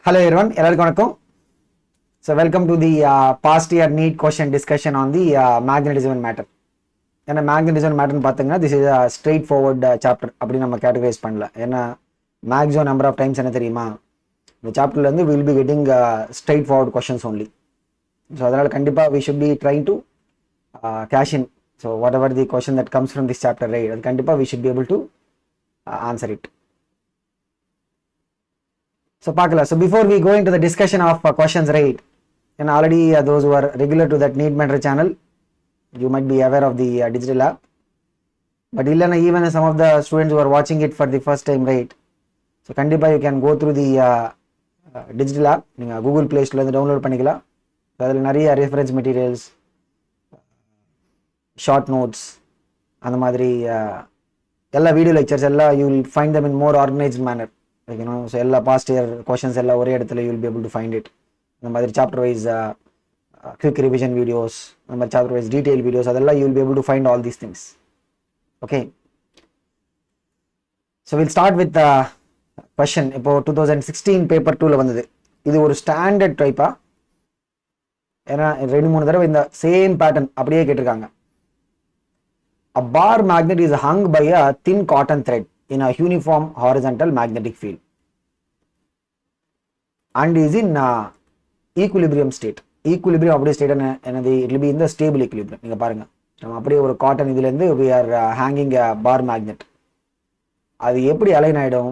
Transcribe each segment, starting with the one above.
Hello everyone, எல்லாருக்கும் வணக்கம். So welcome to the past year NEET question discussion on the magnetism and matter. ஏன்னா magnetism and matter பார்த்தீங்கன்னா this is a straightforward chapter அப்படி நம்ம categorize பண்ணல. ஏன்னா maximum number of times என்ன தெரியுமா, இந்த சாப்டர்ல இருந்து we will be getting straightforward questions only. So அதனால கண்டிப்பா we should be trying to cash in. So whatever the question that comes from this chapter, right, அது கண்டிப்பா we should be able to answer it. So பார்க்கலாம். So before we go into the discussion of questions, right, and already those who are regular to that NEET Mentor channel, you might be aware of the digital app. But even some of the students who are watching it for the first time, right, so kandipa you can go through the digital app. நீங்க Google Play Store ல இருந்து download பண்ணிக்கலாம். அதில் நிறைய reference materials, short notes, அந்த மாதிரி எல்லா video lectures எல்லாம் you will find them in more organized manner. Like, you know, so எல்லா past year questions எல்லாம் ஒரே இடத்துல you will be able to find it. இந்த மாதிரி chapter wise quick revision videos, இந்த மாதிரி chapter wise detailed videos, அதெல்லாம் you will be able to find all these things. Okay, so we'll start with the question. இப்போ 2016 paper 2ல வந்தது. இது ஒரு standard டைப்பா, ஏன்னா 2-3 தடவை இந்த சேம் பேட்டர்ன் அப்படியே கேட்டிருக்காங்க. A bar magnet is hung by a thin cotton thread in a uniform horizontal magnetic field and is in equilibrium state. Equilibrium அப்படியே ஸ்டேட் என்னது, it will be in the stable equilibrium. நீங்க பாருங்க, நம்ம அப்படியே ஒரு cotton இதுல இருந்து we are hanging a bar magnet. அது எப்படி அலைன் ஆயிடும்,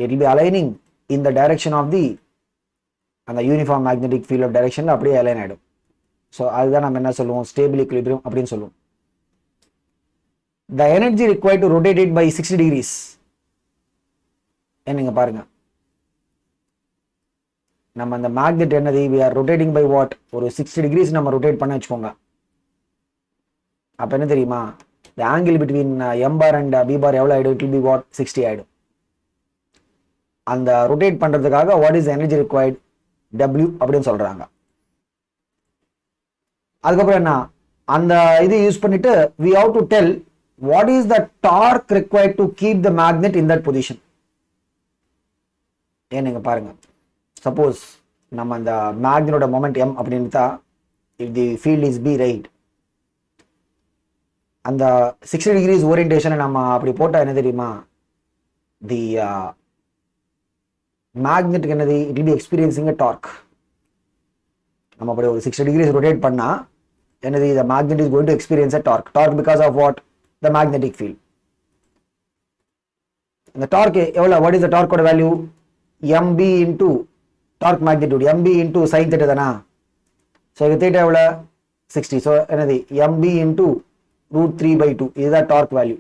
it will be aligning in the direction of the அந்த யூனிஃபார்ம் மேக்னெட்டிக் ஃபீல்ட் ஆஃப் டைரக்ஷன்ல அப்படியே அலைன் ஆயிடும். ஸோ அதுதான் நம்ம என்ன சொல்லுவோம், ஸ்டேபிள் equilibrium அப்படின்னு சொல்லுவோம். The energy required to rotate it by 60 degrees. என்னங்க பாருங்க, நம்ம அந்த மேக்னெட் என்னது, we are rotating by what, ஒரு 60 degrees நம்ம ரொட்டேட் பண்ண வச்சுக்கோங்க. அப்ப என்ன தெரியுமா, the angle between m bar and b bar எவ்வளவு ஆயிடும், it will be what, 60 ஆயிடும். அந்த ரொட்டேட் பண்றதுக்காக what is the energy required, w அப்படின்னு சொல்றாங்க. அதுக்கப்புறம் என்ன, அந்த இது யூஸ் பண்ணிட்டு we have to tell what is the torque required to keep the magnet in that position. ஏனுங்க பாருங்க, சப்போஸ் நம்ம அந்த மேக்னெட்டோட மொமெண்ட் m அப்படின்னுட்டா, if the field is b, right, அந்த 60 degrees ஓரியன்டேஷனை நம்ம அப்படி போட்டா என்ன தெரியுமா, the magnet என்னது, it will be experiencing a torque. நம்ம அப்படி ஒரு 60 degrees rotate பண்ணா என்னது, the magnet is going to experience a torque because of what, the magnetic field. இந்த torque எவ்வளவு, what is the torque ஓட value, mb into torque magnitude, mb into sin theta தானா. So இது theta எவ்வளவு, 60. So என்னது, mb into √3/2, இதுதான் torque value.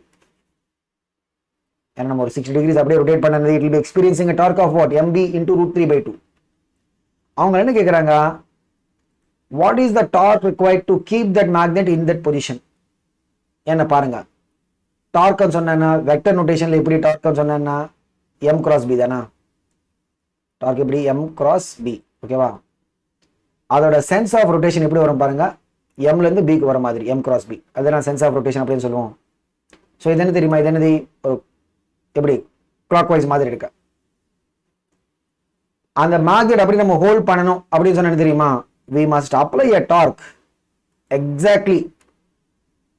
ஏன்னா நம்ம ஒரு 60 degrees அப்படியே ரொட்டேட் பண்ணது, it will be experiencing a torque of what, mb into √3/2. அவங்க என்ன கேட்குறாங்க, what is the torque required to keep that magnet in that position. என்ன பாருங்க, டார்க்னு சொன்னா வெக்டர் நோட்டேஷன்ல எப்படி டார்க்னு சொன்னா m cross b தானா, டார்க் எப்படி m cross b, ஓகேவா. அதோட சென்ஸ் ஆஃப் ரொட்டேஷன் எப்படி வரும் பாருங்க, m ல இருந்து b க்கு வர மாதிரி m cross b, அதுதான் சென்ஸ் ஆஃப் ரொட்டேஷன் அப்படின்னு சொல்லுவோம். ஸோ இது என்ன தெரியுமா, இது என்னது, ஒரு எப்படி கிளாக் வைஸ் மாதிரி இருக்கு. அந்த மேக்னெட் அப்படி நம்ம ஹோல்ட் பண்ணணும் அப்படின்னு சொன்னா தெரியுமா, we must apply a torque exactly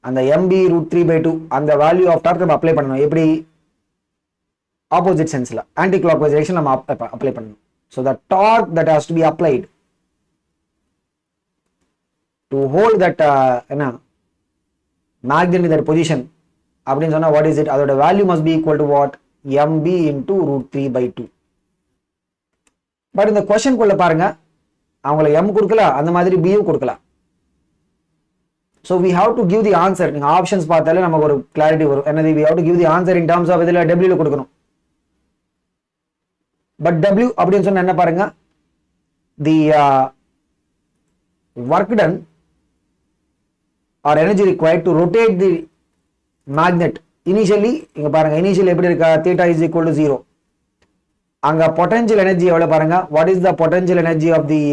அந்த mb √3/2 அந்த வேல்யூ ஆஃப் டார்க் நம்ம அப்ளை பண்ணணும். எப்படி, ஆப்போசிட் சென்ஸ்ல ஆன்டி கிளாக் வைஸ் டைரக்ஷன் நம்ம அப்ளை பண்ணணும். So the torque that has to be applied to hold that என்ன மேக்னெட் இன் தட் பொசிஷன் அப்படின்னு சொன்னா வாட் இஸ் இட், அதோட value must be equal to what, mb into √3/2. But இந்த question குள்ள பாருங்க, அவங்கள m கொடுக்கல, அந்த மாதிரி b கொடுக்கல. So we have to give the answer. நீங்க ஆப்ஷன்ஸ் பார்த்தாலே நமக்கு ஒரு கிளாரிட்டி வரும். என்னது, we have to give the answer in terms of இதுல w ல கொடுக்கணும். பட் w அப்படின்னு சொன்னா என்ன பாருங்க, the work done or energy required to rotate the magnet initially, இங்க பாருங்க initially எப்படி இருக்கா, theta is equal to 0. அங்க potential energy எவ்வளவு பாருங்க, what is the potential energy of the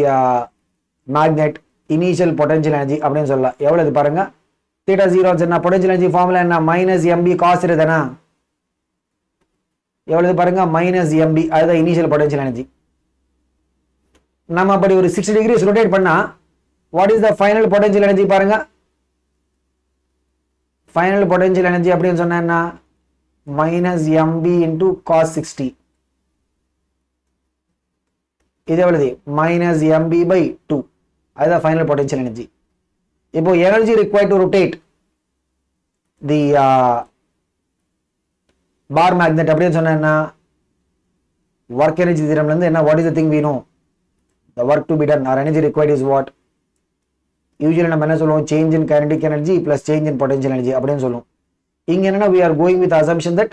magnet, initial potential energy அப்படின்னு சொல்லலாம். எவ்வளவு பாருங்க, தீட்டா 0 சொன்னா பொட்டன்ஷியல் எனர்ஜி ஃபார்முலா என்ன, -mb cos தானா, எவ்வளவு பாருங்க, -mb, அதுதான் இனிஷியல் பொட்டன்ஷியல் எனர்ஜி. நம்ம அப்படி ஒரு 60 degrees ரொட்டேட் பண்ணா what is the final potential energy பாருங்க. ஃபைனல் பொட்டன்ஷியல் எனர்ஜி அப்படின்னு சொன்னா மைனஸ் எம்பி இன்டூ காஸ் 60. இது எவ்வளவு? Minus M B by 2. அதுதான் ஃபைனல் பொட்டன்ஷியல் எனர்ஜி. இப்போ energy required to rotate the bar magnet அப்படின்னு சொன்னா ஒர்க் எனர்ஜி தியரம்ல இருந்து என்ன, what is the thing we know, the work to be done or energy required is what. Usually நம்ம என்ன சொல்லுவோம், change in kinetic energy plus change in potential energy அப்படின்னு சொல்லுவோம். இங்க என்னன்னா we are going with assumption that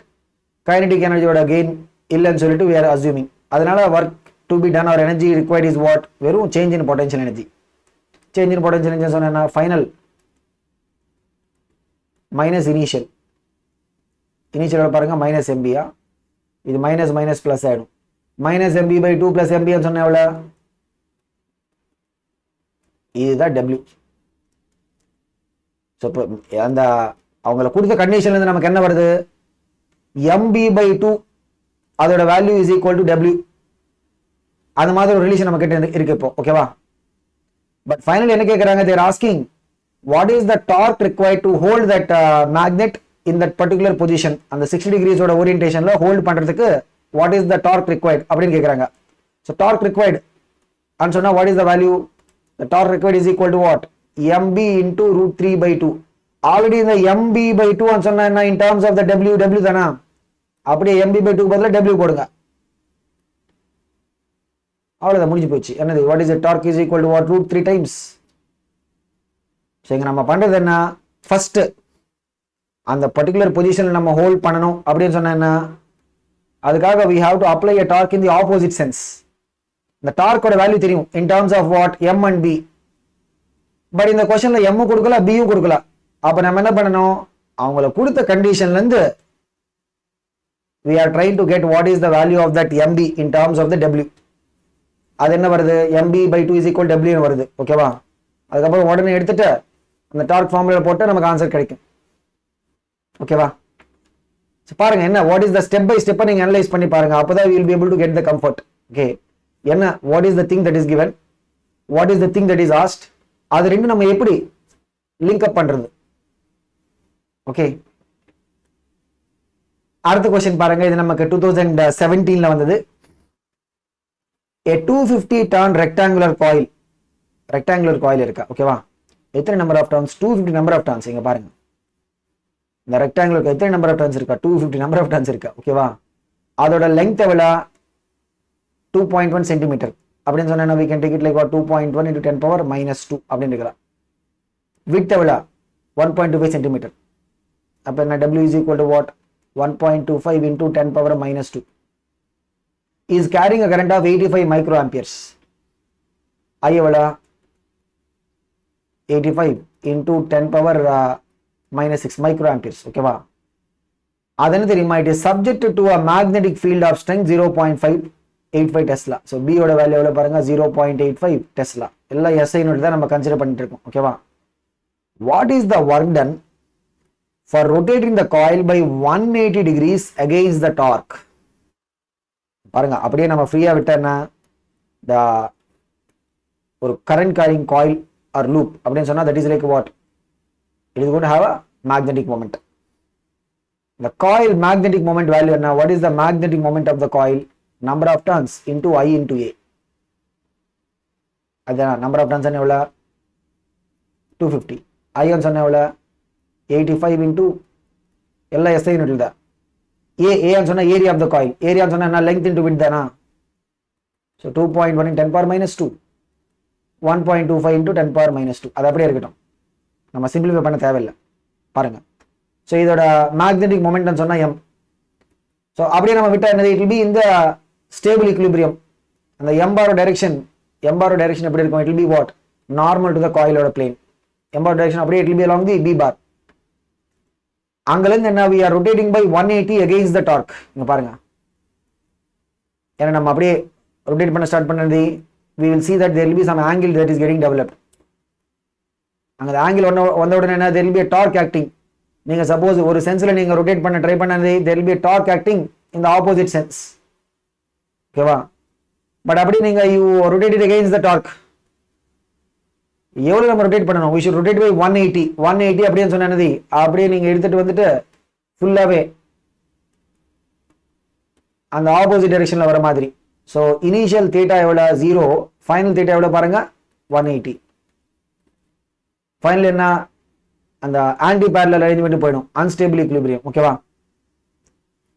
kinetic energy ஓட gain இல்லைன்னு சொல்லிட்டு we are assuming. அதனால work to be done or energy required is what, வெறும் change in potential energy. change in potential energy சொன்னா final minus initial. initial பாருங்க minus எம்பியா, இது minus minus plus ஆயிடும். Minus M B by 2 plus M B சொன்ன எவ்வளவு, இதுதான் W. ஸோ இப்போ அந்த அவங்கள கொடுத்த கண்டிஷன்ல இருந்து நமக்கு என்ன வருது, எம்பி பை 2 அதோட value is equal to W. அந்த மாதிரி ஒரு ரிலேஷன் நம்ம கிட்ட இருக்கு இப்போ. ஓகேவா? பட் ஃபைனல் என்ன கேட்கறாங்க, they're asking what is the torque required to hold that magnet in that particular position. அந்த 60 டிகிரிஸோட ஓரியன்டேஷன்ல ஹோல்ட் பண்றதுக்கு what is the torque required அப்படின்னு கேட்கறாங்க. ஸோ டார்க் ரிக்வயர்ட் அப்படின்னு சொன்னா what is the value, the torque required is equal to what, M B into root 3 by 2. Already இந்த M B by 2 சொன்னா என்ன, in terms of the W W தானா, அப்படியே MP by 2 பதிலாக டபிள்யூ போடுங்க, அவ்வளவுதான் முடிஞ்சு போச்சு. என்னது, what is torque is equal to what, root 3 times. சரிங்க, நம்ம பண்றது என்ன, ஃபர்ஸ்ட் அந்த பர்டிகுலர் பொசிஷன்ல நம்ம ஹோல்ட் பண்ணணும் அப்படின்னு சொன்னா என்ன, அதுக்காக we have to apply a torque in the opposite sense. இந்த டார்க்கோட வேல்யூ தெரியும் in terms of what, m and b. But இந்த क्वेश्चनல m கொடுக்கல b யும் கொடுக்கல. அப்ப நம்ம என்ன பண்ணணும், அவங்கள கொடுத்த கண்டிஷன்ல இருந்து we are trying to get what is the value of that mb in terms of the w. அது என்ன வருது, mb by 2 is equal to w வருது. ஓகேவா? அதுக்கப்புறம் உடனே எடுத்துட்டு அந்த டார்க் ஃபார்முலா போட்டு நமக்கு ஆன்சர் கிடைக்கும். ஓகேவா? பாருங்க என்ன, what is the step by ஸ்டெப்பை நீங்க அனலைஸ் பண்ணி பாருங்க, அப்பதான் you will be able to get the comfort. Okay, என்ன, what is the thing that is given, what is the thing that is asked, அது ரெண்டு நம்ம எப்படி லிங்க் அப் பண்றது. ஓகே, அடுத்த क्वेश्चन பாருங்க, இது நமக்கு 2017ல வந்தது. a 250 turn rectangular coil இருக்கா. ஓகேவா? எத்தனை number of turns, 250 number of turns. இங்க பாருங்க, இந்த ரெக்டாங்குலருக்கு எத்தனை நம்பர் ஆஃப் டர்ன்ஸ் இருக்கா, 250 நம்பர் ஆஃப் டர்ன்ஸ் இருக்கா. ஓகேவா? அதோட லெங்த் எவ்வளவு, 2.1 சென்டிமீட்டர் அப்படின்னு சொன்னா we can take it like 2.1 into 10 power minus 2 அப்படின்னு இருக்கலாம். width எவ்வளவு, 1.25 சென்டிமீட்டர். அப்ப என்ன, w is equal to what, 1.25 into 10 power minus 2 is carrying a current of 85 microamperes. I எவ்வளவு, 85 into 10 power minus 6 microamperes. ஓகேவா? அது என்ன தெரியுமா, it is subjected to a magnetic field of strength 0.585 Tesla. So b ஓட value எவ்வளவு பாருங்க, 0.85 Tesla. எல்லாம் SI note தான் நம்ம கன்சிடர் பண்ணிட்டு இருக்கோம். ஓகேவா? What is the work done for rotating the coil by 180 degrees against the torque. பாருங்க, அப்படியே நம்ம ஃப்ரீயா விட்டேன்னா ஒரு current carrying coil or loop அப்படின்னு சொன்னா that is like what, it is going to have a magnetic moment. The coil magnetic moment value என்ன, what is the magnetic moment of the coil, number of turns into I into A. அதான் number of turns என்ன எவ்வளவு, 250. I சொன்ன எவ்வளவு, 85 into எல்லா SI யூனிட்ல தான். A சொன்னா area of the coil, area சொன்னா என்ன, லெங்த் இன்டு விட்த் தானா. So 2.1 in 10 power minus 2, 1.25 into 10 power minus 2. அது அப்படியே இருக்கட்டும், நம்ம சிம்பிளிஃபை பண்ண தேவையில்லை. பாருங்க, ஸோ இதோட மேக்னெட்டிக் மொமெண்ட்னு சொன்னா m. ஸோ அப்படியே நம்ம விட்டா என்னது, இட் வில் பி இந்த ஸ்டேபிள் இக்விலிபிரியம். அந்த m பாரோட டைரக்ஷன் எப்படி இருக்கும், it will be what, normal to the காயிலோட பிளேன். m பார் டைரக்ஷன் அப்படியே it will be along the b bar. அங்கிருந்து என்ன, we are rotating by 180 against the torque. இங்க பாருங்க, ஏன்னா நம்ம அப்படியே ரொட்டேட் பண்ண ஸ்டார்ட் பண்ணது, we will see that there will be some angle that is getting developed. அங்க ஆங்கிள் வந்த உடனே என்ன, there will be a torque acting. நீங்க சப்போஸ் ஒரு சென்ஸ்ல நீங்க ரொட்டேட் பண்ண ட்ரை பண்ணது, there will be a torque acting in the opposite sense. ஓகேவா? பட் அப்படி நீங்க you rotate it against the torque, எவ்வளவு நம்ம ரொட்டேட் பண்ணணும்? we should rotate by 180 180 அப்படின்னு சொன்னது அப்படியே நீங்க எடுத்துட்டு வந்துட்டு ஃபுல்லாவே அந்த ஆப்போசிட் டைரக்ஷன்ல வர மாதிரி. ஸோ இனிஷியல் தீட்டா எவ்வளவு 0, ஃபைனல் தீட்டா எவ்வளவு பாருங்க 180. ஃபைனல் என்ன? அந்த ஆன்டி பேரலல் அரேஞ்ச்மெண்ட் போயிடும், அன்ஸ்டேபிள் ஈக்விலிபிரியம். ஓகேவா?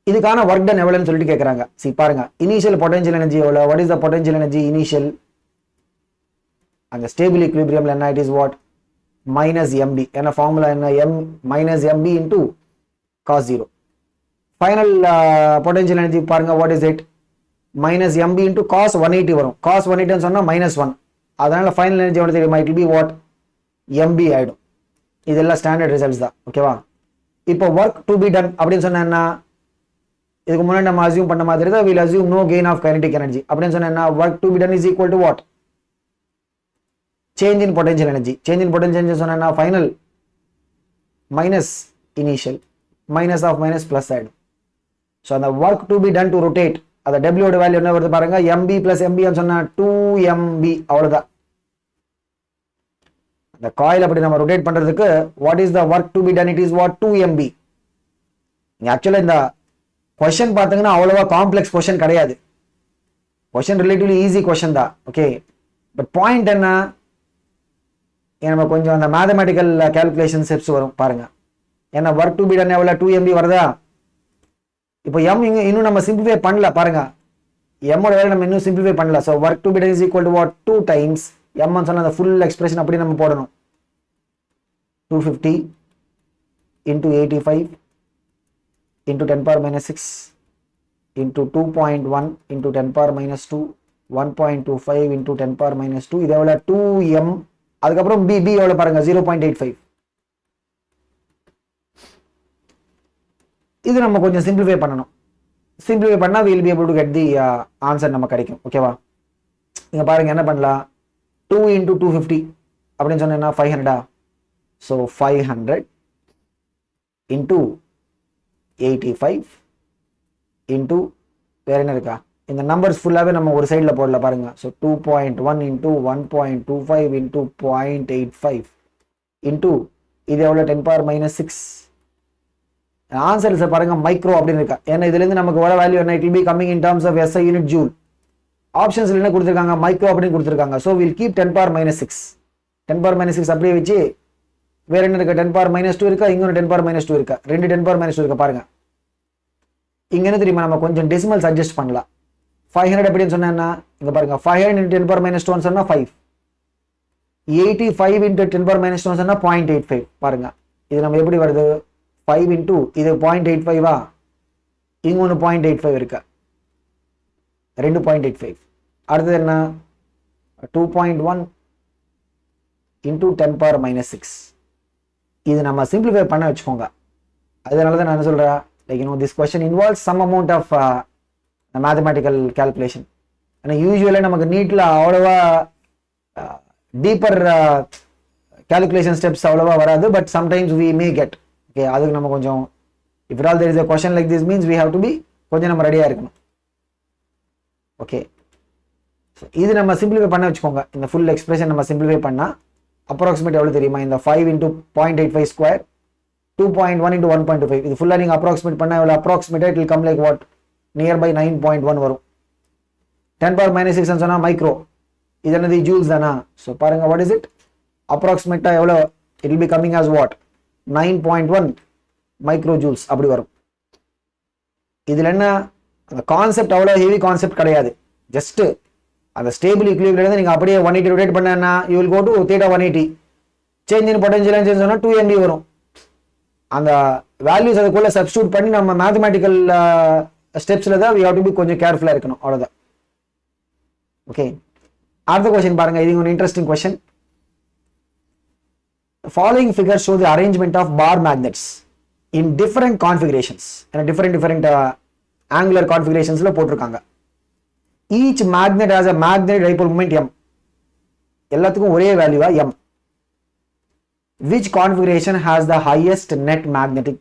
இதுக்கான ஒர்க் டன் எவ்வளவுன்னு சொல்லிட்டு கேட்கறாங்க. சி பாருங்க, இனிஷியல் பொட்டன்ஷியல் எனர்ஜி எவ்வளவு? What is the potential energy initial? அந்த ஸ்டேபிள் ஈக்விலிபிரியம்ல என்ன? It is what? Minus MB. என்ன ஃபார்முலா? என்ன? M minus MP into cos 0. Final potential energy பாருங்க, what is it? Minus MP into cos 180 வரும். Cos 180 சொன்னா -1. அதனால ஃபைனல் எனர்ஜி எவ்வளவு தெரியுமா? It will be what? MP ஆயிடும். இதெல்லாம் ஸ்டாண்டர்ட் ரிசல்ட்ஸ் தான். ஓகேவா? இப்போ ஒர்க் டு பி டன் அப்படின்னு சொன்னா என்ன? இதுக்கு முன்னாடி நம்ம அசியூம் பண்ண மாதிரி தான், will assume no gain of kinetic energy அப்படின்னு சொன்னா என்ன? Work to be done is equal to what? Change in potential energy. Change in potential energy சொன்னா final minus initial, minus of minus plus ஆயிடும். So அந்த work to be done to rotate, அந்த டபிள்யூட value என்ன வருது பாருங்க? MP plus MP சொன்னா 2mb. அவ்வளவுதான். அந்த காயில் அப்படி நம்ம ரொட்டேட் பண்றதுக்கு what is the work to be ton? It is what? 2mb. ஆக்சுவலா இந்த கொஸ்டின் பாத்தீங்கன்னா அவ்வளவா காம்ப்ளெக்ஸ் கொஸ்டின் கிடையாது. கொஸ்டின் ரிலேட்டிவ்லி ஈஸி கொஸ்டின் தான். ஓகே, பட் பாயிண்ட் என்ன? நம்ம கொஞ்சம் அந்த மேத்தமெட்டிக்கல் கால்குலேஷன் ஸ்டெப்ஸ் வரும் பாருங்க. ஏன்னா ஒர்க் டு பி டன் எவ்வளவு? 2mb வருதா? இப்போ எம் இன்னும் நம்ம சிம்பிளிஃபை பண்ணல பாருங்க. எம்மோட வேலை நம்ம இன்னும் சிம்பிளிஃபை பண்ணல. So work to be done is equal to what? 2 times M சொன்ன அந்த ஃபுல் எக்ஸ்பிரஷன் அப்படி நம்ம போடணும். 250 into 85 into 10 power minus 6 into 2.1 into 10 power minus 2 1.25 into 10 power minus 2. இது எவ்வளவு? 2m. அதுக்கப்புறம் b எவ்வளவு பாருங்க? 0.85. இது நம்ம கொஞ்சம் சிம்பிளிஃபை பண்ணணும். சிம்பிளிஃபை பண்ணா we will be able to get the answer நம்ம கிடைக்கும். ஓகேவா? நீங்க பாருங்க என்ன பண்ணலாம்? 2 into 250 அப்படின்னு சொன்னா 500. ஸோ 500 into 85 into வேற என்ன இருக்கா? இந்த நம்பர்ஸ் ஃபுல்லாவே நம்ம ஒரு சைடுல போடல பாருங்க. ஸோ 2.1 into 1.25 into 0.85 into இது எவ்வளவு? 10 power minus 6. ஆன்சர் பாருங்க மைக்ரோ அப்படின்னு இருக்கா. ஏன்னா இதுல இருந்து நமக்கு வர வேல்யூ என்ன? It will be coming in terms of SI unit joule. ஆப்ஷன்ஸ்ல என்ன கொடுத்திருக்காங்க? மைக்ரோ அப்படின்னு கொடுத்திருக்காங்க. So will keep 10 power minus 6. 10 power minus 6 அப்படியே வச்சு வேற என்ன இருக்கு? 10 power minus 2 இருக்கா? இங்க ஒரு 10 power minus 2 இருக்கா? ரெண்டு 10 power minus 2 இருக்கா பாருங்க. இங்க என்ன தெரியுமா? நம்ம கொஞ்சம் டெசிமல்ஸ் அட்ஜஸ்ட் பண்ணலாம். 500 அப்படின்னு சொன்னா இங்க பாருங்க, 500 into 10 power minus 2 சொன்னா 5. 85 into 10 power minus 2 சொன்னா 0.85. பாருங்க இது நம்ம எப்படி வருது? 5 into இது 0.85. இங்க ஒன்று 0.85 இருக்கா? 2.85. அடுத்தது என்ன? 2.1 into 10 power minus 6. இது நம்ம சிம்பிளிஃபை பண்ண வச்சுக்கோங்க. அதனால தான் நான் என்ன சொல்றேன், like this question involves some amount of mathematical calculation. ஏன்னா யூஸ்வலா நமக்கு நீட்ல அவ்வளவா டீப்பர் கால்குலேஷன் ஸ்டெப்ஸ் அவ்வளவா வராது. But sometimes we may get. Okay, அதுக்கு நம்ம கொஞ்சம் if all there is a question like this means we have to be கொஞ்சம் நம்ம ரெடியா இருக்கணும். ஓகே, இது நம்ம சிம்பிளிஃபை பண்ண வச்சுக்கோங்க. இந்த ஃபுல் எக்ஸ்பிரஷன் நம்ம சிம்பிளிஃபை பண்ணா அப்ராக்சிமேட் எவ்வளவு தெரியுமா? இந்த 5 into 0.85 ஸ்கொயர் 2.1 into 1.25. இது ஃபுல்லா நீங்க அப்ராக்சிமேட் பண்ணா எவ்வளவு? அப்ராக்சிமேட்டா it will come like what? Nearby 9.1 வரும். 10 power minus 6 சொன்னா மைக்ரோ. இது என்னது? ஜூல்ஸ் தானா? ஸோ பாருங்க வாட் இஸ் இட்? அப்ராக்சிமேட்டா எவ்வளவு? It will be coming as what? 9.1 micro joules அப்படி வரும். இதுல என்ன அந்த கான்செப்ட் அவ்வளவு ஹெவி கான்செப்ட் கிடையாது. ஜஸ்ட் அந்த ஸ்டேபிள் ஈக்விலிபிரியம் நீங்க அப்படியே 180 ரொட்டேட் பண்ணா you will go to theta 180. Change in potential energy சொன்னா 2mb வரும். அந்த வேல்யூஸ் அதுக்குள்ள சப்ஸ்டிட்யூட் பண்ணி நம்ம மேத்தமெட்டிக்கல் ஸ்டெப்ஸ்ல தான் we have to be கொஞ்சம் கேர்ஃபுல்லா இருக்கணும். அவ்வளவுதான். ஓகே, அடுத்த क्वेश्चन பாருங்க. இது ஒரு interesting question. Following figures show the arrangement of bar magnets in different configurations. and different angular configurationsல போட்டிருக்காங்க. each magnet has a magnetic dipole moment m. எல்லாத்துக்கும் ஒரே வேல்யூவா m. which configuration has the highest net magnetic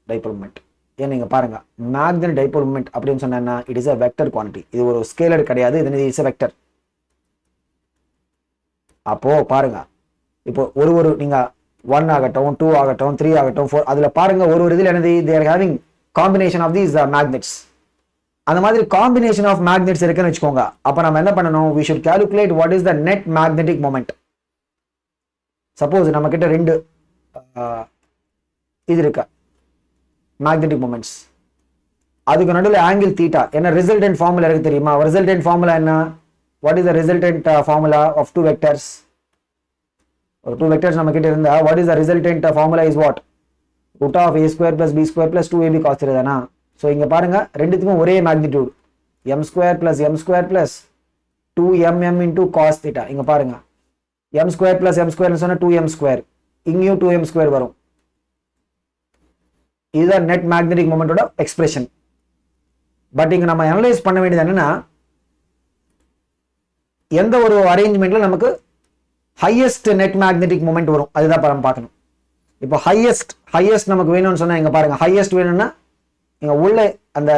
dipole moment? ஏன் நீங்க பாருங்க magnet dipole moment அப்படின்னு சொன்னா it is a vector quantity. இது ஒரு ஸ்கேலர் கிடையாது, இது இஸ் a வெக்டர். அப்போ பாருங்க இப்போ ஒரு நீங்க 1 ஆகட்டும் 2 ஆகட்டும் 3 ஆகட்டும் 4 அதுல பாருங்க ஒரு இதுல என்னது they are having combination of these magnets. அந்த மாதிரி காம்பினேஷன் ஆஃப் மேக்னெட்ஸ் இருக்குன்னு வச்சுக்கோங்க. அப்ப நம்ம என்ன பண்ணணும், we should calculate what is the net magnetic moment. Suppose நம்ம கிட்ட ரெண்டு இது இருக்கு மேக்னெட்டிக் மொமெண்ட்ஸ், அதுக்கு நடுவில் ஆங்கிள் தீட்டா என்ன ரிசல்டன்ட் ஃபார்முலா இருக்கு தெரியுமா? ரிசல்டன்ட் ஃபார்முலா என்ன? What is the resultant formula of two vectors? ஒரு டூ வெக்டர்ஸ் நம்ம கிட்ட இருந்தா what is the resultant formula is what? root of a square plus b square plus 2ab cos theta தானா? So இங்க பாருங்க ரெண்டுத்துக்கும் ஒரே magnitude m square plus 2mm into cos theta. இங்க பாருங்க m square plus m square சொன்னா 2m square, இங்கேயும் 2m square வரும். இதுதான் நெட் மேக்னெட்டிக் மொமெண்டோட எக்ஸ்பிரஷன். பட் இங்க நம்ம அனலைஸ் பண்ண வேண்டியது என்னன்னா எந்த ஒரு அரேஞ்ச்மெண்ட்ல நமக்கு ஹையஸ்ட் நெட் மேக்னெட்டிக் மொமெண்ட் வரும் அதுதான் நம்ம பார்க்கணும். இப்போ ஹையஸ்ட் நமக்கு வேணும்னு சொன்னா இங்க பாருங்க ஹையஸ்ட் வேணும்னா இங்க உள்ள அந்த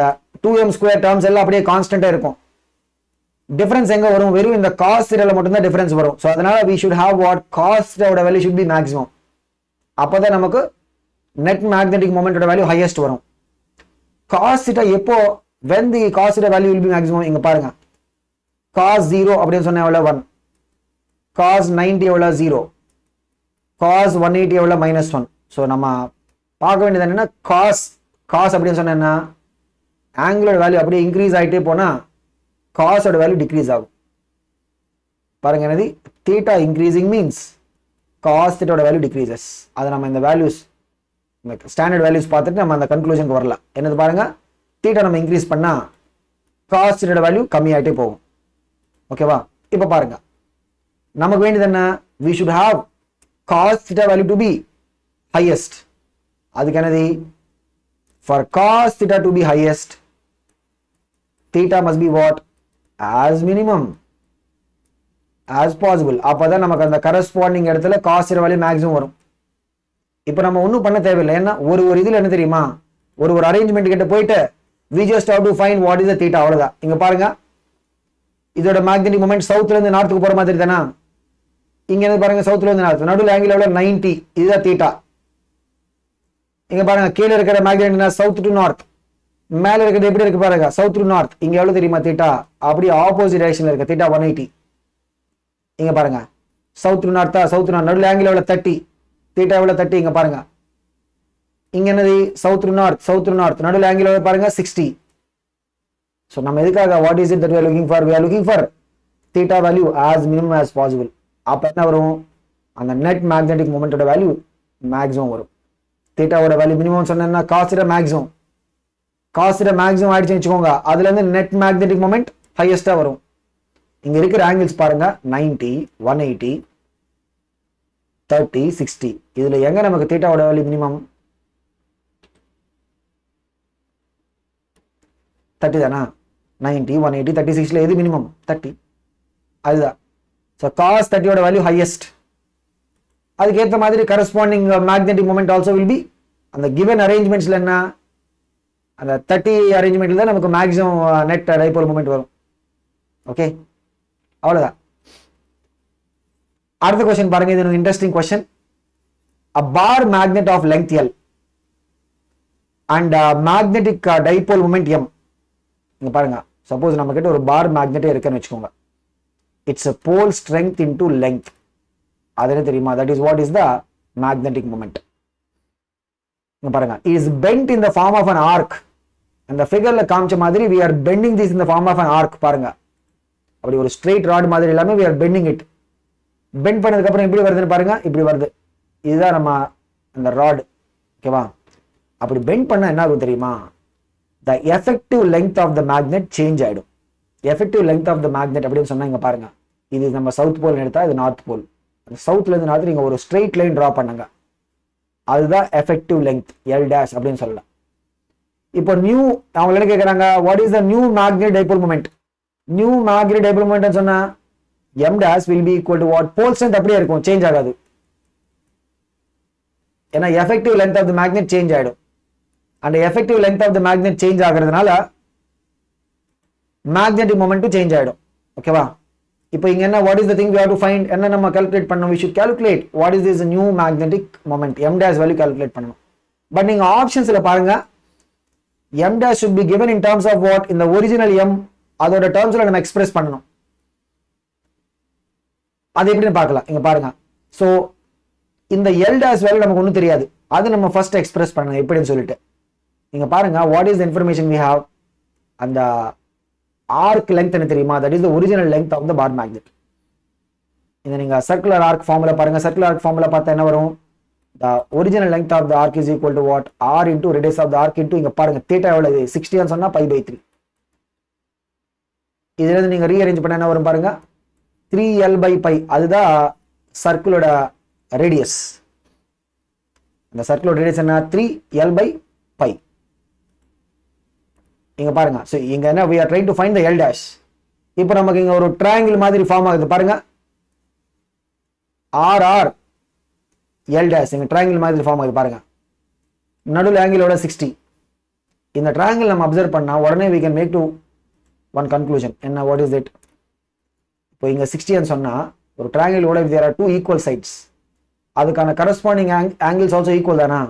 2m ஸ்கொயர் டேர்ம்ஸ் எல்லாம் அப்படியே கான்ஸ்டன்டா இருக்கும். டிஃபரன்ஸ் எங்க வரும்? வெறும் இந்த காஸ் தீட்டால மட்டும் தான் டிஃபரன்ஸ் வரும். சோ அதனால we should have what cos theta ஓட வேல்யூ should be maximum. அப்பதான் நமக்கு நெட் மேக்னெட்டிக் மொமெண்டோட வேல்யூ ஹையஸ்ட் வரும். cos theta எப்போ when the cos theta value will be maximum? இங்க பாருங்க cos 0 அப்படின்னு சொன்னா எவ்வளவு 1, cos 90 எவ்வளவு 0, cos 180 எவ்வளவு -1. சோ நம்ம பார்க்க வேண்டியது என்னன்னா cos அப்படின்னு சொன்னா என்ன, ஆங்கிளோட வேல்யூ அப்படியே இன்க்ரீஸ் ஆயிட்டே போனா cos ஓட வேல்யூ டிக்ரீஸ் ஆகும். பாருங்க என்னது theta increasing means cos theta ஓட வேல்யூ டிக்ரீசஸ். அதை நம்ம இந்த வேல்யூஸ் ஸ்டாண்டர்ட் வேல்யூஸ் பார்த்துட்டு நம்ம அந்த கன்க்ளூஷனுக்கு வரலாம். என்னது பாருங்க theta நம்ம இன்க்ரீஸ் பண்ணா cos theta ஓட வேல்யூ கம்மி ஆயிட்டே போகும். ஓகேவா? இப்போ பாருங்க நமக்கு வேண்டியது என்ன, we should have cos theta value to be highest. அதுக்கு என்னது, for cos theta to be highest theta must be what? As minimum as possible. அப்பதான் நமக்கு அந்த கரஸ்பாண்டிங் இடத்துல cos theta value மேக்ஸிமம் வரும். இப்போ நம்ம ஒன்றும் பண்ண தேவையில்லை. ஏன்னா ஒரு இதுல என்ன தெரியுமா, ஒரு அரேஞ்ச்மெண்ட் கிட்ட போயிட்டு we just have to find what is the theta, அவ்வளவுதான். இங்க பாருங்க இதோட மேக்னெட்டிக் மொமெண்ட் சவுத்ல இருந்து நார்த்துக்கு போற மாதிரி தானா? இங்க இருந்து பாருங்க சவுத்ல இருந்து நார்த், நடுவில் ஆங்கிள் எவ்வளவு 90, இதுதான் தீட்டா. இங்க பாருங்க கீழே இருக்கிற மேக்னெட் சவுத் டு நார்த், மேல இருக்கிறது எப்படி இருக்கு பாருங்க சவுத் டு நார்த். இங்க எவ்வளவு தெரியுமா தீட்டா? அப்படியே ஆப்போசிட் டைரக்ஷன்ல இருக்கு தீட்டா 180. இங்க பாருங்க சவுத் டு நார்த்தா, சவுத் டு நார்த், நடுவில் ஆங்கிள் எவ்வளவு 30, தீட்டா எவ்வளவு 30. இங்க பாருங்க இங்க என்னது சவுத் டு நார்த், நடுவில் ஆங்கிள் எவ்வளவு பாருங்க 60. சோ நம்ம எதுக்காக what is it that we are looking for? We are looking for theta value as minimum as possible. அப்ப என்ன வரும், அந்த நெட் மேக்னெட்டிக் மொமெண்டோட வேல்யூ மேக்ஸிமம் வரும். தீட்டாவோட வேல்யூ மினிமம் சொன்னா cos theta maximum, cos theta maximum ஆயிடுச்சுன்னு வச்சுக்கோங்க, அதுல இருந்து நெட் மேக்னெட்டிக் மொமெண்ட் ஹையஸ்டா வரும். இங்க இருக்கிற ஆங்கிள்ஸ் பாருங்க 90, 180, 30, 60. இதுல எங்க நமக்கு தீட்டாவோட வேல்யூ மினிமம் 30 தானா? 90, 180, 30, 60ல எது மினிமம் 30, அதுதான். ஸோ cos 30 ஓட வேல்யூ ஹையஸ்ட். அதுக்கேற்ற மாதிரி corresponding magnetic moment also will be அந்த கிவன் அரேஞ்ச்மெண்ட்ஸ்ல என்ன, அந்த 30 அரேஞ்ச்மெண்ட்ல தான் நமக்கு மேக்ஸிமம் நெட் டைபோல் மொமெண்ட் வரும். ஓகே, அவ்வளவுதான். அடுத்த கொஸ்டின் பாருங்க, இது interesting question. A bar magnet of length L and magnetic dipole moment M. இங்க பாருங்க சப்போஸ் நம்ம கிட்ட ஒரு பார் மேக்னெட்டே இருக்குன்னு வச்சுக்கோங்க, it's a pole strength into length. அது என்ன தெரியுமா? that is what is the magnetic moment. இங்க பாருங்க is bent in the form of an arc. அந்த ஃபிகர்ல காமிச்ச மாதிரி we are bending this in the form of an arc. பாருங்க அப்படி ஒரு ஸ்ட்ரெயிட் ராட் மாதிரி இல்லாம we are bending it. Bend பண்ணதுக்கு அப்புறம் எப்படி வருதுன்னு பாருங்க, இப்படி வருது. இதுதான் நம்ம அந்த ராட். ஓகேவா? அப்படி பெண்ட் பண்ணா என்ன ஆகும் தெரியுமா, the effective length of the magnet change ஆயிடும். Effective length of the magnet அப்படின்னு சொன்னா இங்க பாருங்க, இது நம்ம சவுத் போல் எடுத்தா இது நார்த் போல், சவுத்ல இருந்து நார்த் நீங்க ஒரு ஸ்ட்ரெயிட் லைன் டிரா பண்ணுங்க, அதுதான் எஃபெக்டிவ் லெங்த் எல் டேஷ் அப்படின்னு சொல்லலாம். இப்போ நியூ அவங்க என்ன கேட்கறாங்க, what is the new magnet dipole moment? New magnet dipole moment சொன்னா m dash will be equal to what? Pole strength அப்படியே இருக்கும், சேஞ்ச் ஆகாது. ஏன்னா effective length of the magnet change ஆயிடும். and effective length of the magnet change ஆகிறதுனால magnetic moment change ஆயிடும். ஓகேவா? இப்போ இங்க என்ன, what is the thing we have to find, என்ன நம்ம calculate பண்ணணும், we should calculate what is this new magnetic moment, m dash value calculate பண்ணணும். பட் நீங்க ஆப்ஷன்ஸ்ல பாருங்க, m dash should be given in terms of what, in the original m, அதோட டேர்ம்ஸ்ல நம்ம express பண்ணணும். அது எப்படின்னு பார்க்கலாம். இங்க பாருங்க, சோ இந்த l dash வேல்யூ நமக்கு ஒன்றும் தெரியாது, அது நம்ம ஃபர்ஸ்ட் எக்ஸ்பிரஸ் பண்ணணும் எப்படின்னு சொல்லிட்டு. இங்க பாருங்க, what is the information we have, அந்த arc length என்ன தெரியுமா, that is the original length of the bar magnet. இத நீங்க சர்க்குலர் ஆர்க் ஃபார்முலா பாருங்க, சர்க்குலர் ஆர்க் ஃபார்முலா பார்த்தா என்ன வரும், the original length of the arc is equal to what, r into radius of the arc into, இங்க பாருங்க θ எவ்வளவு 60 ன்னு சொன்னா pi by 3. இதுல இருந்து நீங்க ரீஅரேஞ்ச் பண்ண என்ன வரும் பாருங்க, 3l by pi, அதுதான் சர்க்கிளோட ரேடியஸ். அந்த சர்க்கிளோட ரேடியஸ் என்ன, 3l by pi. இங்க பாருங்க, சோ இங்க என்ன, we are trying to find the l dash. இப்போ நமக்கு இங்க ஒரு ட்ரையாங்கிள் மாதிரி ஃபார்ம் ஆகுது பாருங்க, r l dash, இங்க ட்ரையாங்கிள் மாதிரி ஃபார்ம் ஆகுது பாருங்க, நடுவுல ஆங்கிளோட 60. இந்த ட்ரையாங்கிள் நம்ம அப்சர்வ் பண்ணா உடனே we can make to one conclusion. என்ன, what is it, இப்போ இங்க 60 ன்னு சொன்னா ஒரு ட்ரையாங்கிளோட if there are two equal sides, அதுக்கான corresponding angles also equal தானா,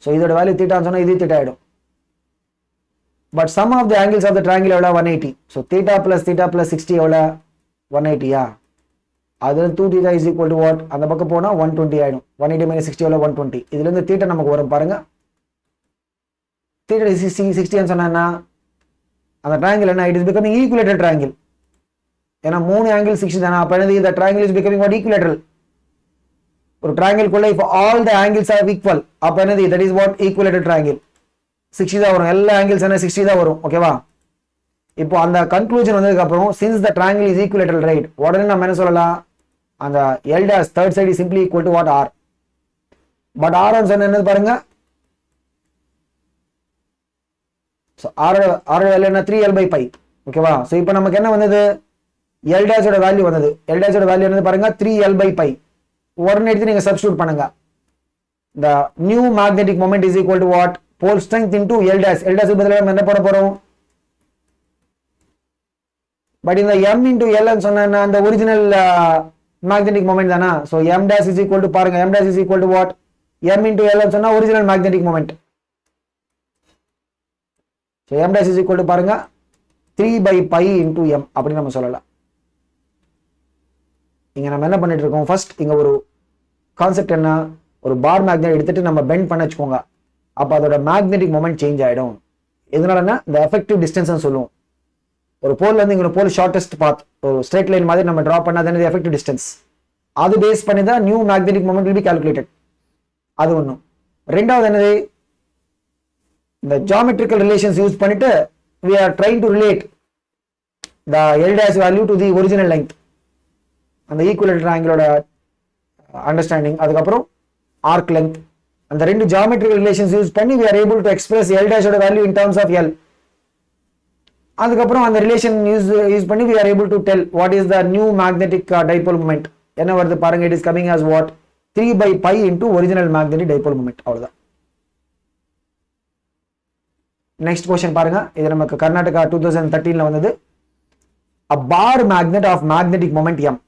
சோ இதோட வேல்யூ θ ன்னு சொன்னா இது θ ஆயிடும். But sum of the angles of the triangle எவ்வளவு, 180. So theta plus 60 எவ்வளவு, 180 யா, அது 2θ is equal to what, அந்த பக்கம் போனா 120 ஆயிடும். 180 minus 60 எவ்வளவு, 120. இதுல இருந்து θ நமக்கு வரும் பாருங்க, θ is 60 ன்னு சொன்னா அந்த triangle என்ன, it is becoming equilateral triangle. ஏன்னா மூணு ஆங்கிள் 60 தானா, அப்ப என்னது, the triangle is becoming what, equilateral. ஒரு triangle குள்ள if all the angles are equal, அப்ப என்னது, that is what, equilateral triangle. 60 தான் வரும், எல்லா ஆங்கிள்ஸ் என்ன 60 தான் வரும். ஓகேவா? இப்போ அந்த கன்க்ளூஷன் வந்ததுக்கு அப்புறம் since the triangle is equilateral, right, உடனே நம்ம என்ன சொல்லலாம், அந்த l dash third side is simply equal to what, r. But r ன்னு சொன்னா என்னது பாருங்க, சோ r வேல்யூ என்ன, 3l by pi. ஓகேவா? சோ இப்போ நமக்கு என்ன வந்தது, l dash ஓட வேல்யூ வந்தது, l dash ஓட வேல்யூ என்னது பாருங்க, 3l by pi. உடனே எடுத்து நீங்க சப்ஸ்டிட்யூட் பண்ணுங்க, the new magnetic moment is equal to what, pole strength into l dash. l dash பதிலா நம்ம என்ன போட போறோம், பட் இந்த m into l ன்னு சொன்னா அந்த ஒரிஜினல் magnetic moment தானா, so m dash is equal to, பாருங்க m dash is equal to what, m into l ன்னு சொன்னா original magnetic moment. so m dash is equal to பாருங்க 3 by pi into m அப்படி நம்ம சொல்லலாம். இங்க நம்ம என்ன பண்ணிட்டு இருக்கோம், ஃபர்ஸ்ட் இங்க ஒரு கான்செப்ட் என்ன, ஒரு பார் மேக்னெட் எடுத்துட்டு நம்ம பெண்ட் பண்ண வச்சுக்கோங்க, அப்ப அதோட மேக்னெட்டிக் மொமெண்ட் சேஞ்ச் ஆயிடும். எதனாலன்னா இந்த எஃபெக்டிவ் டிஸ்டன்ஸ் சொல்லுவோம். ஒரு போல்ல இருந்து இங்க போல் ஷார்டஸ்ட் பாத், ஒரு ஸ்ட்ரெயிட் லைன் மாதிரி நம்ம டிரா பண்ணாத எஃபெக்டிவ் டிஸ்டன்ஸ், அது பேஸ் பண்ணி தான் new magnetic moment will be calculated. அது ஒண்ணும். ரெண்டாவது என்னது, இந்த ஜியோமெட்ரிக்கல் ரிலேஷன்ஸ் யூஸ் பண்ணிட்டு we are trying to relate the l dash value to the original length, அந்த ஈக்குவலேட்டர் ஆங்கிளோட அண்டர்ஸ்டாண்டிங், அதுக்கப்புறம் ஆர்க் லென்த், அந்த ரெண்டு ஜியோமெட்ரிக்கல் ரிலேஷன்ஸ் யூஸ் பண்ணி we are able to express l dash ஓட value in terms of l. அதுக்கப்புறம் அந்த relation use பண்ணி we are able to tell what is the new magnetic dipole moment. என்ன வருது பாருங்க, it is coming as what, 3 by pi into original magnetic dipole moment. அவ்வளவுதான். Next question பாருங்க, இது நமக்கு கர்நாடகா 2013ல வந்தது. A bar magnet of magnetic moment m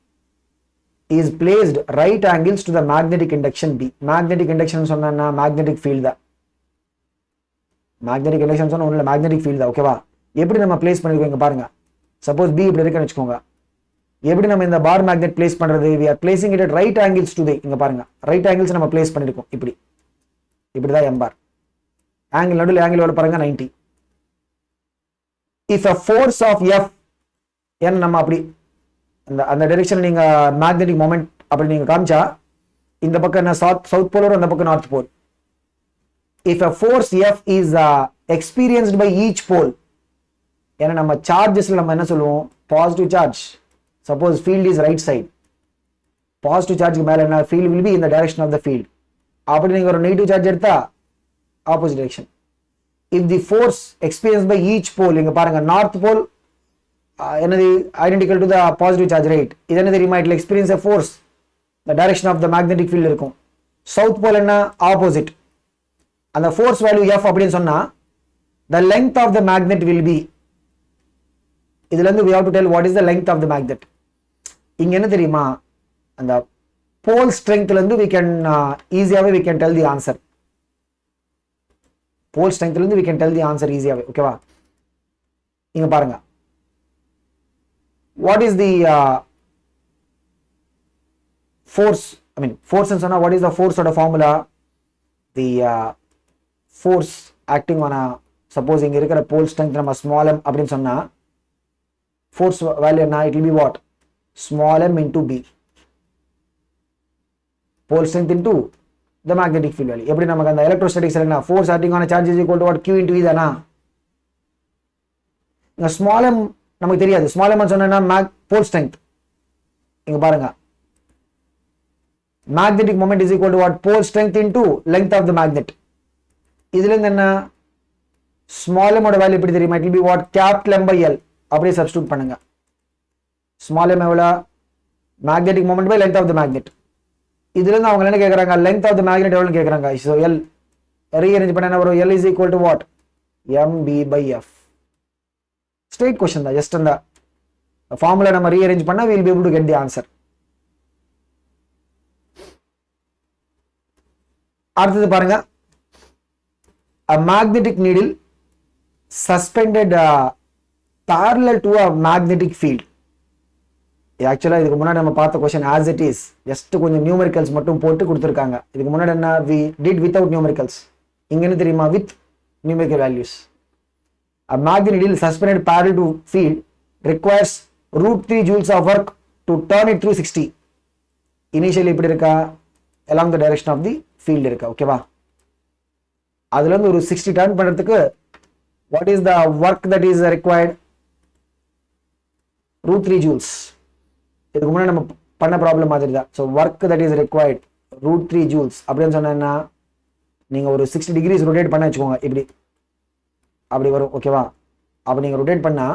is placed right angles to the magnetic induction B. magnetic induction சொன்னா magnetic field தான். magnetic induction சொன்னா ஒண்ணுல magnetic field தான். ஓகேவா? எப்படி நம்ம பிளேஸ் பண்ணிருக்கோம் பாருங்க. சப்போஸ் B இப்படி இருக்குன்னு வெச்சுக்கோங்க, எப்படி நம்ம இந்த பார் மேக்னெட் பிளேஸ் பண்றது, we are placing it at right angles to the, இங்க பாருங்க ரைட் ஆங்கிள்ஸ் நம்ம பிளேஸ் பண்ணிருக்கோம். இப்படிதான் m பார், ஆங்கிள் நடுவுல ஆங்கிள் எவ்வளவு பாருங்க 90. if a force of f n, நம்ம அப்படி அந்த டைரக்ஷன் நீங்க மேக்னெட்டிக் மொமெண்ட் அப்படி நீங்க காமிச்சா, இந்த பக்கம் என்ன சவுத் போல் வரும், அந்த பக்கம் north pole. if a force f is experienced by each pole, ஏன்னா நம்ம சார்ஜஸ்ல நம்ம என்ன சொல்லுவோம், positive charge. Suppose field is right side, positive சார்ஜுக்கு மேல என்ன, field will be in the direction of the field. அப்படி நீங்க ஒரு நெகட்டிவ் சார்ஜ் எடுத்தா opposite direction. if the force experienced by each pole, இங்க பாருங்க நார்த் போல் என்னது identical to the positive charge, right. இது என்ன தெரியுமா, it experience a force, the direction of the magnetic field இருக்கும். சவுத் போல் என்ன, opposite. அந்த ஃபோர்ஸ் வேல்யூ F அப்படின்னு சொன்னா the length of the magnet will be, இதுல இருந்து we have to tell what is the length of the magnet. இங்க என்ன தெரியுமா, அந்த pole strengthல இருந்து we can easily we can tell the answer. pole strengthல இருந்து we can tell the answer easily. ஓகேவா? இங்க பாருங்க, what is the force, I mean force ன்னு சொன்னா what is the force ஓட formula? The force acting on a, suppose இங்க இருக்கிற pole strength நம்ம small m அப்படின்னு சொன்னா force value என்ன, it will be what, small m into b, pole strength into the magnetic field value. எப்படி நமக்கு அந்த electrostatics இருக்குனா force acting on a charge is equal to what, q into e தானா. இங்க small m நமக்கு தெரியாது, small m சொன்னா pole strength. இங்க பாருங்க, magnetic moment is equal to what, pole strength into length of the magnet. இதுல இருந்து என்ன, small m ஓட வேல்யூ எப்படி தெரியுமா, it will be what, capital M by L. அப்படியே சப்ஸ்டிட்யூட் பண்ணுங்க. small m எவ்வளவு, magnetic moment by length of the magnet. இதுல இருந்து அவங்க என்ன கேக்குறாங்க, length of the magnet எவ்வளவுன்னு கேக்குறாங்க. so L ரீஅரேஞ்ச் பண்ணா என்ன வரும், L is equal to what, mb by f. Straight question தான், ஜஸ்ட் அந்த ஃபார்முலா நம்ம ரீஅரேஞ்ச் பண்ணா we will be able to get the answer. அடுத்து பாருங்க, a magnetic needle suspended parallel to a magnetic field. ஆக்சுவலா இதுக்கு முன்னாடி நம்ம பார்த்த question as it is, just கொஞ்சம் நியூமெரிக்கல்ஸ் மட்டும் போட்டு கொடுத்திருக்காங்க. இதுக்கு முன்னாடி என்ன, we did without numericals. இங்க என்ன தெரியுமா, with numerical values. a magnetic needle suspended parallel to field requires √3 joules of work to turn it through 60. initially இப்படி இருக்கா, along the direction of the field இருக்கா. ஓகேவா? அதுல இருந்து ஒரு 60 டர்ன் பண்றதுக்கு what is the work that is required, √3 joules. இதுக்கு முன்னாடி நம்ம பண்ண ப்ராப்ளம் மாதிரி தான். so work that is required √3 joules அப்படின்னு சொன்னா நீங்க ஒரு 60 டிகிரிஸ் ரொட்டேட் பண்ண வச்சுக்கோங்க, இப்படி அப்படி வரும். ஓகேவா? அப்ப நீங்க ரொட்டேட் பண்ணா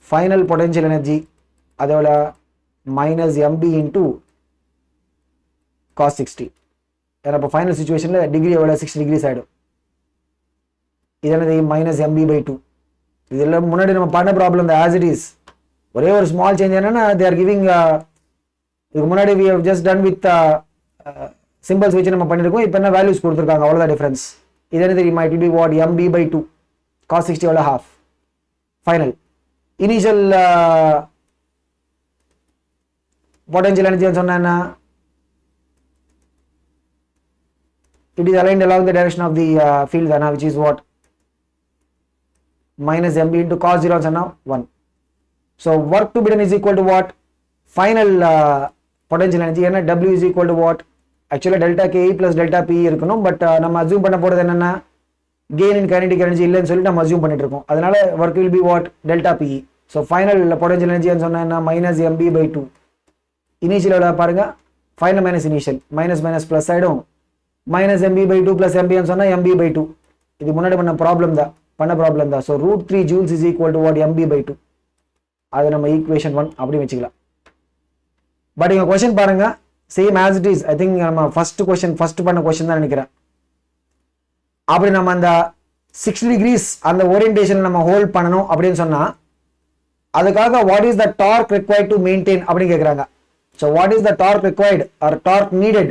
ஃபைனல் பொட்டன்ஷியல் எனர்ஜி அதோட -mb into cos 60. ஏன்னா இப்போ ஃபைனல் சிச்சுவேஷன்ல டிகிரி எவ்வளோ, 60 டிகிரிஸ் ஆயிடும். இது என்னது, -mb/2. இதெல்லாம் முன்னாடி நம்ம பண்ண ப்ராப்ளம் தான், as it is. ஒரே ஒரு ஸ்மால் சேஞ்ச் என்னன்னா, they are giving இதுக்கு முன்னாடி we have just done with symbols வச்சு நம்ம பண்ணிருக்கோம். இப்போ என்ன வேல்யூஸ் கொடுத்துருக்காங்க, அவ்வளோதான் டிஃபரன்ஸ். இது என்ன தெரியுமா, it will be what, mb/2. cos 60 எவ்வளோ, half. Final initial potential energy சொன்னா என்ன, it is aligned along the direction of the field dana, which is what, -mb into cos 0 சொன்னா 1. so work to be done is equal to what, final potential energy என்ன, w is equal to what, actually delta ke plus delta p இருக்கணும். But நம்ம assume பண்ண போறது என்னன்னா, gain in kinetic energy இல்லைன்னு சொல்லி நம்ம அஸ்யூம் பண்ணிட்டு இருக்கோம். அதனால work will be what, delta p. so final potential energy சொன்னா என்ன, -mb/2. இனிஷியல் பாருங்க, final minus initial, minus plus ஆயிடும். -mb/2 plus mb சொன்னா mb/2. இது முன்னாடி பண்ண ப்ராப்ளம் தான். so √3 joules is equal to what, mb/2. அது நம்ம ஈக்குவேஷன் 1 அப்படி வச்சுக்கலாம். பட் இங்க क्वेश्चन பாருங்க, same as it is. I think நம்ம ஃபர்ஸ்ட் பண்ண क्वेश्चन தான் நினைக்கிறேன். அப்படி நம்ம அந்த 60 டிகிரிஸ் அந்த ஓரியன்டேஷன் நம்ம ஹோல்ட் பண்ணணும் அப்படின்னு சொன்னா அதுக்காக what is the torque required to maintain அப்படின்னு கேக்குறாங்க. so what is the torque required or torque needed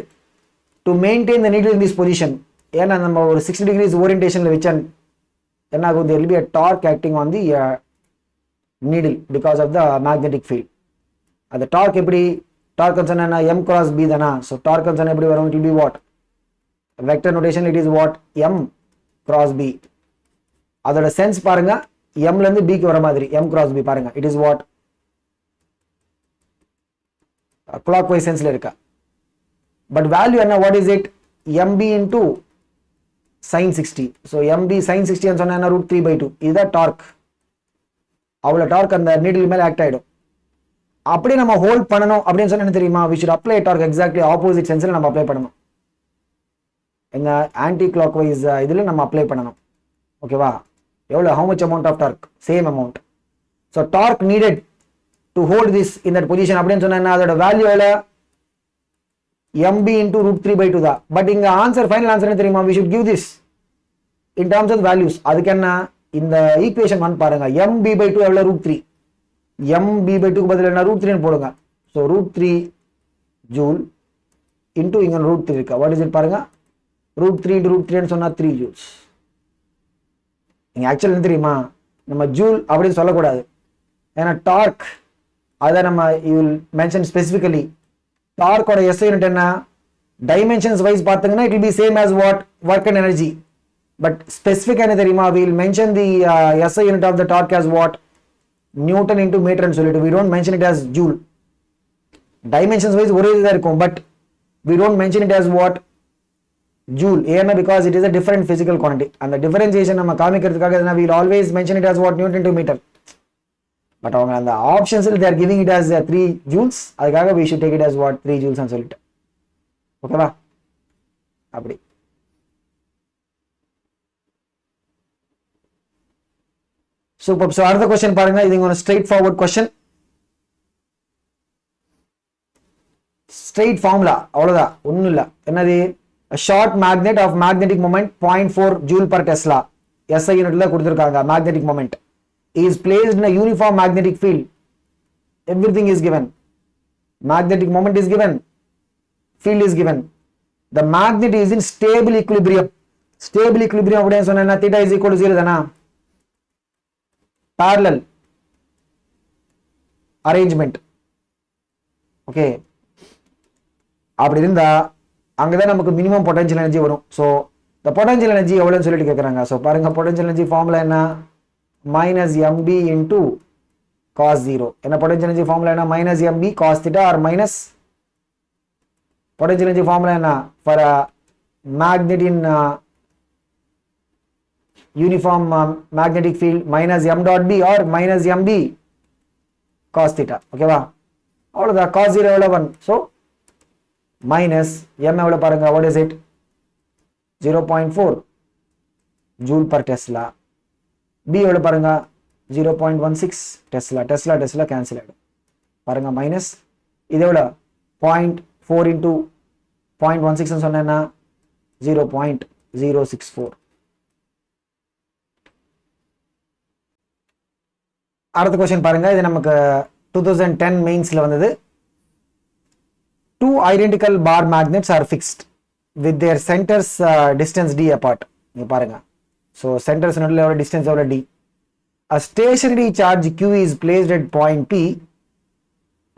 to maintain the needle in this position? ஏன்னா நம்ம ஒரு 60 degrees orientationல வச்சா என்ன ஆகும், there will be a torque acting on the needle because of the magnetic field. அந்த torque எப்படி, torque சொன்னா m cross b தானா. so torque சொன்னா எப்படி வரும், it will be what, vector notation it is what, m cross b. அதோட sense பாருங்க, m ல இருந்து b க்கு வர மாதிரி m cross b பாருங்க, it is what, clockwise sense ல இருக்கா. but value என்ன, what is it, mb into sin 60. so mb sin 60 ன்னு சொன்னா என்ன, √3/2. இதுதான் டார்க். அவ்வளோ டார்க் அந்த நீடில் மேல ஆக்ட் ஆயிடும். அப்படி நம்ம ஹோல்ட் பண்ணணும் அப்படின்னு சொன்னா என்ன தெரியுமா, we should apply torque exactly opposite senseல நம்ம அப்ளை பண்ணணும். எங்க ஆன்டி கிளாக்வைஸ் இதுல நம்ம அப்ளை பண்ணணும். ஓகேவா? எவ்வளவு, how much amount of torque, same amount. so torque needed to hold this in that position அப்படின்னு சொன்னா அதோட வேல்யூ எவ்வளவு, mb into root 3 by 2 தான். பட் இங்க ஆன்சர் ஃபைனல் ஆன்சர் என்ன தெரியுமா? we should give this in terms of values. அதுக்கு என்ன இந்த ஈக்குவேஷன் 1 பாருங்க, mb by 2 எவ்வளவு? root 3. mb by 2 க்கு பதிலா என்ன root 3 ன்னு போடுங்க. so root 3 joule into இங்க root 3 இருக்கு. what is it பாருங்க, root 3 into root 3 ன்னு சொன்னா 3 joules. இங்க ஆக்சுவலி என்ன தெரியுமா, நம்ம ஜூல் அப்படின்னு சொல்லக்கூடாது, ஏன்னா டார்க் அதை நம்ம யூ வில் மென்ஷன் ஸ்பெசிஃபிக்கலி. டார்க்கோட எஸ் யூனிட் என்ன, டைமென்ஷன்ஸ் வைஸ் பார்த்தீங்கன்னா it will be same as what work and energy. But specific என்ன தெரியுமா, we will mention the SI unit of the torque as what, Newton into meter ன்னு சொல்லிட்டு we don't mention it as joule. Dimensions wise ஒரே இதுதான் இருக்கும், but we don't mention it as what, joule. ஏன்னா because it is a different physical quantity. அந்த differentiation நம்ம காமிக்கிறதுக்காக we will always mention it as what, Newton into meter. But அவங்க அந்த ஆப்ஷன்ஸில் they are giving it as 3 joules, அதுக்காக we should take it as what, 3 joules ன்னு சொல்லிட்டு. ஓகேவா? அப்படி சூப்பர். ஸோ அடுத்த கொஸ்டின் பாருங்க, இது ஒரு straightforward question, straight formula, அவ்வளவுதான், ஒன்றும் இல்லை. என்னது, short magnet of magnetic moment 0.4 joule per tesla, SI யூனிட்ல கொடுத்துருக்காங்க. Magnetic moment is placed in a uniform magnetic field. Everything is given. Magnetic moment is given. Field is given. The magnet is in stable equilibrium. Stable equilibrium அப்படினு சொன்னா theta is equal to 0 தானா? Parallel arrangement. Okay. அப்படி இருந்தா அங்கதான் நமக்கு minimum potential energy வரும். So the potential energy எவ்வளவுன்னு சொல்லிட்டு கேட்குறாங்க. ஸோ பாருங்க, potential energy ஃபார்முலா என்ன, minus mb into cos 0. என்ன potential energy formula என்ன, minus mb cos theta or minus potential energy formula என்ன, for a magnet in uniform magnetic field, minus m dot b or minus mb cos theta. ஓகேவா? அவ்வளவுதான். cos 0 எவ்வளவு 1. so minus m எவ்வளவு பாருங்க, what is it, 0.4 joule per tesla. b எவ்வளவு பாருங்க, 0.16 Tesla. Tesla Tesla cancel ஆயிடும் பாருங்க. Minus இது எவ்வளவு, 0.4 into 0.16 ன்னு சொன்னா 0.064. அடுத்த கொஸ்டின் பாருங்க, இது நமக்கு 2010 மெயின்ஸ்ல வந்தது. 2 identical bar magnets are fixed with their centers distance d apart. நீங்க பாருங்க, so centers நடுவுல எவ்வளவு distance, எவ்வளவு d. A stationary charge q is placed at point p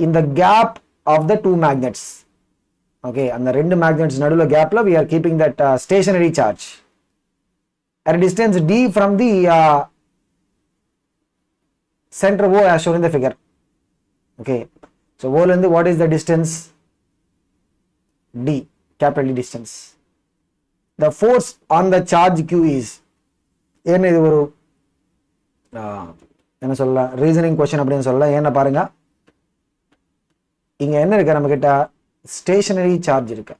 in the gap of the two magnets. Okay, and the ரெண்டு magnets நடுவுல gapல we are keeping that stationary charge at a distance d from the center O as shown in the figure. Okay, so O ல இருந்து what is the distance, d, capital D distance. The force on the charge q is, ஏன்னா இது ஒரு என்ன சொல்ல, reasoning question அப்படின்னு சொல்ல. ஏன்னா பாருங்க, இங்க என்ன இருக்கு, நம்ம கிட்ட ஸ்டேஷனரி சார்ஜ் இருக்கு.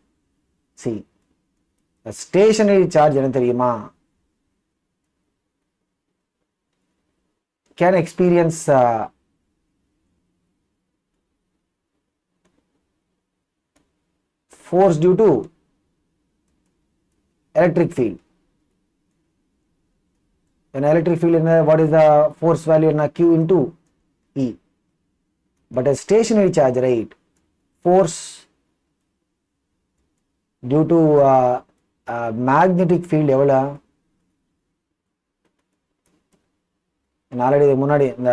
சி, ஸ்டேஷனரி சார்ஜ் என்ன தெரியுமா, can experience force due to electric field. An electric field in what is the force value in q into e. But a stationary charge, right, force due to magnetic field எவ்வளோ, already முன்னாடி இந்த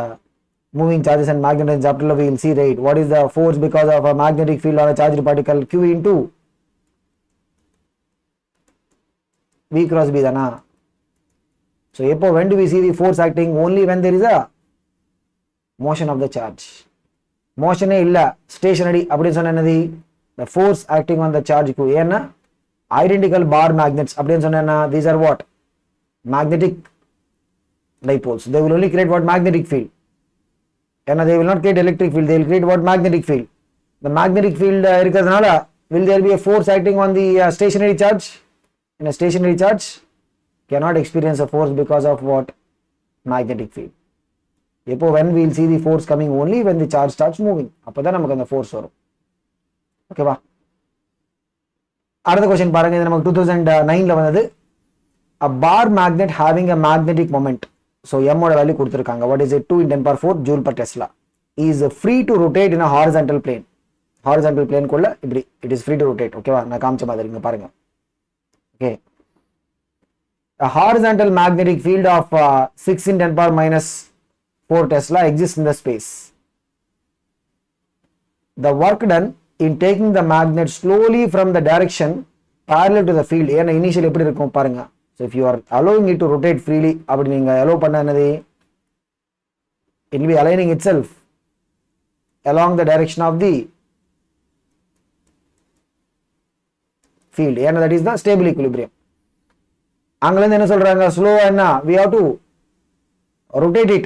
moving charges and magnetism chapter we will see, right, what is the force because of a magnetic field on a charged particle, q into v cross b தானா. So when do we see the force acting, only when there is a motion of the charge. motion இல்ல, stationary அப்படி சொன்ன என்னது, the force acting on the charge q. ஏன்னா identical bar magnets அப்படின்னு சொன்னா these are what, magnetic dipoles. They will only create what, magnetic field. ஏன்னா they will not create electric field, they will create what, magnetic field. The magnetic field இருக்கிறதுனால will there be a force acting on the stationary charge? In a stationary charge cannot experience a force because of what, magnetic field. when we will see the force coming only when the charge starts moving, அப்பதான் நமக்கு அந்த force வரும். ஓகேவா? அடுத்த question பாருங்க, இது நமக்கு 2009ல வந்தது. a bar magnet having a magnetic moment, so m ஓட வேல்யூ கொடுத்திருக்காங்க. what is it? 2 × 10⁴ joule per tesla is free to rotate in a horizontal plane. horizontal plane குள்ள இப்படி it is free to rotate. ஓகேவா, நான் காமிச்ச மாதிரி இங்க பாருங்க. okay, a horizontal magnetic field of 6 × 10⁻⁴ tesla exists in the space. the work done in taking the magnet slowly from the direction parallel to the field, ஏன்னா initial எப்படி இருக்கும் பாருங்க. so if you are allowing it to rotate freely, அப்படி நீங்க allow பண்ணனது, it will be aligning itself along the direction of the field, ஏன்னா that is the stable equilibrium. அங்கல இருந்து என்ன சொல்றாங்க, ஸ்லோவா என்ன, we have to rotate it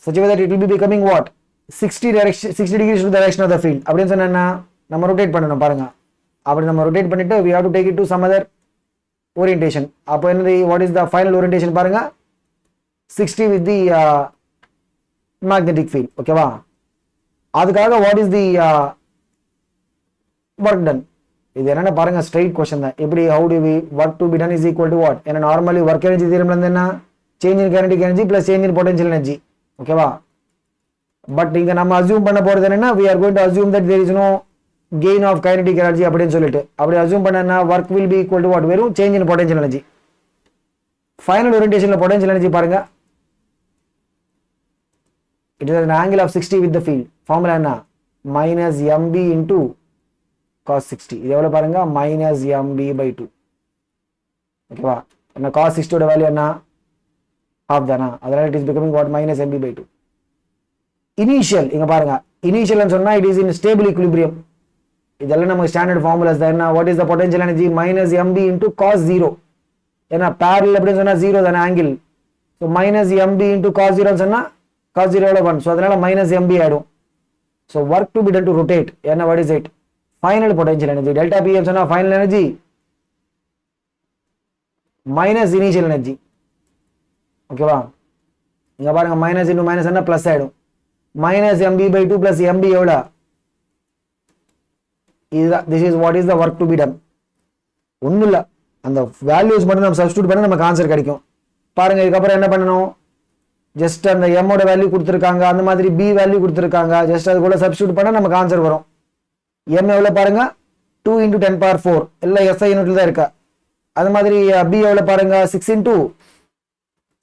such a way that it will be becoming what, 60 degrees to the direction of the field. அப்படின்னு சொன்னா நம்ம rotate பண்ணணும் பாருங்க. அப்படி நம்ம rotate பண்ணிட்டு we have to take it to some other orientation. அப்போ என்னது, what is the final orientation பாருங்க, 60 with the magnetic field. ஓகேவா, அதுக்காக what is the work done, இது என்னன்னா பாருங்க ஸ்ட்ரைட் क्वेश्चन தான். எப்படி how do we work to be done is equal to what, ஏன்னா நார்மலி work energy theorem ல இருந்து என்ன, change in kinetic energy plus change in potential energy. ஓகேவா, பட் இங்க நம்ம அஸ்யூம் பண்ண போறது என்னன்னா, we are going to assume that there is no gain of kinetic energy அப்படின்னு சொல்லிட்டு அப்படி அஸ்யூம் பண்ணனா work will be equal to what, வெறும் change in potential energy. final orientationல potential energy பாருங்க, it is an angle of 60 with the field. formula என்ன, minus mb into cos 60. இது எவ்வளவு பாருங்க, minus mb/2. ஓகேவா, என்ன cos 60 ஓட வேல்யூ என்ன, half தானா, அதனால it is becoming what, minus mb/2. Initial இங்க பாருங்க, இனிஷியல் சொன்னா it is in stable equilibrium. இதெல்லாம் நமக்கு ஸ்டாண்டர்ட் ஃபார்முலாஸ் தான். என்ன, what is the potential energy, minus mb into cos 0. ஏன்னா parallel அப்படின்னு சொன்னா 0 தான angle, so minus mb into cos 0 சொன்னா cos 0 எவ்வளவு 1, so அதனால minus mb ஆயிடும். so work to be done to rotate, ஏன்னா what is it, final potential energy. delta pm சொன்னா final energy minus initial energy. ஓகேவா, இங்க பாருங்க minus into minus என்ன பிளஸ் ஆயிடும், minus mb/2 plus mb எவ்வளவு, இதுதான். this is what is the work to be done. ஒண்ணும் இல்ல, அந்த வேல்யூஸ் மட்டும் நம்ம சப்ஸ்டிட்யூட் பண்ணா நமக்கு ஆன்சர் கிடைக்கும். பாருங்க, இதுக்கப்புறம் என்ன பண்ணணும், ஜஸ்ட் அந்த m ஓட வேல்யூ கொடுத்திருக்காங்க, அந்த மாதிரி b வேல்யூ கொடுத்திருக்காங்க, ஜஸ்ட் அது கூட சப்ஸ்டிட்யூட் பண்ணா நமக்கு ஆன்சர் வரும். m எவ்வளவு பாருங்க, 2 × 10⁴ எல்லாம் SI யூனிட்ல தான் இருக்கா. அது மாதிரி b எவ்வளவு பாருங்க, 6 into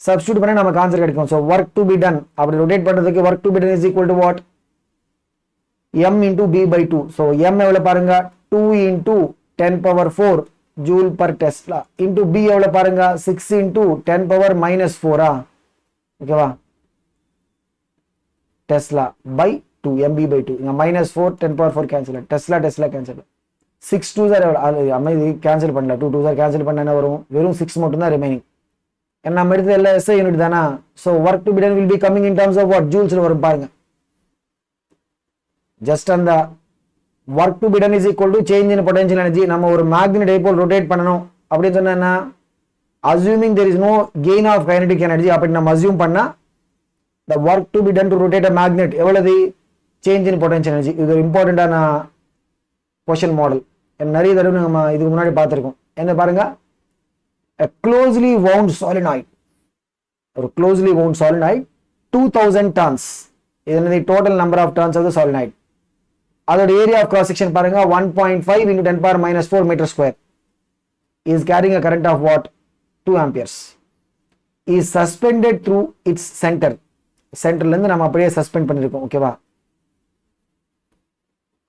சப்ஸ்டிட்யூட் பண்ணா நமக்கு ஆன்சர் கிடைக்கும். so work to be done அப்படி ரொட்டேட் பண்றதுக்கு work to be done is equal to what, m into b/2. so m எவ்வளவு பாருங்க, 2 into 10⁴ joule per tesla into b எவ்வளவு பாருங்க, 6 into 10⁻⁻⁴. ஓகேவா, டெஸ்லா by 2 mb/2. இங்க -4 10⁴ கேன்சல், டெஸ்லா கேன்சல், 6 2s அம்மா இது கேன்சல் பண்ணல, 2 2s கேன்சல் பண்ண என்ன வரும், வெறும் 6 மட்டும் தான் ரிமைனிங். ஏன்னா நம்ம எடுத்தது எல்லாம் SI யூனிட் தானா. so work to be done will be coming in terms of what, joules வரும் பாருங்க. just அந்த work to be done is equal to change in potential energy. நம்ம ஒரு magnet dipole rotate பண்ணனும் அப்படி சொன்னா assuming there is no gain of kinetic energy, அப்படி நம்ம assume பண்ணா the work to be done to rotate a magnet எவ்வளவு, change in potential energy. இது ஒரு இம்பார்ட்டன்டான question model, நிறைய தடவை நம்ம இதுக்கு முன்னாடி பார்த்திருக்கோம். என்ன பாருங்க, a closely wound solenoid, ஒரு closely wound solenoid 2000 turns, இது என்னது, total number of turns of the solenoid. அதோட area of cross section பாருங்க 1.5 × 10⁻⁴ meter square is carrying a current of what, 2 amperes, is suspended through its center. சென்டர்ல இருந்து நம்ம அப்படியே suspend பண்ணிருக்கோம். ஓகேவா,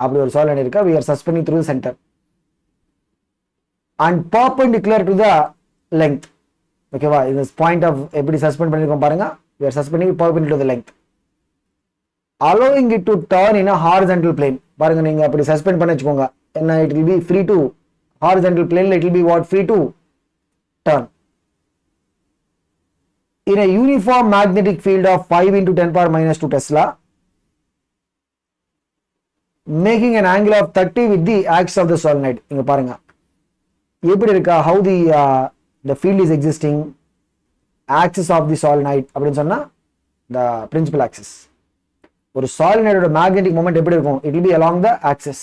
அப்படி ஒரு solenoid இருக்கா, we are suspending through the center and perpendicular to the length. ஓகேவா, இது பாயிண்ட் ஆஃப் எப்படி சஸ்பெண்ட் பண்ணிருக்கோம் பாருங்க, we are suspending perpendicular to the length, allowing it to turn in a horizontal plane. பாருங்க, நீங்க அப்படி சஸ்பெண்ட் பண்ணி வச்சுக்கோங்க, என்ன, it will be free to horizontal plane, it will be what, free to turn in a uniform magnetic field of 5 × 10⁻⁻2 tesla, making an angle of 30 with the axis of the solenoid. இங்க பாருங்க எப்படி இருக்கா, how the field is existing, axis of the solenoid அப்படின்னு சொன்னா the principal axis. ஒரு solenoid ஓட magnetic moment எப்படி இருக்கும், it will be along the axis.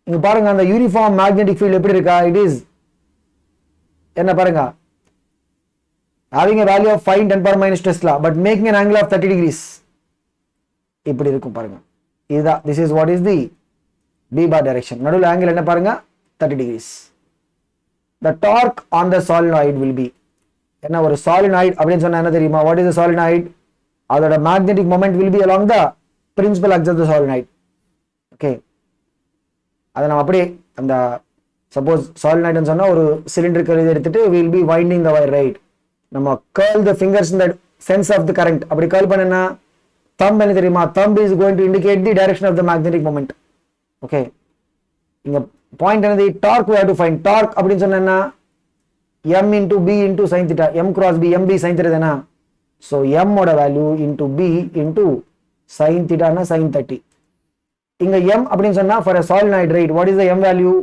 இங்க பாருங்க அந்த யூனிஃபார்ம் மேக்னெட்டிக் ஃபீல்ட் எப்படி இருக்கா, இட் இஸ் என்ன பாருங்க, having a value of 5 10 power minus Tesla but making an angle of 30 degrees இப்படி இருக்கும் பாருங்க. இதுதான் this is what is the B bar direction. நடுவுல angle என்ன பாருங்க 30 degrees. The torque on the solenoid will be என்ன ஒரு solenoid அப்படின்னு சொன்னா என்ன தெரியுமா, what is the solenoid, அதோட magnetic moment will be along the principal axis of the solenoid. okay, அதை நம்ம அப்படியே அந்த சப்போஸ் solenoid ன்னு சொன்னா ஒரு cylindrical இதை எடுத்துட்டு will be winding the wire, right, நம்ம curl the fingers in the sense of the current, அப்படி curl பண்ணனா thumb என்ன தெரியுமா, thumb is going to indicate the direction of the magnetic moment. okay, இங்க பாயிண்ட் என்னது, torque we have to find. torque அப்படின்னு சொன்னா m into b into sin theta, m cross b, mb sin theta தானா, so m ஓட value into b into sin theta னா sin 30. இங்க m அப்படின்னு சொன்னா for a solenoid, right, what is the m value,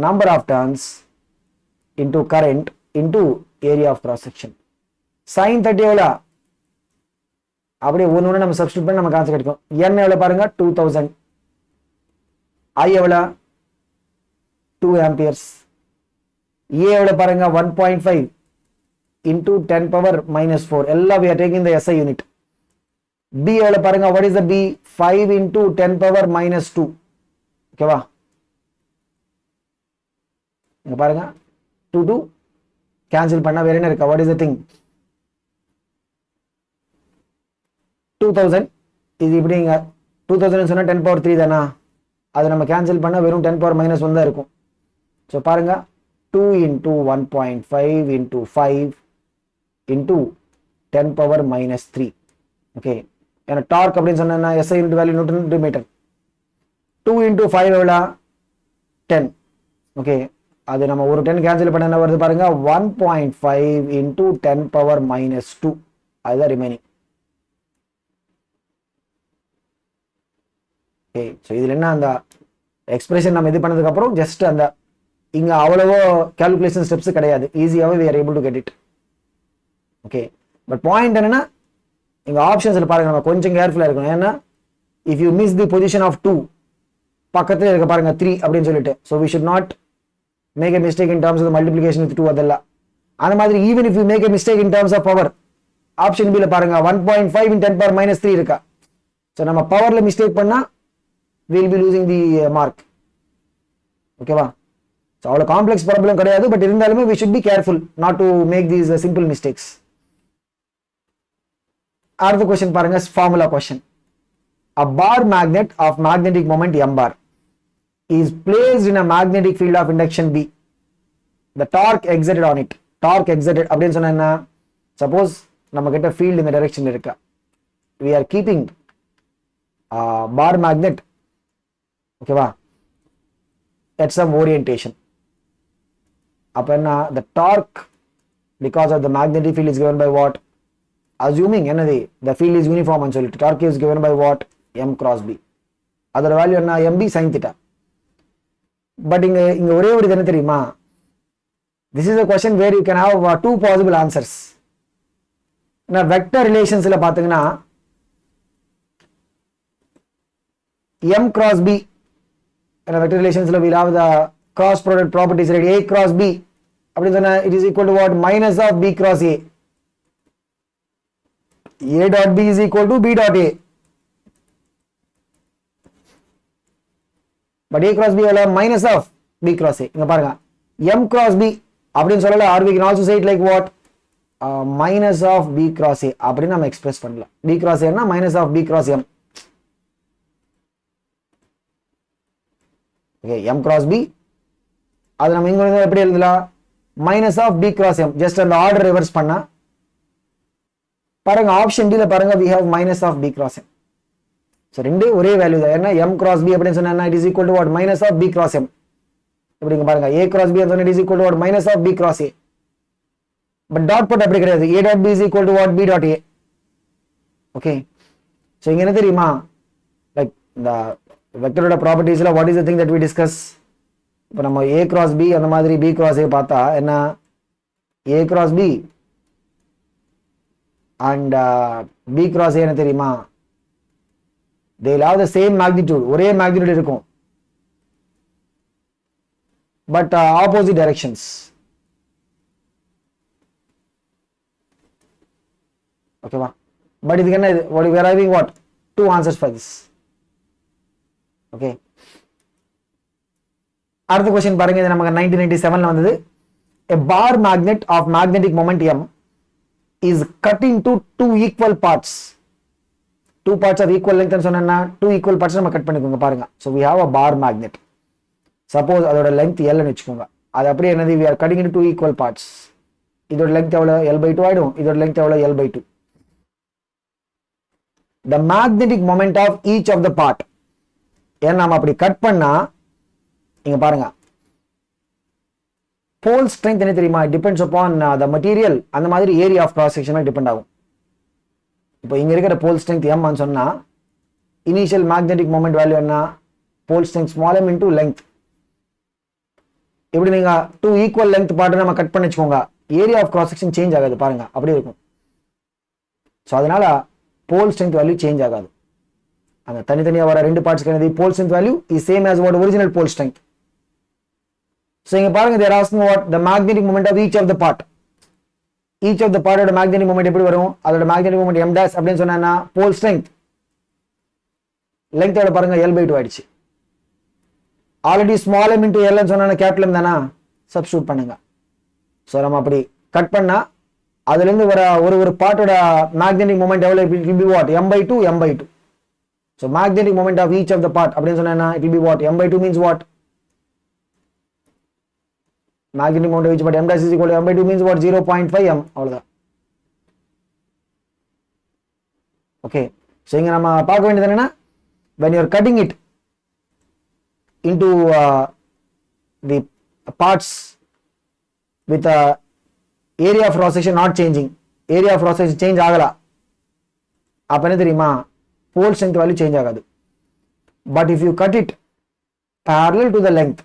number of turns into current into area of cross section. sin 30 எவ்வளோ, அப்படியே ஒன்று நம்ம சப்ஸ்டிட் பண்ணி நமக்கு ஆன்சர் கிடைக்கும். n எவ்வளோ பாருங்க 2000, i எவ்வளோ 2 amperes, a எவ்வளோ பாருங்க 1.5 into 10 power minus 4, எல்லாம் we are taking the SI unit. b எவ்வளோ பாருங்க, what is the b, 5 into 10 power minus 2. ஓகேவா, இங்க பாருங்க 2 கேன்சல் பண்ணா வேற என்ன இருக்கா, what is the thing, 2000 இது இப்படிங்க 2000 சொன்னா 10 power 3 தானா, அதை நம்ம கேன்சல் பண்ணா வெறும் 10 power minus 1 தான் இருக்கும். ஸோ பாருங்க 2 into 1.5 into 5 into 10 power minus 3. Okay, ஏன்னா டார்க் அப்படின்னு சொன்னா SI unit value newton metre. 2 into 5 எவ்வளோ 10. ஓகே, அது நம்ம ஒரு 10 கேன்சல் பண்ண என்ன வருது பாருங்க 1.5 into 10 power minus 2, அதுதான் ரிமைனிங். ஓகே, ஸோ இதில் என்ன அந்த எக்ஸ்பிரஷன் நம்ம இது பண்ணதுக்கு அப்புறம் ஜஸ்ட் அந்த இங்க அவ்வளவோ கால்குலேஷன் ஸ்டெப்ஸ் கிடையாது, ஈஸியாகவே we are able to get it. Okay, but point என்னன்னா இங்க ஆப்ஷன்ஸ்ல பாருங்க நம்ம கொஞ்சம் கேர்ஃபுல்லா இருக்கணும். ஏன்னா if you miss the position of 2 பக்கத்துல இருக்க பாருங்க 3 அப்படின்னு சொல்லிட்டு, so we should not make a mistake in terms of multiplication with 2 அதெல்லாம். அந்த மாதிரி even if you make a mistake in terms of power, option பில பாருங்க 1.5 in 10 power minus 3 இருக்கா, ஸோ நம்ம பவர்ல மிஸ்டேக் பண்ணா we'll be losing the mark. ஓகேவா, so அவ்வளோ காம்ப்ளெக்ஸ் ப்ராப்ளம் கிடையாது, பட் இருந்தாலுமே we should be careful not to make these simple mistakes. அடுத்த கொஸ்டின் பாருங்க, formula question. A bar magnet of magnetic moment m bar is placed in a magnetic field of induction B. The torque exerted on it. Torque exerted அப்படின்னு சொன்னா என்ன, suppose நம்ம கிட்ட field இந்த direction இருக்கா, we are keeping bar magnet, ஓகேவா, at some orientation. அப்ப என்ன, the torque because of the magnetic field is given by what, assuming என்னது the field is uniform ன்னு சொல்லிட்டு torque is given by what, m cross b, அதோட value என்ன mb sin theta. But இங்க ஒரே ஒரு என்ன தெரியுமா, this is a question where you can have two possible answers. நான் வெக்டர் ரிலேஷன்ஸ்ல பாத்தீங்கன்னா m cross b, வெக்டர் ரிலேஷன்ஸ்ல we'll have the cross product properties, right, a cross b அப்படி சொன்னா it is equal to what, minus of b cross a. a dot b is equal to b dot a, but a cross b எவ்வளோ minus of b cross a. இங்க பாருங்க m cross b அப்படின்னு சொல்லல, or we can also say it like what, minus of b cross a அப்படின்னு நம்ம express பண்ணலாம். b cross a னா minus of b cross m. Okay, m cross b அது நம்ம இங்க எப்படி எழுதலாம், minus of b cross m. Just அந்த ஆர்டர் ரிவர்ஸ் பண்ணா பாருங்க ஆப்ஷன் டில பாருங்க we have minus of b cross m. So ரெண்டே ஒரே வேல்யூ தான். ஏன்னா m cross b அப்படின்னு சொன்னா it is equal to what, minus of b cross m. இப்படிங்க பாருங்க a cross b சொன்னா it is equal to what, minus of b cross a. But dot boat அப்படி கிடையாது, a dot b is equal to what, b dot a. Okay, so இங்க என்ன தெரியுமா, like இந்த வெக்டரோட ப்ராப்பர்ட்டிஸ்ல what is the thing that we discuss. இப்போ நம்ம a cross b அந்த மாதிரி b cross a பார்த்தா என்ன, a cross b and b cross a என்ன தெரியுமா, they will have the same magnitude, ஒரே magnitude இருக்கும். but opposite directions. Okay va, but இது என்ன இது, what we are having what two answers for this. Okay, அடுத்த क्वेश्चन பாருங்க, இது நமக்கு 1997 ல வந்தது. A bar magnet of magnetic moment m is cut into two equal parts. Two parts of equal length ன்னு சொன்னா two equal parts நம்ம cut பண்ணிக்கோங்க பாருங்க. So we have a bar magnet. Suppose அதோட length L ன்னு வெச்சுக்கோங்க. அது அப்படியே என்னது, we are cutting into two equal parts. இதோட length எவ்வளவு L/2 ஆயிடும், இதோட length எவ்வளவு L/2. The magnetic moment of each of the part. ஏன்னா நாம அப்படி கட் பண்ணா இங்க பாருங்க, pole strength என்ன தெரியுமா, depends upon the material. அந்த மாதிரி area of cross section depend ஆகும். இப்போ இங்க இருக்கிற pole strength m ன்னு சொன்னா initial magnetic moment value என்ன, pole strength small m into length. இப்படி நீங்க two equal length part நம்ம கட் பண்ணிச்சுக்கோங்க, area of cross section change ஆகாது பாருங்க, அப்படியே இருக்கும். சோ அதனால pole strength value சேஞ்ச் ஆகாது. அந்த தனித்தனியா வர ரெண்டு பார்ட்ஸ்க்கு என்னது, pole strength value is same as what original pole strength. So இங்க பாருங்க, they are asking what the magnetic moment of each of the part. Each of the part ஓட magnetic moment எப்படி வரும், அதோட magnetic moment m dash அப்படினு சொன்னானா pole strength length ஓட பாருங்க L/2 ஆயிடுச்சு. Already small m into L ன்னு சொன்னானா கேபிட்டல் m தானா, சப்ஸ்டிட்யூட் பண்ணுங்க. சோ நம்ம அப்படி கட் பண்ணா அதுல இருந்து வர ஒரு பார்ட்டோட magnetic moment எவ்வளவு, it will be what m/2 m/2. So magnetic moment of each of the part அப்படினு சொன்னானா it will be what m/2 means what, magnetic moment of each part m dash is equal to m/2 means what 0.5 m, அவ்வளவுதான். Okay, so இங்க நம்ம பார்க்க வேண்டியது என்னன்னா, when you are cutting it into the parts with area of cross section not changing, area of cross section change ஆகல, அப்ப என்ன தெரியுமா, pole strength value change ஆகாது. But if you cut it parallel to the length,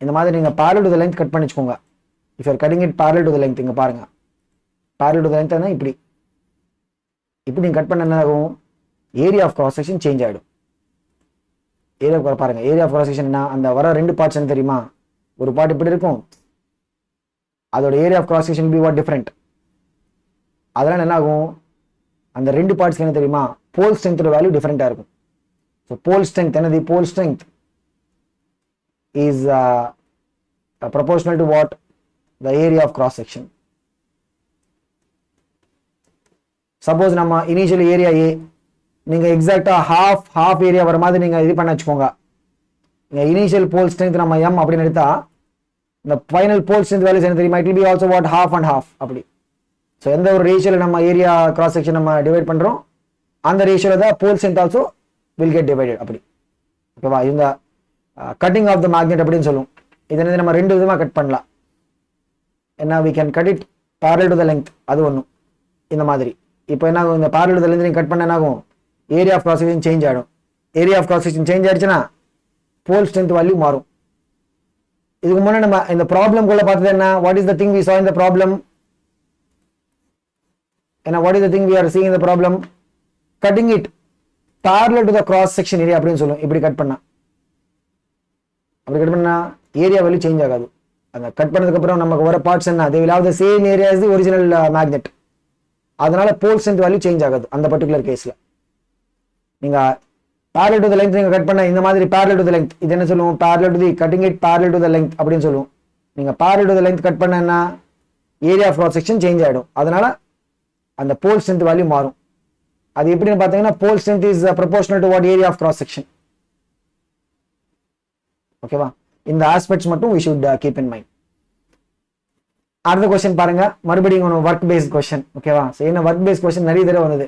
இந்த மாதிரி நீங்க parallel to the length cut பண்ணிச்சுக்கோங்க. If you are cutting it parallel to the length, இங்க பாருங்க parallel to the length னா இப்படி நீங்க கட் பண்ண என்ன ஆகும், area of cross section change ஆயிடும். ஏரியா பாருங்க, ஏரியா ஆஃப் cross section என்ன, அந்த வர ரெண்டு பார்ட்ஸ் என்ன தெரியுமா, ஒரு பார்ட் இப்படி இருக்கும், அதோட area of cross section will be what different. அதனால என்ன ஆகும், அந்த ரெண்டு பார்ட்ஸ்க்கு என்ன தெரியுமா, pole strength வேல்யூ டிஃபரெண்டா இருக்கும். So pole strength என்னது, pole strength is proportional to what, the area of cross section. Suppose நம்ம initial area A, நீங்க எக்ஸாக்ட்டா half ஏரியா வர மாதிரி நீங்க இது பண்ண வச்சுக்கோங்க. நீங்க இனிஷியல் pole strength நம்ம m அப்படின்னு எடுத்தா the final pole strength values என்ன தெரியுமா, it will be also what half and half அப்படி. சோ எந்த ஒரு ரேஷியோல நம்ம ஏரியா கிராஸ் செக்ஷன் நம்ம டிவைட் பண்றோம், அந்த ரேஷியோல தான் pole strength also will get divided அப்படி. ஓகேவா, இந்த கட்டிங் ஆஃப் த மேக்னெட் அப்படின்னு சொல்லுவோம். இதை வந்து நம்ம ரெண்டு விதமா கட் பண்ணலாம். என்ன, we can cut it parallel to the length, அது ஒண்ணும் இந்த மாதிரி. இப்போ என்ன ஆகும், இந்த parallel to the length நீங்க கட் பண்ண என்ன ஆகும், area of cross section change ஆயிடும். Area of cross section change ஆயிடுச்சுன்னா pole strength வேல்யூ மாறும். இதுக்கு முன்னாடி நம்ம இந்த ப்ராப்ளம் குள்ள பார்த்தது என்ன, what is the thing we saw in the problem, என்ன what is the thing we are seeing in the problem, cutting it parallel to the cross section area அப்படின்னு சொல்லுவோம். இப்படி கட் பண்ணா ஏரியா வேல்யூ சேஞ்ச் ஆகாது. அந்த cut பண்ணதுக்கு அப்புறம் நமக்கு வர பார்ட்ஸ் என்ன, they will have the same area as the original magnet. அதனால pole strength வேல்யூ சேஞ்ச் ஆகாது அந்த பர்టిక్యులர் கேஸ்ல. நீங்க parallel to the length நீங்க கட் பண்ண இந்த மாதிரி parallel to the length, இது என்ன சொல்லுவோம், parallel to the cutting it parallel to the length அப்படின்னு சொல்லுவோம். நீங்க parallel to the length cut பண்ணா area of cross section change ஆயிடும். அதனால அந்த pole strength வேல்யூ மாறும். அது எப்படின்னு பாத்தீங்கன்னா pole strength is proportional to what area of cross section. ஓகேவா, இந்த ஆஸ்பெக்ட்ஸ் மட்டும் we should keep in mind. அடுத்த क्वेश्चन பாருங்க, மறுபடியும் ஒரு work based question. ஓகேவா, சோ என்ன work based question நிறைய தடவை வந்தது.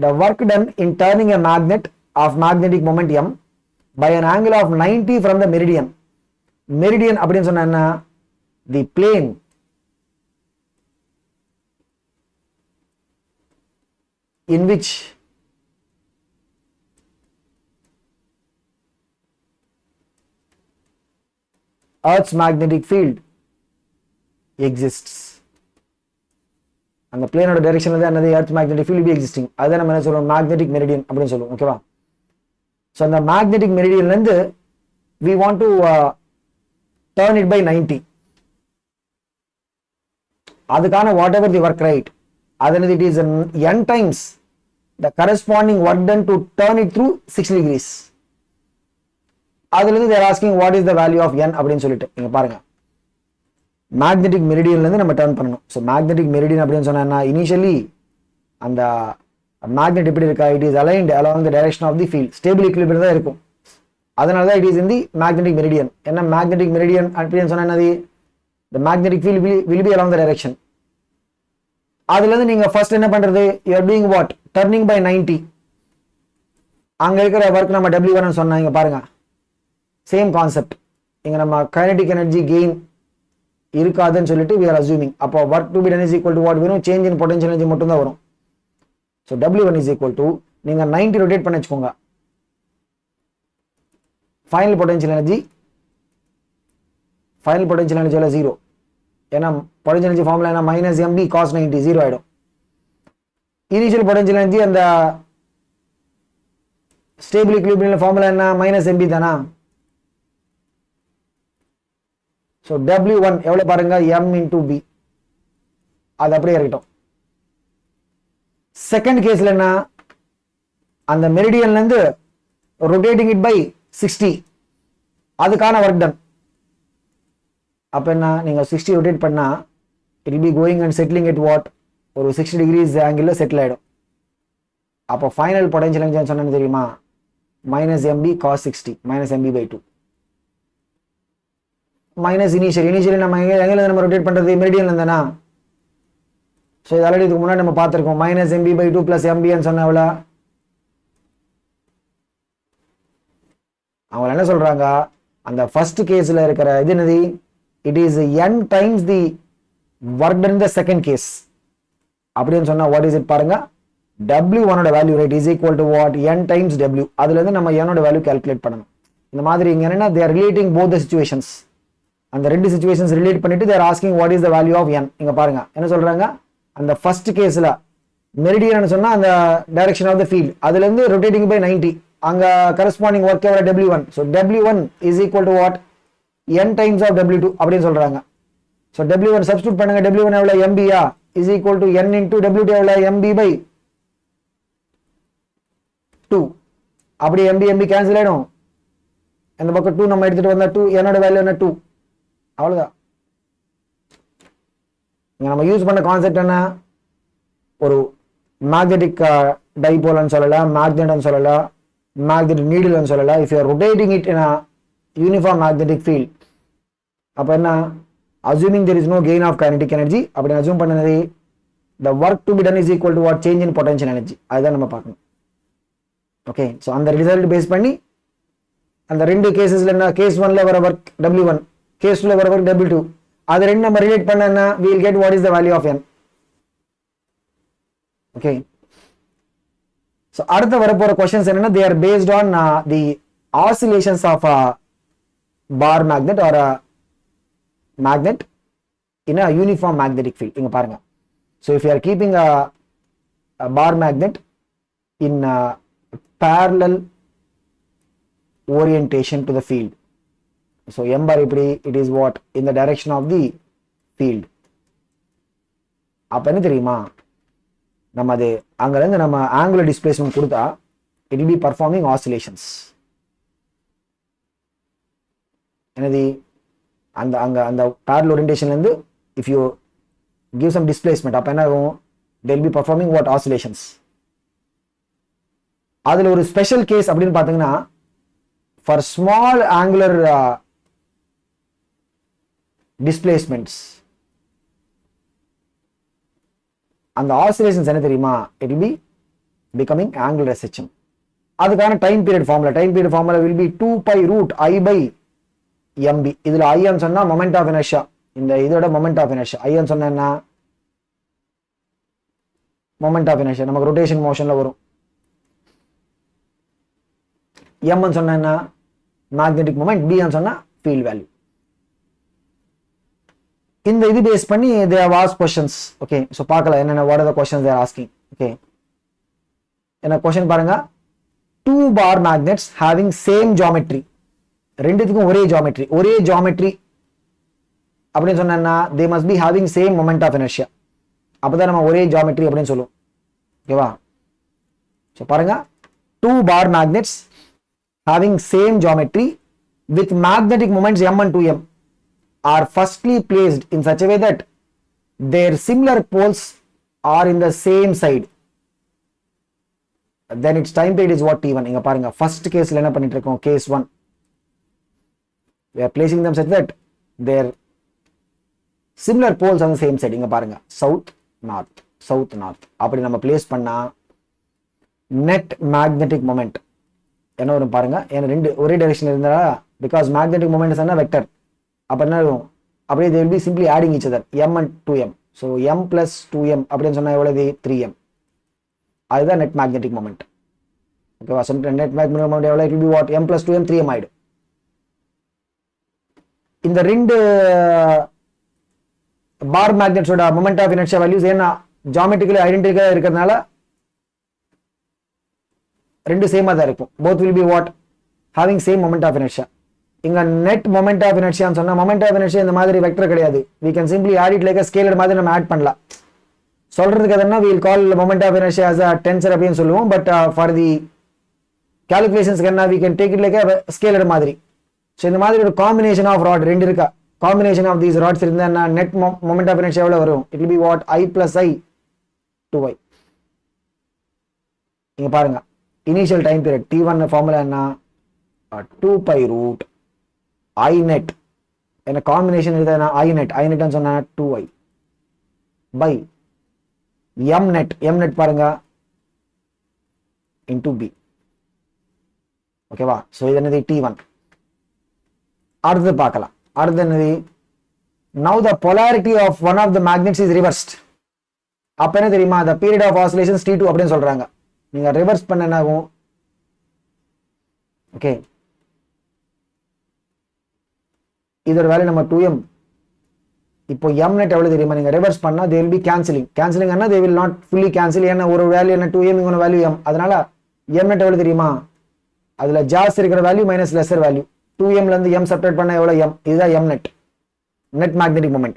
The work done in turning a magnet of magnetic moment m by an angle of 90 from the meridian. Meridian அப்படின்னு சொன்னா என்ன, the plane in which Earth's magnetic field exists. அந்த பிளேனோட டைரக்ஷன்ல தான் என்னது, earth magnetic field B existing. அதான் நம்ம என்ன சொல்றோம், மேக்னெட்டிக் மெரிடியன் அப்படின்னு சொல்லுவோம். ஓகேவா, சோ அந்த மேக்னெட்டிக் மெரிடியன்ல இருந்து we want to turn it by 90. அதுக்கான whatever the work right, அதனது it is n times the corresponding work done to turn it through 60 degrees. அதுல இருந்து they are asking what is the value of n அப்படின்னு சொல்லிட்டு இங்க பாருங்க, magnetic மெரிடியன்ல இருந்து நம்ம டர்ன் பண்ணணும். ஸோ மேக்னெட்டிக் மெரிடியன் அப்படின்னு சொன்னா இனிஷியலி அந்த மேக்னெட் எப்படி இருக்கா, it is aligned along the direction of the field, stable equilibrium தான் இருக்கும். அதனால தான் it is in the magnetic meridian. என்ன மேக்னெட்டிக் மெரிடியன் அப்படின்னு சொன்னா என்னது, the magnetic field will be along the direction. அதுல இருந்து நீங்க ஃபர்ஸ்ட் என்ன பண்றது, you are doing what, turning by 90. அங்க இருக்கிற ஒர்க் நம்ம W1 சொன்னா இங்க பாருங்க, சேம் கான்செப்ட். இங்க நம்ம கைனடிக் எனர்ஜி கெயின் இருக்காதுன்னு சொல்லிட்டு we are assuming. அப்போ work to be done is equal to what வரும், change in potential energy மட்டும் தான் வரும். So W1 is equal to, நீங்க 90 ரொட்டேட் பண்ணி வச்சுக்கோங்க, ஃபைனல் பொட்டன்ஷியல் எனர்ஜி எல்லாம் 0. ஏன்னா பொட்டன்ஷியல் எனர்ஜி ஃபார்முலா என்ன, மைனஸ் mb cos 90, 0 ஆயிடும். இனிஷியல் பொட்டன்ஷியல் எனர்ஜி அந்த ஸ்டேபிள் ஈக்குலிபிரியம் ஃபார்முலா என்ன, மைனஸ் mb தானா. ஸோ W1 எவ்வளவு பாருங்க, m into b, அது அப்படியே இருக்கட்டும். செகண்ட் கேஸ்ல என்ன, அந்த மெரிடியன்ல இருந்து ரொட்டேட்டிங் இட் பை 60, அதுக்கான ஒர்க் டன். அப்ப என்ன, நீங்க 60 ரொட்டேட் பண்ணா it will be going and settling it what, ஒரு 60 டிகிரிஸ் ஆங்கிள் செட்டில் ஆயிடும். அப்போ ஃபைனல் பொட்டன்ஷியல் எனர்ஜி சொன்னது தெரியுமா, minus mb cos 60 minus mb by 2 minus initially நம்ம எங்க நம்ம ரொட்டேட் பண்றது, மெரிடியன்ல இருந்தானா. ஸோ இது ஆல்ரெடி இதுக்கு முன்னாடி நம்ம பார்த்துருக்கோம், minus mb by 2 plus mb சொன்ன எவ்வளோ. அவங்க என்ன சொல்றாங்க, அந்த ஃபர்ஸ்ட் கேஸ்ல இருக்கிற இது என்னது, it is n times the work done in the second case அப்படின்னு சொன்னா வாட் இஸ் இட் பாருங்க, W1 ஓட value right is equal to what, n times W. அதுல இருந்து நம்ம n ஓட வேல்யூ கால்குலேட் பண்ணணும். இந்த மாதிரி இங்க என்னன்னா they are relating both the situations. அந்த ரெண்டு சிச்சுவேஷன்ஸ் ரிலேட் பண்ணிட்டு they are asking what is the value of n. இங்க பாருங்க என்ன சொல்றாங்க, அந்த ஃபர்ஸ்ட் கேஸ்ல மெரிடியன் சொன்னா அந்த டைரக்ஷன் ஆஃப் த ஃபீல்ட், அதுல இருந்து ரொட்டேட்டிங் பை 90, அங்க கரஸ்பாண்டிங் ஒர்க் எவ்வளவு, W1. So W1 is equal to what, n times of W2 அப்படின்னு சொல்றாங்க. ஸோ W1 சப்ஸ்டிட்யூட் பண்ணுங்க, W1 எவ்வளவு, mb is equal to n into W2 எவ்வளவு, mb by 2. அப்படி mb கேன்சல் ஆயிடும், இந்த பக்கம் 2 நம்ம எடுத்துட்டு வந்தா 2, என்னோட வேல்யூ என்ன 2, அவ்வளவுதான். நம்ம யூஸ் பண்ண கான்செப்ட் என்ன, ஒரு மேக்னெட்டிக் டைபோல்னு சொல்லலாம், மேக்னெட்னு சொல்லலாம், மேக்னெட்டிக் நீடில்னு சொல்லலாம். If you are rotating it in a uniform magnetic field, அப்ப என்ன, assuming there is no gain of kinetic energy, அப்படி அஸ்யூம் பண்ணது the work to be done is equal to what, change in potential energy. அதுதான் நம்ம பார்க்கணும். Okay, so அந்த result base பண்ணி அந்த ரெண்டு கேசஸ்ல என்ன, கேஸ் 1ல வர ஒர்க் W1, கேஸ் 2ல வர ஒர்க் W2, அது ரெண்டு நம்ம ரிலேட் பண்ணா we will get what is the value of n. Okay, so அடுத்த வரப்போற கொஸ்டின்ஸ் என்னன்னா, they are based on the oscillations of a bar magnet or a magnet in a uniform magnetic field. இங்க பாருங்க, so if you are keeping a bar magnet in a parallel orientation to the field, so m bar இப்படி, it is what, in the direction of the field. அப்ப என்ன தெரியுமா, நம்ம அது அங்க இருந்து நம்ம angular displacement கொடுத்தா it will be performing oscillations. என்னது, அந்த அங்க அந்த parallel orientationல இருந்து if you give some displacement, அப்ப என்ன ஆகும், they will be performing what, oscillations. அதுல ஒரு ஸ்பெஷல் கேஸ் அப்படின்னு பாத்தீங்கன்னா, for small angular displacements, அந்த oscillations என்ன தெரியுமா, it will be becoming angular SHM. அதுக்கான time period formula will be 2 pi root I by mb. இதுல I ன்னு சொன்னா மொமெண்ட் ஆஃப் இனர்ஷியா, இந்த இதோட மொமெண்ட் ஆஃப் இனர்ஷியா. I ன்னு சொன்னா என்ன, மொமெண்ட் ஆஃப் இனர்ஷியா நமக்கு ரொட்டேஷன் மோஷன்ல வரும். m ன்னு சொன்னா என்ன, மேக்னெட்டிக் மொமெண்ட். b ன்னு சொன்னா ஃபீல்ட் வேல்யூ. இந்த இது பேஸ் பண்ணி they have asked questions. Okay, so பார்க்கலாம் என்னென்ன what are the questions they are asking. Okay, என்ன क्वेश्चन பாருங்க, 2 bar magnets having same geometry, ரெண்டுத்துக்கும் ஒரே ஜியோமெட்ரி அப்படின்னு சொன்னா they must be having same moment of inertia. அப்பதான் நம்ம ஒரே ஜியோமெட்ரி அப்படின்னு சொல்லுவோம். ஓகேவா? ஸோ பாருங்க, 2 bar magnets having same geometry with magnetic moments m and 2m are firstly placed in such a way that their similar poles are in the same side. Then its time period is what? T1. இங்க பாருங்க, first caseல என்ன பண்ணிட்டு இருக்கோம்? Case 1. We are placing them such that their similar poles on the same side. இங்க பாருங்க, south north. அப்படி நம்ம place பண்ணா net magnetic moment என்ன வரும் பாருங்க. ஏன்னா ரெண்டு ஒரே டைரக்ஷன் இருந்தா, because magnetic moment is a vector, அப்ப என்ன வரும்? அப்படியே they will be simply adding each other, m and 2m. so m plus 2m அப்படின்னு சொன்னா எவ்வளவு? 3m. அதுதான் net magnetic moment. ஓகேவா? so net magnetic moment எவ்வளவு? it will be what? m plus 2m 3m ஆயிடும். இந்த ரெண்டு பார் மேக்னெட்ஸோட மொமெண்ட் ஆஃப் இனர்ஷியா வேல்யூஸ் ஏன்னா ஜியோமெட்ரிக்கலி ஐடென்டிக்கலா இருக்கிறதுனால ரெண்டு சேமா தான் இருக்கும். both will be what? having same moment of inertia. இங்க net moment of inertia ன்னு சொன்னா moment of inertia இந்த மாதிரி வெக்டர் கிடையாது. we can simply add it like a scalar மாதிரி நம்ம ஆட் பண்ணலாம். சொல்றதுக்கு எதனா we will call moment of inertia as a tensor அப்படின்னு சொல்லுவோம். but for the calculations என்ன we can take it like a scalar மாதிரி. so இந்த மாதிரி ஒரு combination of rod ரெண்டு இருக்கா, combination of these rods இருந்தா net moment of inertia எவ்வளவு வரும்? it will be what? I plus I 2y. இங்க பாருங்க, initial time period T1 formula என்ன? 2 pi root I net. என்ன combination இருக்குதுன்னா I net ன்னு சொன்னா 2y by m net பாருங்க into b. ஓகேவா? சோ இது என்னது? T1. அடுத்து பார்க்கலாம். அடுத்து என்னது? now the polarity of one of the magnets is reversed. அப்ப என்ன தெரியுமா? the period of oscillations T2 அப்படின்னு சொல்றாங்க. நீங்க ரிவர்ஸ் பண்ண என்ன ஆகும்? ஓகே, இதோட வேல்யூ நம்ம 2m. இப்போ m net எவ்வளவு தெரியுமா? நீங்க ரிவர்ஸ் பண்ணா they will be cancelling Anna they will not fully cancel. ஏன்னா ஒரு வேல்யூ என்ன? 2m, இன்னொரு வேல்யூ m. அதனால m net எவ்வளவு தெரியுமா? அதுல ஜாஸ்தி இருக்கிற value minus lesser value. 2m ல இருந்து m சப்ட்ராக்ட் பண்ணா எவ்வளவு? m. இதுதான் m net, net magnetic moment.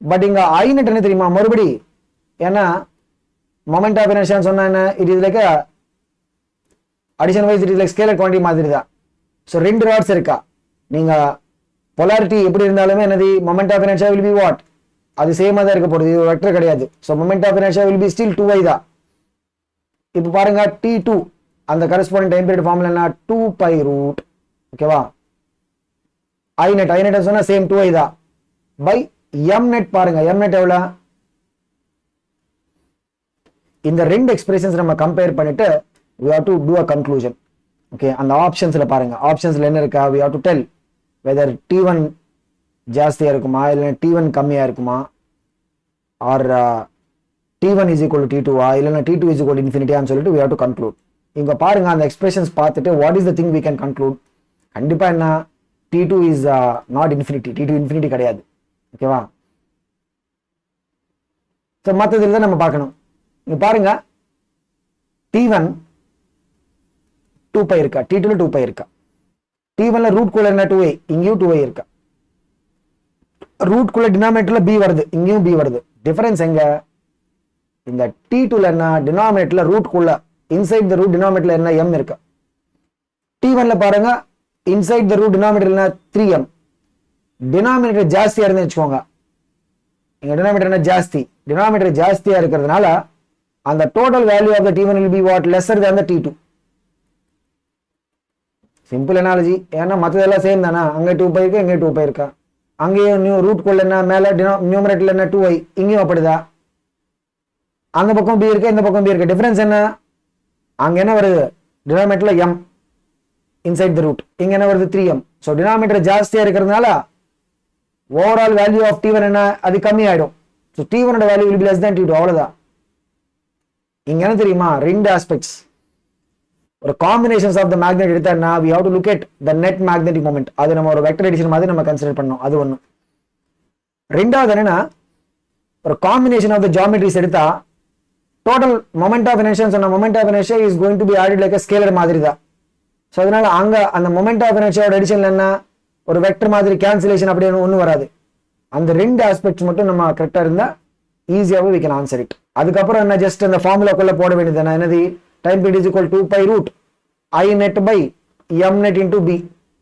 But இங்க I net என்ன தெரியுமா? மறுபடி ஏன்னா moment of inertia சொன்னா என்ன? it is like a addition wise, it is like scalar quantity மாதிரி தான். so ரெண்டு ராட்ஸ் இருக்கா, நீங்க polarity எப்படி இருந்தாலுமே என்னது? moment of inertia will be what? அது சேமா தான் இருக்க போகுது, இது வெக்டர் கிடையாது. so moment of inertia will be still 2y தான். இப்போ பாருங்க, T2 அந்த corresponding time period formula என்ன? 2 pi root. ஓகேவா? I net சொன்னா சேம் 2y தான் by m net. பாருங்க m net எவ்வளவு? இந்த ரெண்டு எக்ஸ்பிரஷன்ஸ் நம்ம கம்பேர் பண்ணிட்டு we have to do a conclusion. Okay, அந்த ஆப்ஷன்ஸ்ல பாருங்க, ஆப்ஷன்ஸ்ல என்ன இருக்கா? we have to tell whether T1 ஜாஸ்தியா இருக்குமா இல்ல T1 கம்மியா இருக்குமா, R T1 is equal to T2 இல்ல T2 is equal to infinity ன்னு சொல்லிட்டு we have to conclude. இங்க பாருங்க, அந்த எக்ஸ்பிரஷன்ஸ் பார்த்துட்டு what is the thing we can conclude? கண்டிப்பா என்ன? T2 is not infinity. T2 infinity கிடையாது. ஓகேவா? சோ மத்ததுல தான் நம்ம பார்க்கணும். இங்க பாருங்க, T1 2 pi இருக்கா, T2 ல 2 pi இருக்கா. T1 ல ரூட் குள்ள என்ன? 2y, இங்கேயும் 2y இருக்கா. ரூட் குள்ள டினாமினேட்டர்ல b வருது, இங்கேயும் b வருது. டிஃபரன்ஸ் எங்க? இந்த T2 ல என்ன? டினாமினேட்டர்ல ரூட் குள்ள இன்சைட் தி ரூட் டினாமினேட்டர்ல என்ன? m இருக்கா. T1 ல பாருங்க, இன்சைட் தி ரூட் டினாமினேட்டர்ல என்ன? 3m. டினாமினேட்டர் ஜாஸ்தியா இருந்து வெச்சுக்கோங்க. இங்க டினாமினேட்டர் என்ன? ஜாஸ்தி. டினாமினேட்டர் ஜாஸ்தியா இருக்கிறதுனால அந்த total value of the T1 will be what? lesser than the T2. Simple analogy. ஏன்னா மற்றதெல்லாம் சேம் தானே, அங்க 2 pi இருக்கு, இங்க 2 pi இருக்கா. அங்கேயும் ரூட் குள்ள என்ன? மேல நியூமரேட்டர்ல என்ன? 2y, இங்கேயும் அப்படிதா. அந்த பக்கம் b இருக்கு, இந்த பக்கம் b இருக்கு. டிஃபரன்ஸ் என்ன? அங்க என்ன வருது? டினாமினேட்டர்ல m இன்சைட் தி ரூட், இங்க என்ன வருது? 3m. சோ டினாமினேட்டர் ஜாஸ்தியா இருக்கிறதுனால ஓவரால் வேல்யூ ஆஃப் T1 என்ன? அது கம்மி ஆயிடும். சோ T1 ஓட value will be less than T2. அவ்வளவுதான். இங்க என்ன தெரியுமா? ரெண்டு ஆஸ்பெக்ட்ஸ். ஒரு காம்பினேஷன்ஸ் ஆஃப் த மேக்னெட் எடுத்தா we have to look at the net magnetic moment. அது நம்ம ஒரு வெக்டர் எடிஷன் மாதிரி நம்ம கன்சிடர் பண்ணோம். அது ஒண்ணு. ரெண்டாவது என்னன்னா, ஒரு காம்பினேஷன் ஆஃப் த ஜியோமெட்ரிஸ் எடுத்தா டோட்டல் மொமெண்ட் ஆஃப் இனர்ஷியா சொன்ன moment of inertia is going to be added like a scalar மாதிரி தான். சோ அதனால அங்க அந்த மொமெண்ட் ஆஃப் இனர்ஷியாவோட எடிஷன்ல என்ன? ஒரு வெக்டர் மாதிரி கேன்சலேஷன் அப்படின்னு ஒண்ணு வராது. அந்த ரெண்டு ஆஸ்பெக்ட்ஸ் மட்டும் நம்ம கரெக்டாக இருந்தால் ஈஸியாகவே we can answer it. அதுக்கப்புறம் என்ன, ஜஸ்ட் அந்த ஃபார்முலாக்குள்ள போட வேண்டியது என்னது, time period is equal 2 pi root I net by m net into b.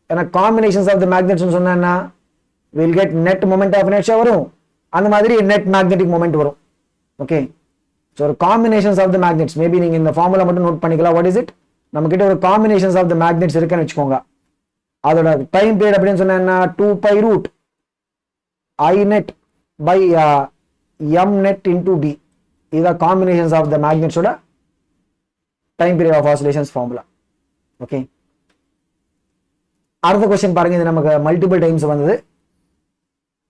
ஏன்னா காம்பினேஷன்ஸ் ஆஃப் த மேக்னெட்ஸ் சொன்னா will get net moment of inertia வரும், அந்த மாதிரி நெட் மேக்னெட்டிக் மொமெண்ட் வரும். ஓகே, ஸோ ஒரு combinations of the magnets, maybe நீங்க இந்த formula மட்டும் நோட் பண்ணிக்கலாம். வாட் இஸ் இட், நம்ம கிட்ட ஒரு காம்பினேஷன்ஸ் ஆஃப் த மேக்னெட்ஸ் இருக்குன்னு வச்சுக்கோங்க. அதோட டைம் பீரியட் அப்படின்னு சொன்னா 2 pi root I net by m net into b. இதுதான் காம்பினேஷன்ஸ் ஆஃப் த மேக்னெட்ஸோட time period of oscillations formula. Okay, அடுத்த क्वेश्चन பாருங்க, இது நமக்கு மல்டிபிள் டைம்ஸ் வந்தது.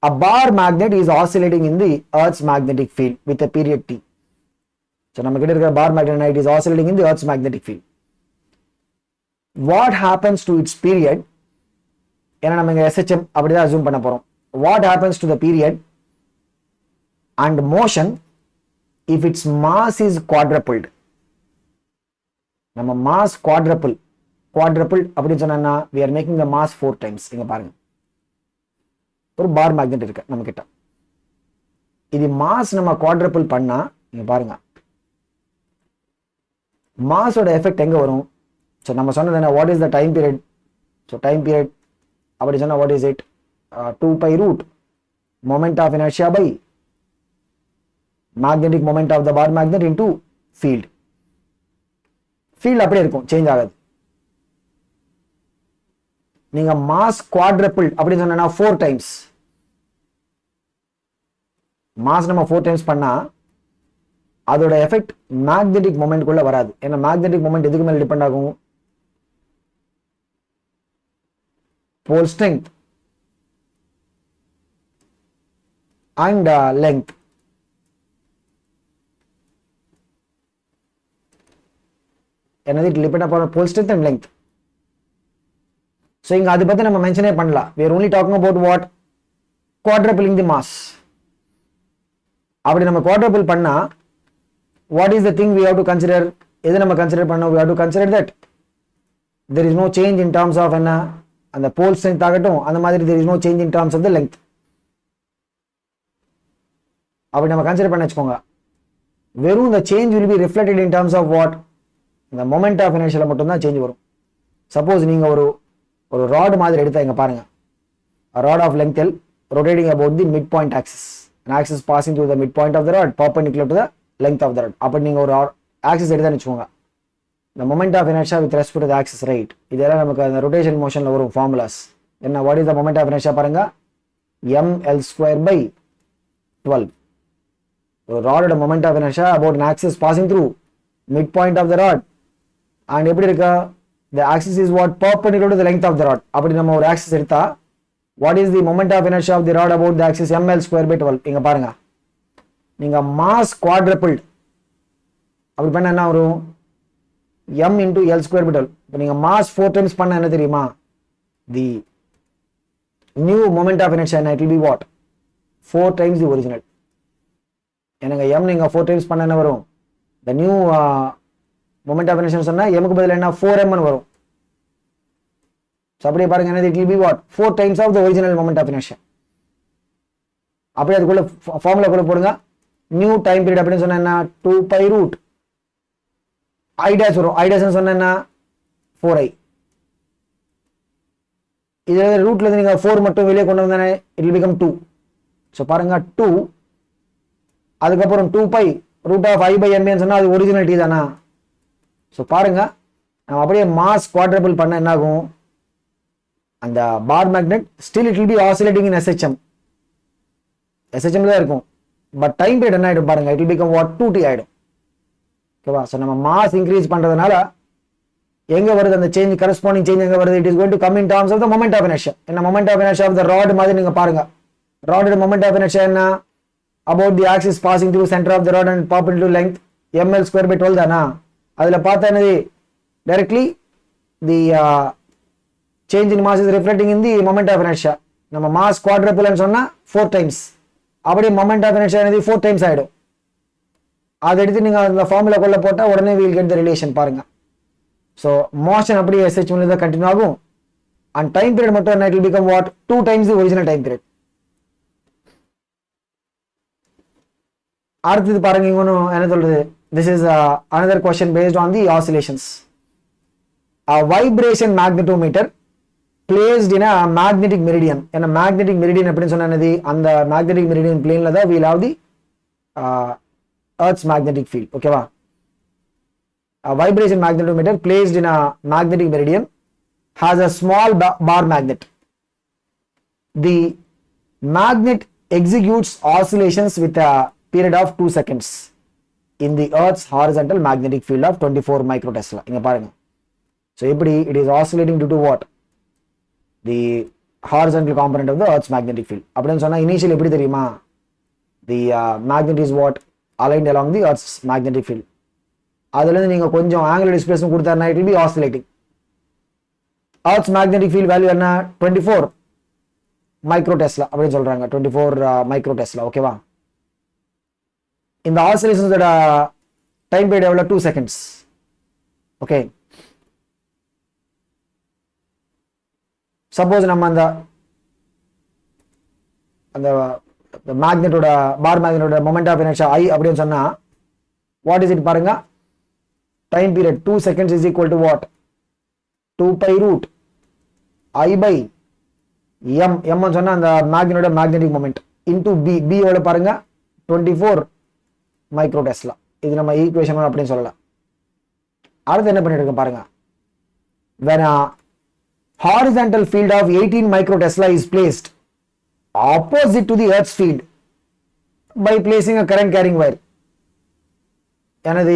A bar magnet is oscillating in the Earth's magnetic field with a period t. So நம்ம கிட்ட இருக்கிற bar magnet it is oscillating in the Earth's magnetic field. What happens to its period? ஏன்னா நம்ம இங்க SHM அப்படிதான் assume பண்ண போறோம். What happens to the period and motion if its mass is quadrupled? நம்ம mass quadrupled அப்படின்னு சொன்னா we are making the mass 4 times. இங்க பாருங்க, ஒரு பார் மேக்னெட் இருக்கு நம்ம கிட்ட, இது மாஸ் நம்ம குவாட்ரபிள் பண்ணா இங்க பாருங்க மாஸோட எஃபெக்ட் எங்க வரும். ஸோ நம்ம சொன்னது என்ன, what is the time period. So time period அப்படி சொன்னா what is it, 2 pi root moment of inertia by magnetic moment of the bar magnet into field. Field அப்படியே இருக்கும், சேஞ்ச் ஆகாது. நீங்க மாஸ் குவாட்ரபிள் அப்படின்னு சொன்னா 4 டைம்ஸ், மாஸ் நம்ம 4 times பண்ணா அதோட எஃபெக்ட் மேக்னெட்டிக் மொமெண்ட் குள்ள வராது. ஏன்னா மேக்னெட்டிக் மொமெண்ட் எதுக்கு மேல டிபெண்ட் ஆகும், போல் ஸ்ட்ரெங்த் அண்ட் லெங்த். என்னது, it depend upon pole strength and length. So இங்க அதை பத்தி நம்ம மென்ஷனே பண்ணலாம். we are only talking about what, quadrupling the mass. அப்படி நம்ம quadruple பண்ணா what is the thing we have to consider, எது நம்ம கன்சிடர் பண்ணோம், we have to consider that there is no change in terms of என்ன, அந்த pole strength ஆகட்டும், அந்த மாதிரி there is no change in terms of the length. அப்படி நம்ம கன்சிடர் பண்ண வச்சுக்கோங்க. வெறும் இந்த change will be reflected in terms of what, இந்த மொமெண்ட் ஆஃப் இனர்ஷியால மட்டும் தான் சேஞ்ச் வரும். சப்போஸ் நீங்க ஒரு ராட் மாதிரி எடுத்தா இங்க பாருங்க, a rod of length L rotating about the midpoint axis, an axis passing through the midpoint of the rod perpendicular to the length of the rod. அப்படி நீங்க ஒரு ஆக்சிஸ் எடுத்தா வெச்சுக்கோங்க, the moment of inertia with respect to the axis, right? இதெல்லாம் நமக்கு அந்த rotation motionல வரும் formulas. என்ன, what is the moment of inertia பாருங்க, ml square by 12. ஒரு ராடோட moment of inertia about an axis passing through midpoint of the rod, and எப்படி இருக்கா, the axis is what, perpendicular to the length of the rod. அப்படி நம்ம ஒரு axis எடுத்தா what is the moment of inertia of the rod about the axis, ml square by 12. இங்க பாருங்க, நீங்க mass quadrupled அப்படி பண்ண என்ன வரும், m into l square by 12. இப்போ நீங்க மாஸ் 4 times பண்ண என்ன தெரியுமா, the new moment of inertia it will be what, 4 times the original. எனக்கு m நீங்க 4 times பண்ண என்ன வரும், the new moment of inertia சொன்னா m க்கு பதிலா என்ன 4m ன்னு வரும். சோ அப்படியே பாருங்க, என்னது, it will be what, 4 times of the original moment of inertia. அப்படியே அதுக்குள்ள ஃபார்முலா கூட போடுங்க, நியூ டைம் பீரியட் அப்படின்னு சொன்னா என்ன, 2 pi root I dash வரும். I dash ன்னு சொன்னா என்ன, 4i. இதுல ரூட்ல இருந்து நீங்க 4 மட்டும் வெளியே கொண்டு வந்தானே it will become 2. சோ பாருங்க 2 அதுக்கப்புறம் 2 pi root of I by m ன்னு சொன்னா அது ஒரிஜினல் t தானா. சோ பாருங்க, நம்ம அப்படியே மாஸ் குவாட்ரபிள் பண்ண என்ன ஆகும், அந்த bar magnet still it will be oscillating in SHM தான் இருக்கும். பட் டைம் பீரியட் என்ன ஆயிடும் பாருங்க, it will become what, 2t ஆயிடும். ஓகேவா. சோ நம்ம மாஸ் இன்க்ரீஸ் பண்றதுனால எங்க வருது அந்த சேஞ்ச், கரஸ்பாண்டிங் சேஞ்ச் எங்க வருது, it is going to come in terms of the moment of inertia. என்ன moment of inertia of the rod மாதிரி நீங்க பாருங்க, ராடோட மொமெண்ட் ஆஃப் இனர்ஷியா என்ன, about the axis passing through center of the rod and perpendicular to length ml square by 12 தானா. அதுல பார்த்தா என்னது, directly the change in mass is reflecting in the moment of inertia. நம்ம mass quadruple ன்னு சொன்னா 4 times, அப்படியே moment of inertia என்னது 4 times ஆயிடும். அதை எடுத்து நீங்க அந்த ஃபார்முலா குள்ள போட்டா உடனே we will get the relation பாருங்க. so motion அப்படியே SH ல தான் கண்டினியூ ஆகும், and time period மட்டும் என்ன, it will become what, 2 times the original time period. அடுத்தது பாருங்க இன்னும் என்ன சொல்றது, this is another question based on the oscillations. A vibration magnetometer placed in a magnetic meridian. என்ன magnetic meridian அப்படின்னு சொன்னது, அந்த magnetic meridian planeல தான் we'll have the earth's magnetic field. ஓகேவா? A vibration magnetometer placed in a magnetic meridian has a small bar magnet. The magnet executes oscillations with a period of 2 seconds in the earth's horizontal magnetic field of 24 microtesla. இங்க பாருங்க. So எப்படி it is oscillating due to what? The horizontal component of the earth's magnetic field. அப்படின்னு சொன்னா initially எப்படி தெரியுமா? The magnet is what? Aligned along the earth's magnetic field. அதுல இருந்து நீங்க கொஞ்சம் angular displacement கொடுத்தாருன்னா it will be oscillating. earth's magnetic field value என்ன? 24 microtesla அப்படின்னு சொல்றாங்க. 24 microtesla. ஓகேவா? இந்த oscillations time period எவ்வளவு? 2 seconds. ஓகே, சப்போஸ் நம்ம அந்த மேக்னெட்டோட பார் மேக்னெட்டோட மொமெண்ட் ஆஃப் இனர்ஷியா I அப்படின்னு சொன்னா வாட் இஸ் இட் பாருங்க, time period 2 seconds is equal to what? 2 pi root I by m. m சொன்னா அந்த மேக்னெட்டோட magnetic moment into b. b எவ்வளவு பாருங்க, 24 மைக்ரோடெஸ்லா. இது நம்ம ஈக்குவேஷன் அப்படின்னு சொல்லலாம். அடுத்து என்ன பண்ணிட்டு இருக்கோம் பாருங்க, when a horizontal field of 18 microtesla is placed opposite to the earth's field by placing a current carrying wire. எனது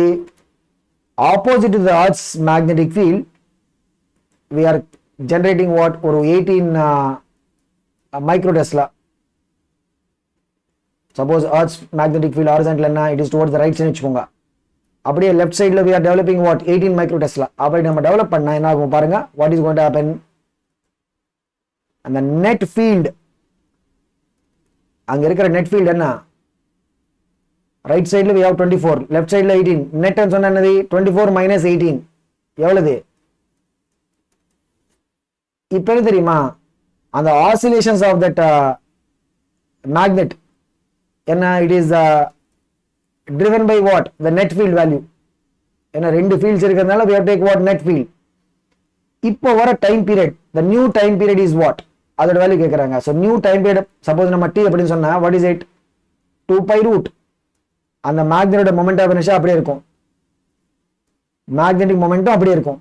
opposite to the earth's magnetic field we are generating what? ஒரு 18 microtesla. suppose earth's magnetic field horizontal என்ன, it is towards the right side வெச்சுக்கோங்க. அப்படியே left sideல we are developing what? 18 microtesla. அப்படி நம்ம develop பண்ணா என்ன ஆகும் பாருங்க, what is going to happen? அந்த net field, அங்க இருக்கிற net field என்ன, right sideல we have 24, left sideல 18. net ன்னு சொன்னா என்னது? 24 minus 18 எவ்வளவு? இப்போ என்ன தெரியுமா, அந்த oscillations of that magnet என்ன, it is driven by what? The net field value. என்ன ரெண்டு fields இருக்கிறதுனால we have to take what? Net field. இப்போ வர time period, the new time period is what? அதோட வேல்யூ கேக்குறாங்க. so new time period suppose நம்ம t அப்படின்னு சொன்னா what is it? 2 pi root. அந்த மேக்னெட்டோட மொமெண்ட் ஆஃப் இனர்ஷியா அப்படியே இருக்கும், மேக்னெட்டிக் மொமெண்ட்டும் அப்படியே இருக்கும்.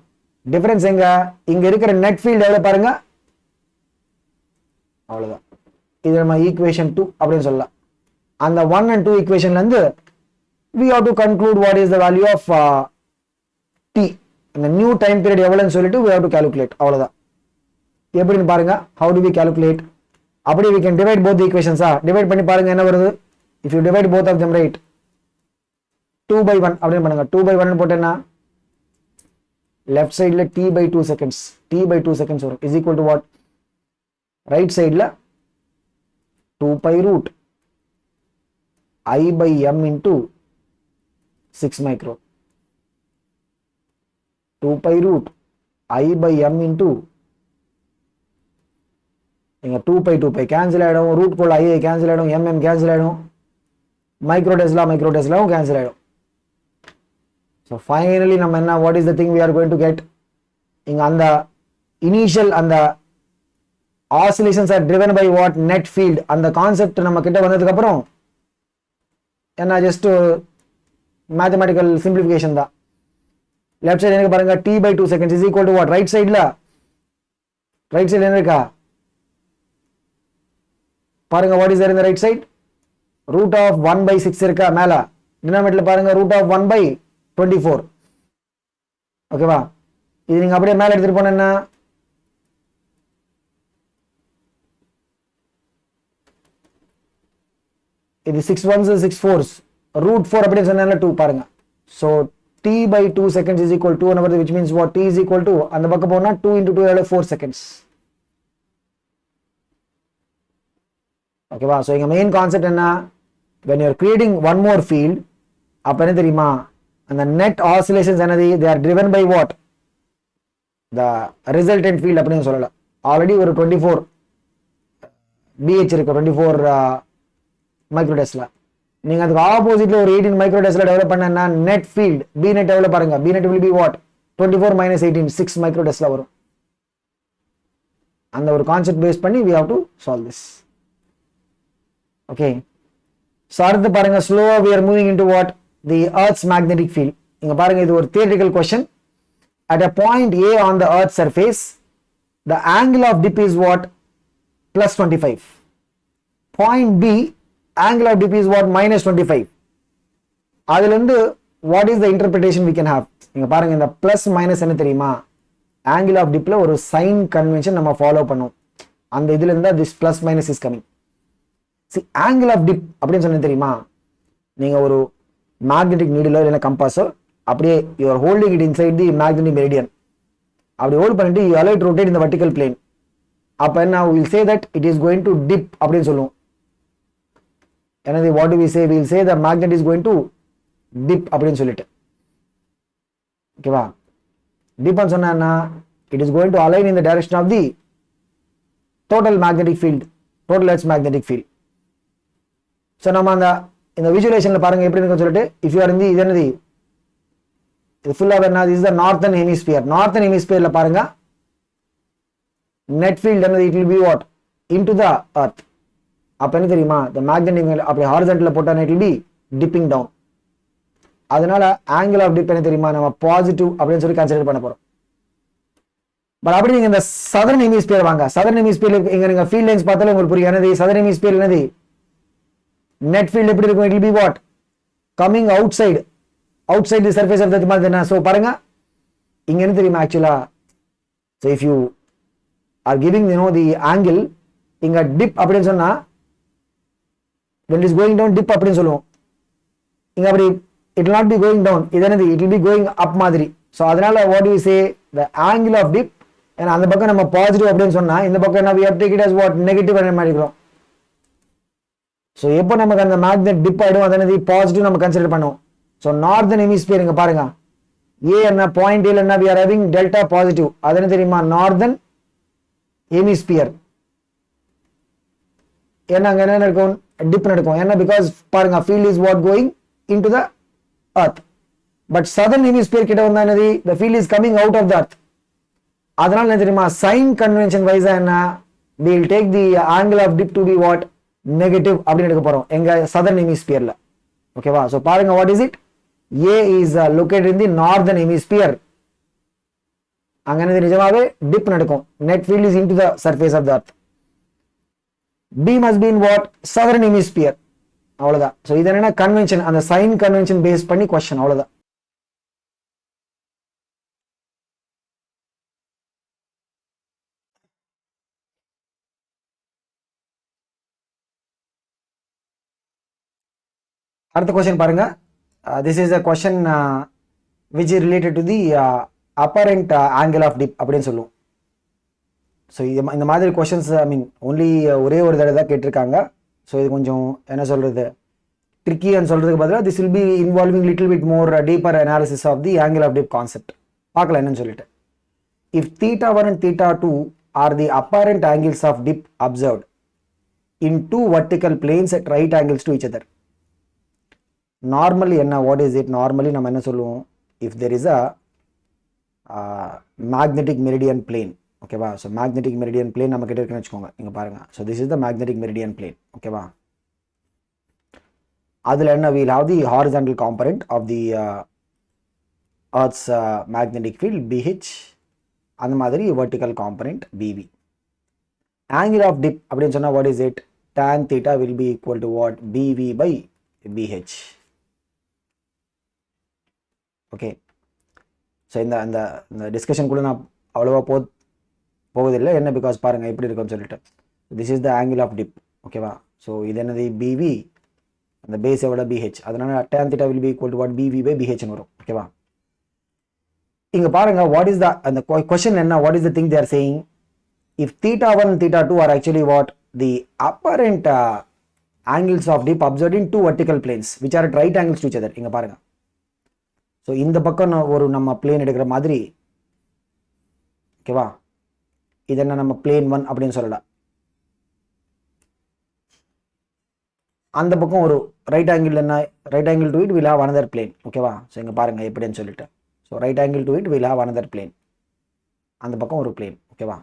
டிஃபரன்ஸ் எங்க, இங்க இருக்கிற நெட் ஃபீல்ட் எவ்வளவு பாருங்க, அவ்வளவுதான். இது நம்ம ஈக்குவேஷன் 2 அப்படின்னு சொல்லலாம். அந்த 1 and 2 ஈக்குவேஷன்ல இருந்து we have to conclude what is the value of t. அந்த நியூ டைம் பீரியட் எவ்வளவுன்னு சொல்லிட்டு we have to calculate. அவ்வளவுதான். எப்படின்னு பாருங்க, how do we calculate? அப்படியே we can divide both the equations. Divide பண்ணி பாருங்க என்ன வருது. if you divide both of them, right, 2 by 1 அப்படின்னு பண்ணுங்க. 2 by 1 போட்டேன்னா லெஃப்ட் சைடுல t by 2 seconds, t by 2 seconds வரும், is equal to what? Right சைடுல 2 pi root I by m into 6 micro. 2 pi root I by m into, இங்க 2 pi cancel ஆயிடும், root போல I cancel ஆயிடும், mm cancel ஆயிடும், மைக்ரோடெஸ்லாவும் cancel ஆயிடும். so finally நம்ம என்ன, what is the thing we are going to get? இங்க அந்த initial அந்த oscillations are driven by what? net field. அந்த கான்செப்ட் நம்ம கிட்ட வந்ததுக்கு அப்புறம் என்ன, ஜஸ்ட் மேத்தமேட்டிக்கல் சிம்பிளிஃபிகேஷன் தான். லெஃப்ட் சைடு எனக்கு பாருங்க, t by 2 seconds is equal to what? Right சைடுல என்ன இருக்கா பாருங்க, what is there in the right side? root of 1 by 6 இருக்கா மேல. டினாமினேட்டர்ல பாருங்க root of 1 by 24. ஓகேவா? இது நீங்க அப்படியே மேல எடுத்துட்டு போனா என்ன, இது 6 1s 6 4s, root 4 அப்படியே சொன்னால 2 பாருங்க. so t by 2 seconds is equal to 2 which means what? t is equal to, அந்த பக்கம் போனா 2 into 2 எவ்வளவு? 4 seconds. ஓகேவா? so இங்க மெயின் கான்செப்ட் என்ன, when you are creating one more field, அப்ப என்ன தெரியுமா, அந்த net oscillations என்னது, they are driven by what? the resultant field அப்படின்னு சொல்லலாம். ஆல்ரெடி ஒரு 24 bh இருக்கு, 24 மைக்ரோடெஸ்லா. நீங்க அதுக்கு ஆப்போசிட்ல ஒரு 18 மைக்ரோ டெஸ்லா டெவலப் பண்ணா நெட் ஃபீல்ட் பி நெட் எவ்வளவு பாருங்க, B net will be what 24 minus 18 6 micro tesla வரும். அந்த ஒரு கான்செப்ட் பேஸ் பண்ணி we have to solve this. Okay, so அடுத்து பாருங்க slower we are moving into what the earth's magnetic field. இங்க பாருங்க இது ஒரு theoretical question. At a point A on the earth's surface the angle of dip is what plus 25. Point B angle of dip is what minus 25. அதுல இருந்து what is the interpretation we can have? இங்க பாருங்க இந்த plus minus என்ன தெரியுமா, angle of dipல ஒரு sign convention நம்ம follow பண்ணோம். அந்த இதுல இருந்தா this plus minus is coming. See angle of dip அப்படின்னு சொன்ன தெரியுமா, நீங்க ஒரு magnetic needle இல்ல கம்பாஸோ அப்படியே you are holding it inside the magnetic meridian, அப்படி ஹோல்ட் பண்ணிட்டு you allow it to rotate in the vertical plane. அப்ப என்ன we will say that it is going to dip அப்படின்னு சொல்லுவோம். எனவே what do we say, we will say the magnet is going to dip அப்படின்னு சொல்லிட்டு. ஓகேவா, dip ன்னு சொன்னா it is going to align in the direction of the total magnetic field, total earth's magnetic field. so நம்ம இந்த விஜுவலைசேஷன்ல பாருங்க எப்படி இருக்குன்னு சொல்லிட்டு, if you are in the இது என்னது இது ஃபுல்லா என்ன, this is the northern hemisphere. northern hemisphereல பாருங்க net field என்னது, it will be what into the earth. அப்ப என்ன தெரியுமா, the magnetic அப்படி horizontal போட்டா it will be dipping down. அதனால angle of dip என்ன தெரியுமா, நம்ம பாசிட்டிவ் அப்படின்னு சொல்லி கன்சிடர் பண்ண போறோம். பட் அப்படி நீங்க இந்த southern hemisphere வாங்க, southern hemisphere இங்க நீங்க ஃபீல்ட் லைன்ஸ் பார்த்தாலே உங்களுக்கு புரியும். என்னது southern hemisphere என்னது, net field எப்படி இருக்கும், it will be what coming outside the surface of the earth. so பாருங்க இங்க என்ன தெரியுமா ஆக்சுவலா, so if you are giving the angle, இங்க dip அப்படின்னு சொன்னா when it is going down dip அப்படின்னு சொல்லுவோம். இங்க அப்படி it will not be going down, இது என்னது it will be going up மாதிரி. so அதனால what do we say, the angle of dip, ஏன்னா அந்த பக்கம் நம்ம பாசிட்டிவ் அப்படின்னு சொன்னா இந்த பக்கம் என்ன we have take it as what negative என்ன மாதிரிக்கிறோம். so எப்போ நமக்கு அந்த மேக்னெட் டிப் ஆயிடும் அது என்னது பாசிட்டிவ் நம்ம கன்சிடர் பண்ணுவோம். so northern hemisphere இங்க பாருங்க A என்ன பாயிண்ட் A என்ன we are having delta positive, அது என்ன தெரியுமா northern hemisphere. ஏன்னா அங்க என்ன நடக்கும், டிப் நடக்கும். ஏன்னா பிகாஸ் பாருங்க field is what going into the earth, but southern hemisphere கிட்ட வந்தா என்னது the field is coming out of the earth. அதனால என்ன தெரியுமா sign convention wise என்ன we will take the angle of dip to be what negative அப்படின்னு எடுக்க போறோம் எங்க southern hemisphereல. ஓகேவா, so பாருங்க what is it, A is located in the northern hemisphere. அங்க என்ன நிஜமாவே dip நடக்கும், net field is into the surface of the earth. B must be in what southern hemisphere. அவ்வளவுதான். so இது என்ன கன்வென்ஷன், அந்த சைன் கன்வென்ஷன் பேஸ் பண்ணி question, அவ்வளவுதான். அடுத்த क्वेश्चन பாருங்க, this is a question which is related to the apparent angle of dip அப்படின்னு சொல்லுவோம். ஸோ இந்த மாதிரி கொஷின்ஸ் ஐ மீன் ஒன்லி ஒரே ஒரு தடவை தான் கேட்டிருக்காங்க. ஸோ இது கொஞ்சம் என்ன சொல்கிறது ட்ரிக்கின்னு சொல்கிறதுக்கு பதிலாக this will be involving little bit more deeper analysis of the angle of dip concept. பார்க்கலாம் என்னன்னு சொல்லிட்டு. If θ1 and θ2 are the apparent angles of dip observed in two vertical planes at right angles to each other. Normally என்ன, what is it, normally நம்ம என்ன சொல்லுவோம், if there is a magnetic meridian plane. ஓகேவா, so magnetic meridian plane நம்ம கிட்ட இருக்குன்னு வச்சுக்கோங்க. இங்கே பாருங்க, so this is the magnetic meridian plane. ஓகேவா, அதில் என்ன we'll have the horizontal component of the earth's magnetic field BH, அந்த மாதிரி vertical component BV. Angle of dip அப்படின்னு சொன்னால் what is it, tan θ will be equal to what BV by BH. Okay, so இந்த டிஸ்கஷனுக்குள்ளே நான் அவ்வளோவா போவதில்லை. என்ன because பாருங்கள் எப்படி இருக்குன்னு சொல்லிட்டு, this is the angle of dip. ஓகேவா, ஸோ இது என்னது BV, அந்த பேஸை விட BH, அதனால tan θ will be equal to what BV by BH வரும். ஓகேவா, இங்கே பாருங்க வாட் இஸ் த அந்த கொஸ்டின் என்ன, what is the thing they are saying, if θ1 and θ2 are actually what the apparent angles of dip observed in two vertical planes which are at right angles to each other. இங்க பாருங்க, so இந்த பக்கம் ஒரு நம்ம plane எடுக்கிற மாதிரி. ஓகேவா, இது என்ன நம்ம பிளேன் 1 அப்படின்னு சொல்லலாம். அந்த பக்கம் ஒரு ரைட் ஆங்கிள் என்ன, right angle to it will have another plane. ஓகேவா? ஸோ இங்கே பாருங்கள் எப்படின்னு சொல்லிட்டு. So right angle to it will have another plane. அந்த பக்கம் ஒரு பிளேன். ஓகேவா?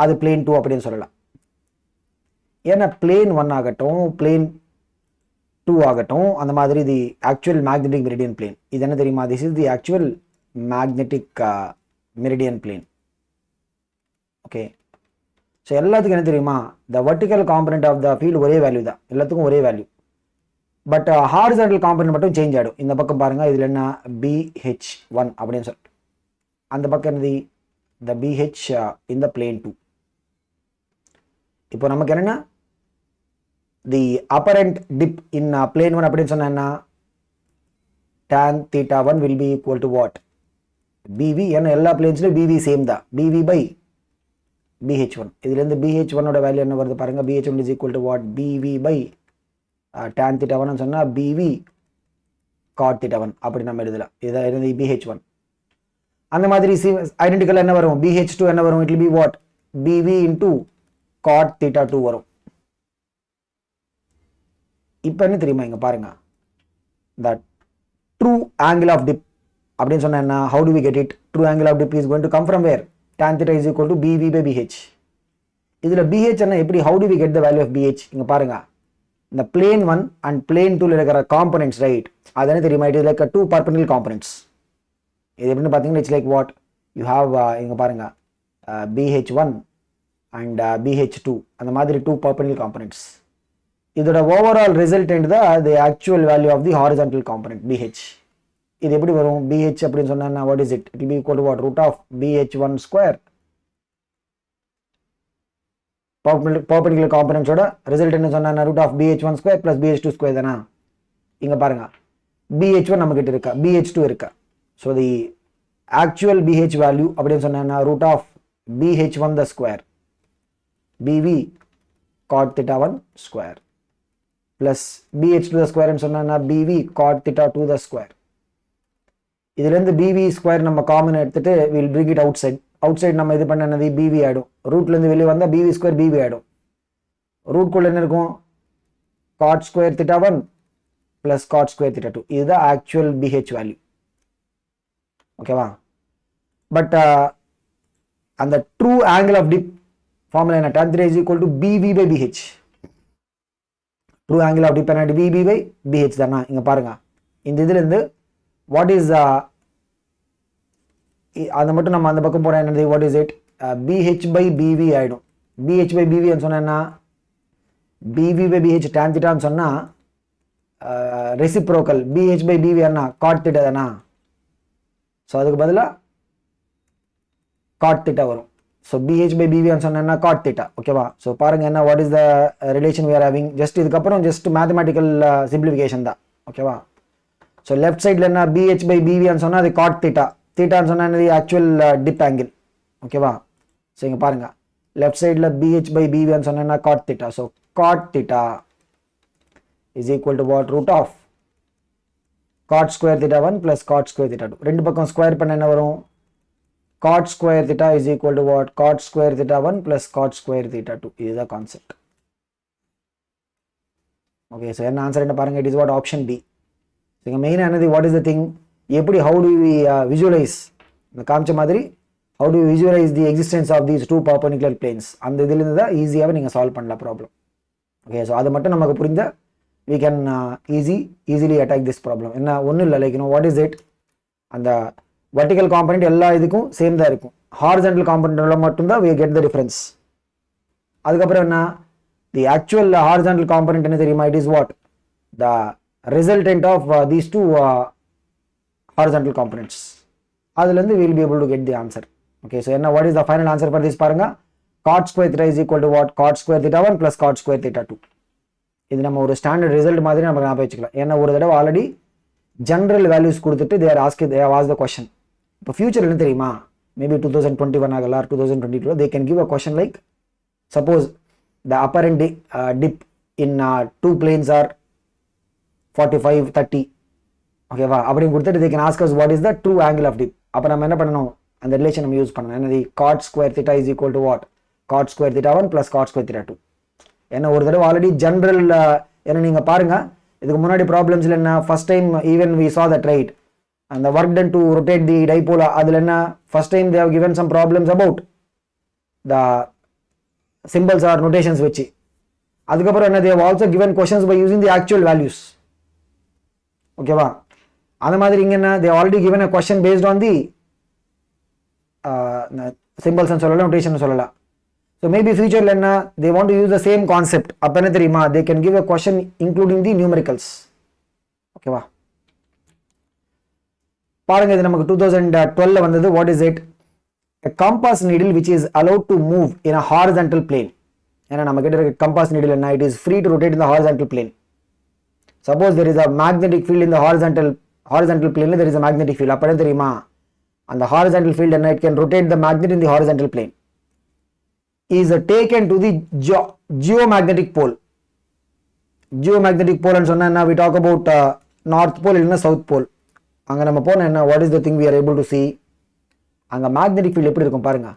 அது பிளேன் 2 அப்படின்னு சொல்லலாம். ஏன்னா பிளேன் 1 ஆகட்டும், பிளேன் 2 ஆகட்டும், அந்த மாதிரி the actual magnetic meridian plane. இது என்ன தெரியுமா? This is the actual magnetic meridian plane. Okay. So எல்லாத்துக்கும் என்ன தெரியுமா? The vertical component of the field ஒரே வேல்யூ தான், எல்லாத்துக்கும் ஒரே வேல்யூ. பட் ஹாரிசான்டல் காம்பனண்ட் மட்டும் சேஞ்ச் ஆகிடும். இந்த பக்கம் பாருங்கள், இதில் என்ன BH1 அப்படின்னு சொல்லிட்டு, அந்த பக்கம் என்னது த BH இந்த பிளேன் 2. இப்போ நமக்கு என்னென்னா தி அப்பரண்ட் டிப் இன் பிளேன் 1 அப்படின்னு சொன்னா tan θ1 will be equal to what? BV. ஏன்னா எல்லா பிளேன்ஸ்லையும் BV சேம் தான், BV by BH1. இதுலேருந்து BH1ஓட வேல்யூ என்ன வருது பாருங்கள், BH1 is equal to what? BV by tan θ1 சொன்னால் BV cot θ1 அப்படி நம்ம எழுதலாம். இதை இருந்து BH1. அந்த மாதிரி ஐடென்டிக்கல் என்ன வரும்? BH2 என்ன வரும்? It will be what? BV into cot θ2 வரும். இப்போ என்ன தெரியுமா? இங்கே பாருங்க, the true angle of dip அப்படின்னு சொன்னா என்ன? How do we get it? True angle of dip is going to come from where? Tan θ is equal to BV by BH. இதில் BH என்ன எப்படி? How do we get the value of BH? இங்கே பாருங்க, இந்த plane 1 and plane 2 இருக்கிற components, right? அது என்ன தெரியுமா? It is like 2 perpendicular components. இது எப்படின்னு பார்த்தீங்கன்னா it's like what? You have இங்கே பாருங்க BH1 and BH2, அந்த மாதிரி 2 perpendicular components. இதோட ஓவரால் ரிசல்டன்ட் தான் the actual value of the horizontal component BH. இது எப்படி வரும்? BH அப்படின்னு சொன்னா what is it? It will be equal to what? root of BH1 square. perpendicular componentsோட ரிசல்ட் என்ன சொன்னா root of BH1 square plus BH2 square தானா? இங்க பாருங்க, BH1 நம்ம கிட்ட இருக்கா, BH2 இருக்கா. So the actual BH value அப்படின்னு சொன்னா root of BH1 the square BV cot θ1 square plus BH2 the square ன்னு சொன்னா BV cot θ2 the square. இதுலேருந்து BV ஸ்கொயர் நம்ம காமன் எடுத்துட்டு will bring it outside. Out நம்ம இது பண்ண என்னது? BV ஆகிடும். ரூட்லேருந்து வெளியே வந்தால் BV ஸ்கொயர் BV ஆகிடும். ரூட்குள்ளே என்ன இருக்கும்? cot square θ1 plus cot square θ2. இதுதான் ஆக்சுவல் BH வேல்யூ. ஓகேவா? பட் அந்த true angle of dip formula என்ன? tan θ is equal to BV by BH. True angle of dip என்ன? BV by BH தானா? இங்கே பாருங்க, இந்த இதுலேருந்து வாட் இஸ் அதை மட்டும் நம்ம அந்த பக்கம் போனால் என்னது? What is it? BH by BV ஆகிடும். BH by BV சொன்னா BV by BH tan θன்னு சொன்னால் ரெசிப்ரோக்கல் BH by BV என்ன? cot θ தானா? ஸோ அதுக்கு பதிலாக cot θ வரும். ஸோ BH by BV சொன்னா cot θ. ஓகேவா? ஸோ பாருங்க என்ன what is the relation we are having. Just இதுக்கப்புறம் ஜஸ்ட் மேத்தமெட்டிக்கல் சிம்பிளிஃபிகேஷன் தான். ஓகேவா? ஸோ லெஃப்ட் சைடில் என்ன? BH by BV சொன்னால் அது cot θ. θன்னு சொன்னால் என்னது? Actual dip angle. ஓகேவா? ஸோ இங்கே பாருங்க, லெஃப்ட் சைடில் BH by BV சொன்னா cot θ. So cot θ is equal to what? root of cot square θ1 plus cot square θ2. ரெண்டு பக்கம் ஸ்கொயர் பண்ண என்ன வரும்? cot square θ is equal to what? cot square θ1 plus cot square θ2. இதுதான் கான்செப்ட். ஓகே. ஸோ என்ன answer என்ன பாருங்க? It is what? Option B. இங்கே மெயினாக என்னது? What is the thing? எப்படி ஹவு டு வி விஜுவலைஸ்? இந்த காமிச்ச மாதிரி how to visualise the existence of these 2 perpendicular planes. அந்த இதுலேருந்து தான் ஈஸியாகவே நீங்கள் சால்வ் பண்ணலாம் ப்ராப்ளம். ஓகே. ஸோ அது மட்டும் நமக்கு புரிந்த we can easily attack this problem. என்ன ஒன்றும் இல்லை, லைக் வாட் இஸ் இட்? அந்த வெர்டிக்கல் காம்பனண்ட் எல்லா இதுக்கும் சேம் தான் இருக்கும். ஹாரிசான்டல் காம்பனண்ட்ல மட்டும்தான் we get the difference. அதுக்கப்புறம் என்ன? தி ஆக்சுவல் ஹாரிசான்டல் காம்பனண்ட் என்ன தெரியுமா? It is what? The resultant of these 2 horizontal components. அதுலேருந்து we will be able to get the answer. Okay, so என்ன what is the final answer for this பாருங்க? cot square θ is equal to what? cot square θ1 plus cot square θ2. இது நம்ம ஒரு standard result மாதிரி நம்ம ஞாபகம் வச்சுக்கலாம். ஏன்னா ஒரு தடவை ஆல்ரெடி ஜென்ரல் வேல்யூஸ் கொடுத்துட்டு they have asked the question. இப்போ ஃபியூச்சர் என்ன தெரியுமா? மேபி 2021 ஆகலாம், 2022 they can give a question like suppose the apparent dip in 2 planes are 45, 30. ஓகேவா? அப்படின்னு கொடுத்துட்டு they can ask us what is the true angle of dip. அப்போ நம்ம என்ன பண்ணணும்? அந்த ரிலேஷன் நம்ம யூஸ் பண்ணணும். என்னது? cot square θ is equal to what? cot square θ1 plus cot square θ2. ஏன்னா ஒரு தடவை ஆல்ரெடி ஜென்ரல் ஏன்னா நீங்கள் பாருங்கள் இதுக்கு முன்னாடி ப்ராப்ளம்ஸில் என்ன first time even we saw that right அந்த work done to rotate the dipole அதில் என்ன first time they have given some problems about the symbols or notations வச்சு அதுக்கப்புறம் என்ன they have also given questions by using the actual values ஓகேவா அந்த மாதிரி இங்கே என்ன they have already given a question based on the symbols and சொல்லலாம் notation சொல்லலாம் so maybe future என்ன they want to use the same concept அப்ப என்ன தெரியுமா they can give a question including the numericals ஓகேவா பாருங்க இது நமக்கு 2012 வந்தது what is it a compass needle which is allowed to move in a horizontal plane ஏன்னா நம்ம கிட்ட இருக்க compass needle என்ன it is free to rotate in the horizontal plane suppose there is a magnetic field in the horizontal plane there is a magnetic field அப்ப என்ன தெரியுமா அந்த horizontal field என்ன it can rotate the magnet in the horizontal plane is taken to the geomagnetic pole ன்னு சொன்னா we talk about north pole இல்லைன்னா south pole அங்க நம்ம போன என்ன what is the thing we are able to see அங்க magnetic field எப்படி இருக்கும் பாருங்க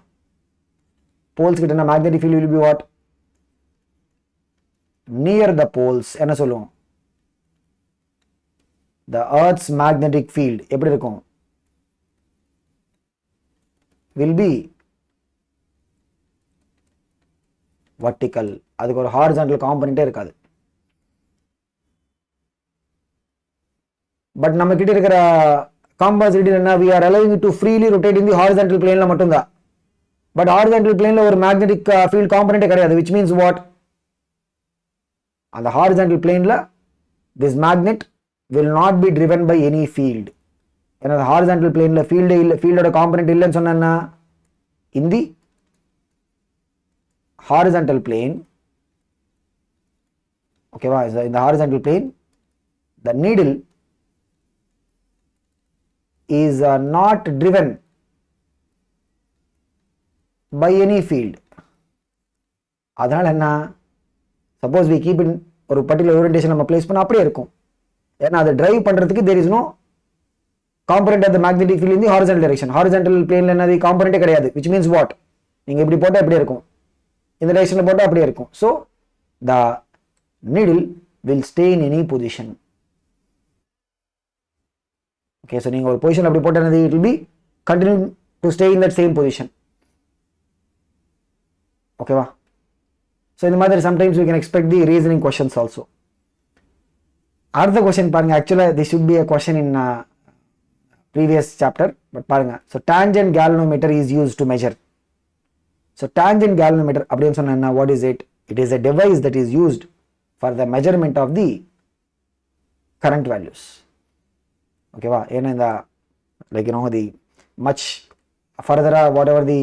poles கிட்ட என்ன magnetic field will be what near the poles என்ன சொல்லுவோம் the earth's magnetic field எப்படி இருக்கும் will be vertical அதுக்கு ஒரு horizontal component இருக்காது பட் நம்ம கிட்ட இருக்கிற காம்பஸ் needle என்ன we are allowing it to freely rotate in the horizontal planeல மட்டும்தான் பட் horizontal planeல ஒரு magnetic field component கிடையாது which means what அந்த horizontal planeல this magnet will not be driven by any field ஏன்னா horizontal planeல ஃபீல்டோட component இல்லைன்னு சொன்னா in the horizontal plane ஓகேவா in the horizontal plane the needle is not driven by any field அதனால என்ன suppose we keep in ஒரு particular orientation நம்ம place பண்ண அப்படியே இருக்கும் ஏன்னா அதை டிரைவ் பண்றதுக்கு there is no component of the magnetic field in the horizontal direction horizontal planeல என்னது component கிடையாது which means what நீங்க இப்படி போட்டா அப்படியே இருக்கும் இந்த டைரக்ஷன்ல போட்டா அப்படியே இருக்கும் so the needle will stay in any position okay so நீங்க ஒரு பொசிஷன் அப்படி போட்டா என்னது it will be continue to stay in that same position ஓகேவா so இந்த மாதிரி sometimes we can expect the reasoning questions also அடுத்த கொஸ்டின் பாருங்க actually this should be a question in previous chapter but பாருங்க so tangent galvanometer is used to measure so tangent galvanometer அப்படினு சொன்னா what is it it is a device that is used for the measurement of the current values okay va ஏன்னா இந்த like you know the much further whatever the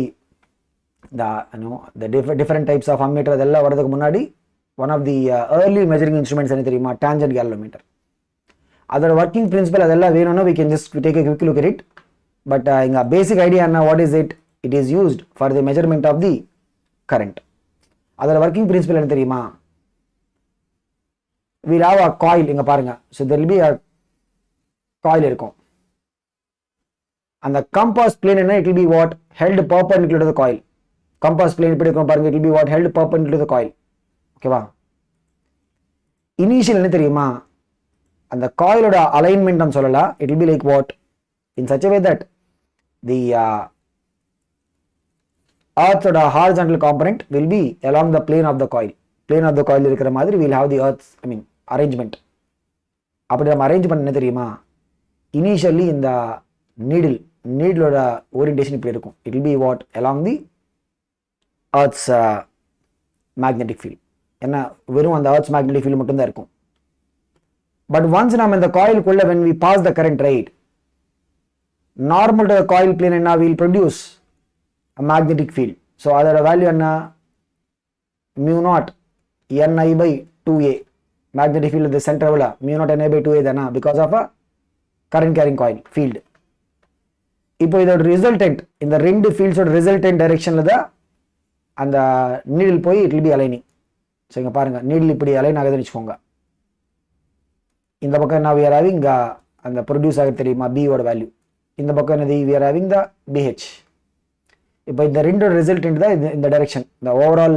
different types of ammeter அதெல்லாம் வரதுக்கு முன்னாடி one of the early measuring instruments என்ன தெரியுமா tangent galvanometer அதோட working principle அதெல்லாம் வேணும்னா we can just take a quick look at it but இங்க basic idea என்ன what is it it is used for the measurement of the current அதோட working principle என்ன தெரியுமா we have a coil இங்க பாருங்க so there will be a coil இருக்கும் அந்த compass plane என்ன it will be what held perpendicular to the coil compass plane இப்படி இருக்கும் பாருங்க it will be what held perpendicular to the coil ஓகேவா initial என்ன தெரியுமா அந்த காயிலோட அலைன்மெண்ட் நம்ம சொல்லலாம் it will be like what in such a way that the earth's horizontal component will be along the plane of the coil இருக்கிற மாதிரி we'll have the earth's arrangement அப்படி நம்ம அரேஞ்ச் பண்ண என்ன தெரியுமா இனிஷியலி இந்த நீடிலோட ஓரியன்டேஷன் இப்படி இருக்கும் it will be what along the earth's magnetic field என்ன வெறும் அந்த earth's magnetic field மட்டும் தான் இருக்கும் but once நாம இந்த காயிலுக்குள்ள when we pass the current right normal to the coil plane என்ன will produce a magnetic field so அதோட வேல்யூ என்ன mu naught ni by 2a magnetic field at the center உள்ள mu naught ni by 2a தானா because of a current carrying coil field இப்போ இதோட resultant இந்த ரெண்டு ஃபீல்ட்ஸோட resultant டைரக்ஷன்ல தான் அந்த நீடில் போய் it will be aligning so இங்கே பாருங்க நீடில் இப்படி அலைன் ஆகுதுன்னு வச்சுக்கோங்க இந்த பக்கம் என்ன we are having அந்த ப்ரொடியூஸ் ஆக தெரியுமா b ஓட வேல்யூ இந்த பக்கம் என்னது we are having the bh இப்போ இந்த ரெண்டோட ரிசல்ட் தான் இந்த டைரக்ஷன். இந்த ஓவரால்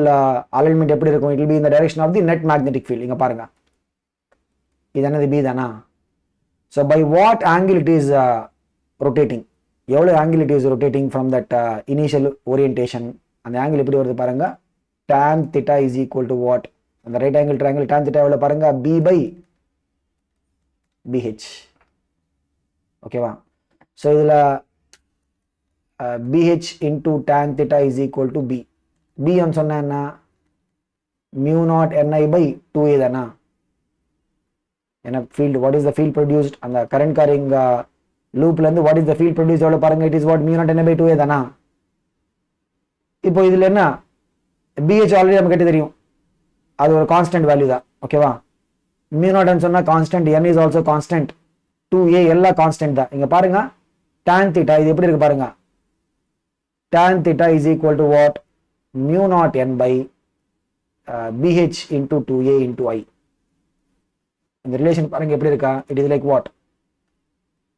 அலைன்மெண்ட் எப்படி இருக்கும்? இட் வில் பி இந்த direction of the net magnetic field. இங்க பாருங்க, இது என்னது? பி தானா? So by what angle it is rotating? எவ்வளோ angle it is rotating from that initial orientation? அந்த ஆங்கிள் எப்படி வருது பாருங்க. tan theta is equal to what? அந்த right angle triangle tan theta எவ்வளோ பாருங்க? b by bh. ஓகேவா? ஸோ இதில் bh into tan theta is equal to b. b ன்னு சொன்னா என்ன? mu naught ni by 2a தானா? என்ன field? What is the field produced? அந்த கரண்ட் கேரிங் லூப்ல இருந்து what is the field produced எவ்வளோ பாருங்க? It is what? mu naught ni by 2a தானா? இப்போ இதுல என்ன? bh ஆல்ரெடி நமக்கு கிட்ட தெரியும், அது ஒரு கான்ஸ்டன்ட் வேல்யூ தான். ஓகேவா? mu naught ன்னு சொன்னா constant, n is also constant, 2a எல்லாம் கான்ஸ்டன்ட் தான். இங்க பாருங்க tan theta இது எப்படி இருக்கு பாருங்க. tan theta is equal to what? mu naught n by bh into 2a into i. இந்த ரிலேஷன் பாருங்க எப்படி இருக்கா? It is like what?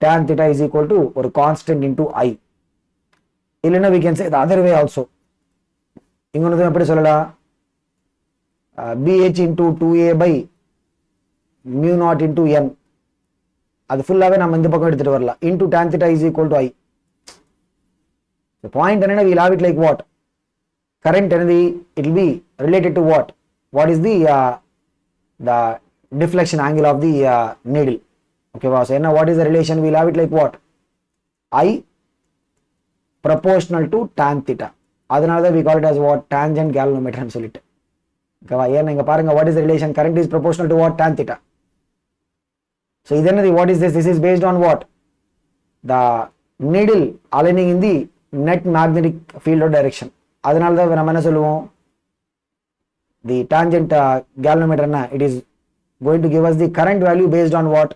tan theta is equal to ஒரு கான்ஸ்டன்ட் into i. இல்லைன்னா we can say the other way also. இங்க எப்படி சொல்லலாம்? bh into 2a by mu naught into n. அது ஃபுல்லாவே நம்ம இந்த பக்கம் எடுத்துட்டு வரலாம். into tan theta is equal to i. The point என்னன்னா we'll have it like what? Current energy, it will be related to what? What is the deflection angle of the needle? Okay, so என்ன? What is the relation? We'll have it like what? I proportional to tan theta. அதனால தான் we call it as what? Tangent galvanometer ன்னு சொல்லிட்டு. ஓகேவா? ஏன்னா இங்க பாருங்க, what is the relation? Current is proportional to what? Tan theta. So இது என்னது? What is this? This is based on what? The needle aligning in the net magnetic field of direction. அதனால தான் நம்ம என்ன சொல்லுவோம்? The tangent galvanometer என்ன? It is going to give us the current value based on what?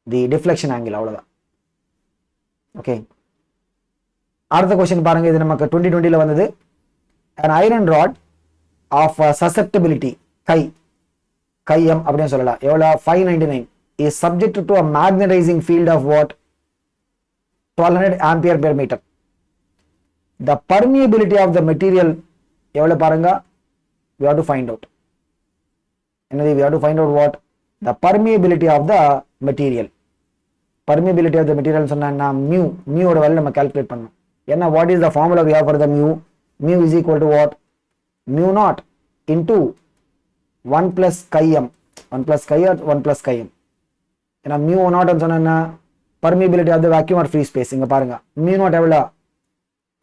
The deflection angle. அவ்வளவுதான். Okay, அடுத்த question பாருங்க. இது நமக்கு 2020ல வந்தது. an iron rod of susceptibility chi m அப்படினு சொல்லலாம். எவ்வளவு? 599 is subject to a magnetizing field of what? 1200 ampere per meter. The permeability of the material எவ்வளவு பாருங்க? we have to find out. என்னது? we have to find out what? the permeability of the material. permeability of the material சொன்னா mu ஓட value நம்ம calculate பண்ணனும். என்ன? what is the formula we have for the mu? mu is equal to what? mu naught into 1 plus chi m. 1 plus chi or 1 plus chi m. ஏன்னா mu naught ன்னு சொன்னா permeability of the vacuum or free space. இங்க பாருங்க, mu naught எவ்வளவு?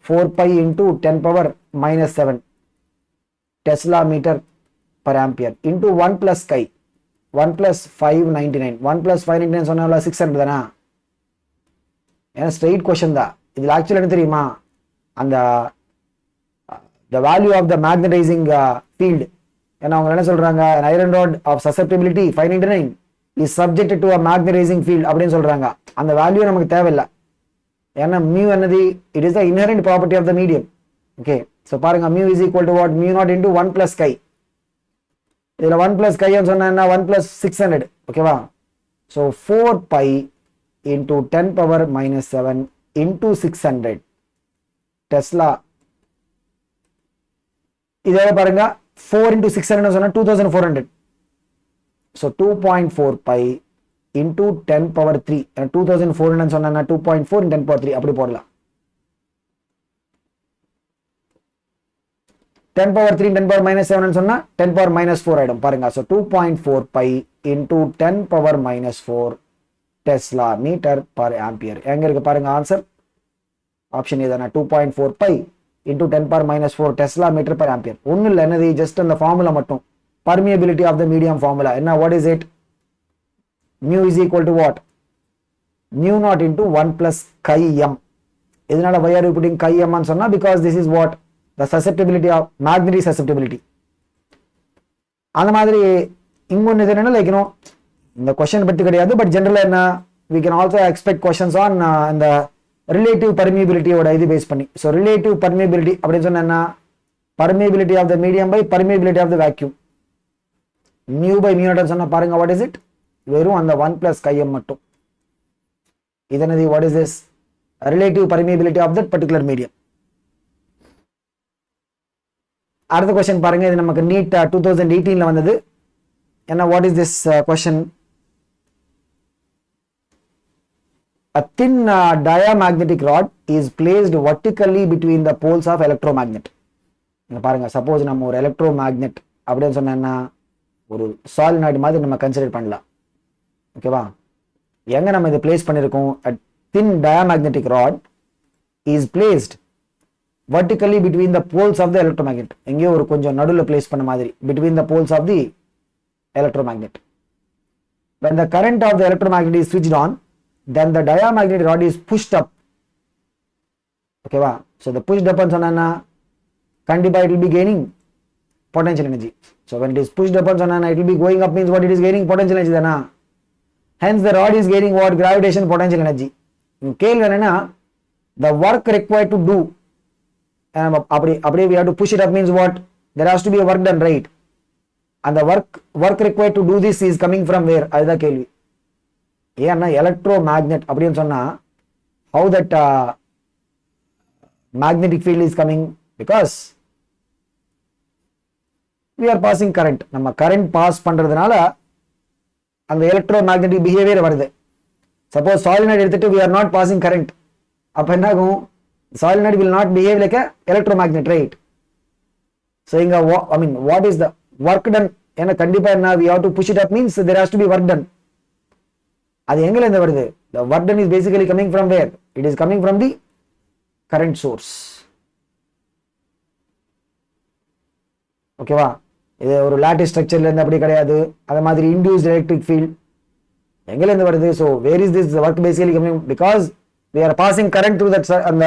4 pi into 10 power minus 7 Tesla meter per ampere into 1 plus chi. 1 plus 599. 1 plus 599 சொன்னா எவ்வளவு? 600 தானா? ஏன்னா ஸ்ட்ரெயிட் கொஸ்டின் தான். இதுல ஆக்சுவலா என்ன தெரியுமா? அந்த the value of the magnetizing field. ஏன்னா அவங்க என்ன சொல்றாங்க? an iron rod of susceptibility 599 is subjected to a magnetizing field அப்படின்னு சொல்றாங்க. அந்த வேல்யூ நமக்கு தேவையில்லை. ஏன்னா mu என்னது? it is the inherent property of the medium. okay, so பாருங்க, mu is equal to what? mu naught into 1 plus chi. இதுல 1 plus chi ன்னு சொன்னா என்ன? 1 plus 600. ஓகேவா? so 4 pi into 10 power minus 7 into 600 Tesla. இதே பாருங்க, 4 into 600 சொன்னா 2400. so 2.4 pi into 10 power 3. 2400 சொன்னா 2.4 into 10 power 3 அப்படி போடலாம். 10 power 3 10 power minus 7 சொன்னா 10 power minus 4 ஆயிடும். பாருங்க, so 2.4 pi into 10 power minus 4 Tesla meter per ampere. எங்க இருக்கு பாருங்க answer? Option ஏதானா? 2.4 pi into 10 power minus 4 Tesla meter per ampere. ஒன்னும் இல்லை, என்னது? ஜஸ்ட் அந்த ஃபார்முலா மட்டும். permeability of the medium formula என்ன? what is it? mu is equal to what? mu naught into 1 plus chi m. இதனால why are you putting chi m ன்னு சொன்னா? because this is what? the susceptibility of magnetic susceptibility. அந்த மாதிரி இங்கொன்னு என்னன்னா, like இந்த question பத்தி கிடையாது, but ஜெனரலா என்ன, we can also expect questions on இந்த ரிலேட்டிவ் பர்மியபிலிட்டியோட இது பேஸ் பண்ணி. ஸோ ரிலேட்டிவ் பர்மியபிலிட்டி அப்படின்னு சொன்னா என்ன? permeability of the medium by permeability of the vacuum. mu by mu naught சொன்னா பாருங்க, what is it? வெறும் அந்த 1 plus chi m மட்டும். இதனது what is this? relative permeability of that particular medium. அடுத்த question பாருங்க, இது நமக்கு நீட் 2018 வந்தது. என்ன, what is this question? A thin diamagnetic rod is placed vertically between the poles of electromagnet. இங்க பாருங்க, சப்போஸ் நம்ம ஒரு எலக்ட்ரோமேக்னெட் அப்படின்னு சொன்னா ஒரு சாலினாய்டு மாதிரி நம்ம கன்சிடர் பண்ணலாம். ஓகேவா? எங்க நம்ம இதை பிளேஸ் பண்ணிருக்கோம்? A thin diamagnetic rod is placed vertically between the poles of the electromagnet. எங்கே ஒரு கொஞ்சம் நடுவில் பிளேஸ் பண்ண மாதிரி, between the poles of the electromagnet. When the current of the electromagnet is switched on, then the diamagnetic rod is pushed up. ஓகேவா? so the pushed up சொன்னா கண்டிப்பா it will be gaining potential energy. so when it is pushed up சொன்னா it will be going up, means what, it is gaining potential energy தானா? hence the rod is gaining what? Gravitation potential energy. கேள்வி என்னன்னா, the work required to do, அப்படியே we have to push it up, means what? There has to be a work done, right? and the work required to do this is coming from where? அதுதான் கேள்வி. ஏன்னா electromagnet அப்படின்னு சொன்னா how that magnetic field is coming? because we are passing current. நம்ம current pass பண்றதுனால அந்த electromagnetic behavior வருது. suppose solenoid எடுத்துட்டு we are not passing current, அப்ப என்ன ஆகும்? solenoid will not behave like a electromagnet, right? so இங்க what is the work done? ஏன்னா கண்டிப்பா என்ன, we have to push it up, means there has to be work done. அது எங்கல இருந்து வருது? the work done is basically coming from where? it is coming from the current source. ஓகேவா? இது ஒரு lattice ஸ்ட்ரக்சர்ல இருந்து அப்படி கிடையாது. அதே மாதிரி இன்டியூஸ்ட் எலக்ட்ரிக் ஃபீல்ட் எங்கல இருந்து வருது? so where is this work basically coming? because we are passing current through that அந்த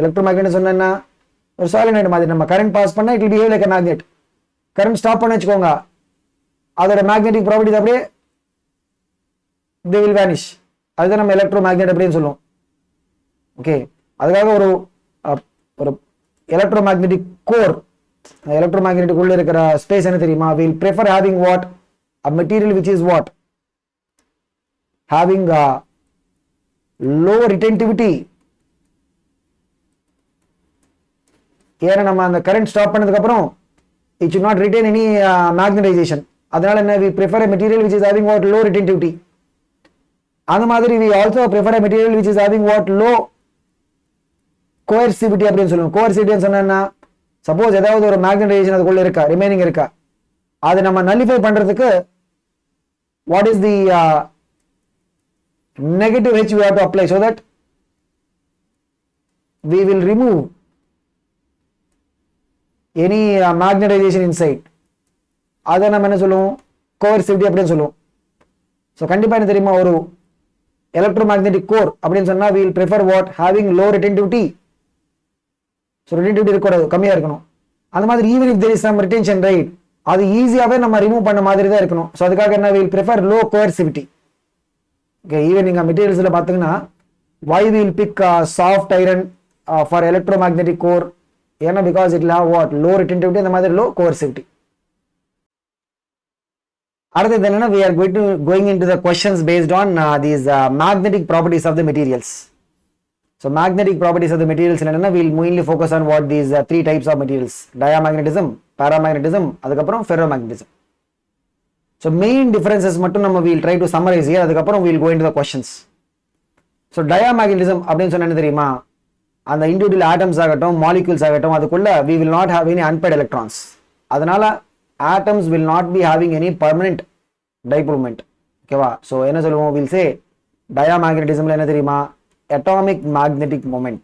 electromagnet சொன்னா ஒரு சாலினாய்டு மாதிரி நம்ம current pass பண்ணா it will behave like a magnet. current stop பண்ண வெச்சுக்கோங்க, அதோட magnetic properties அப்படியே they will vanish. அதுதான் நம்ம எலக்ட்ரோமேக்னெட் அப்படின்னு சொல்லுவோம். ஓகே, அதுக்காக ஒரு எலக்ட்ரோமேக்னெட்டிக் கோர், எலக்ட்ரோமேக்னெட்டிக் உள்ள இருக்கிற ஸ்பேஸ் என்ன தெரியுமா? we'll prefer having what? a material which is what? having a low retentivity. ஏன்னா நம்ம அந்த கரண்ட் ஸ்டாப் பண்ணதுக்கு அப்புறம் it should not retain any magnetization. அதனால என்ன, we prefer a material which is having what? low retentivity. அந்த மாதிரி we also prefer a material which is having what? low coercivity அப்படின்னு சொல்லுவோம். coercivity சொன்னா சப்போஸ் ஏதாவது ஒரு மேக்னடைசேஷன் அதுக்குள்ள இருக்கா, ரிமைனிங் இருக்கா, அதை நம்ம நலிஃபை பண்றதுக்கு what is the negative H we have to apply so that we will remove any magnetization inside. அதை நம்ம என்ன சொல்லுவோம்? coercivity அப்படின்னு சொல்லுவோம். ஸோ கண்டிப்பா என்ன தெரியுமா, ஒரு எலக்ட்ரோமேக்னெட்டிக் கோர் அப்படின்னு சொன்னா we will prefer what? having low retentivity. So retentivity இருக்கக்கூடாது, கம்மியா இருக்கணும். அந்த மாதிரி even if there is some retention, right, அது ஈஸியாவே நம்ம ரிமூவ் பண்ண மாதிரி தான் இருக்கணும். ஸோ அதுக்காக என்ன, we will prefer low coercivity. Okay, even நீங்க மெட்டீரியல்ஸ்ல பாத்தீங்கன்னா why we will pick soft iron for electromagnetic core? ஏன்னா because it will have what? low retentivity, அந்த மாதிரி low coercivity. அடுத்தது என்னன்னா, we are going into the questions based on these magnetic properties of the materials. so magnetic properties of the materials என்னன்னா, we will mainly focus on what? these three types of materials: diamagnetism, paramagnetism, அதுக்கப்புறம் ferromagnetism. so main differences மட்டும் நம்ம we will try to summarize here, அதுக்கப்புறம் we will go into the questions. so diamagnetism அப்படின்னு சொன்னா என்ன தெரியுமா? அந்த individual atoms ஆகட்டும், மாலிக்யூல்ஸ் ஆகட்டும், அதுக்குள்ள we will not have any unpaired electrons. அதனால atoms will not be having any permanent dipole moment. ஓகேவா? so என்ன சொல்லுவோம்? we'll say diamagnetismல என்ன தெரியுமா? atomic magnetic moment.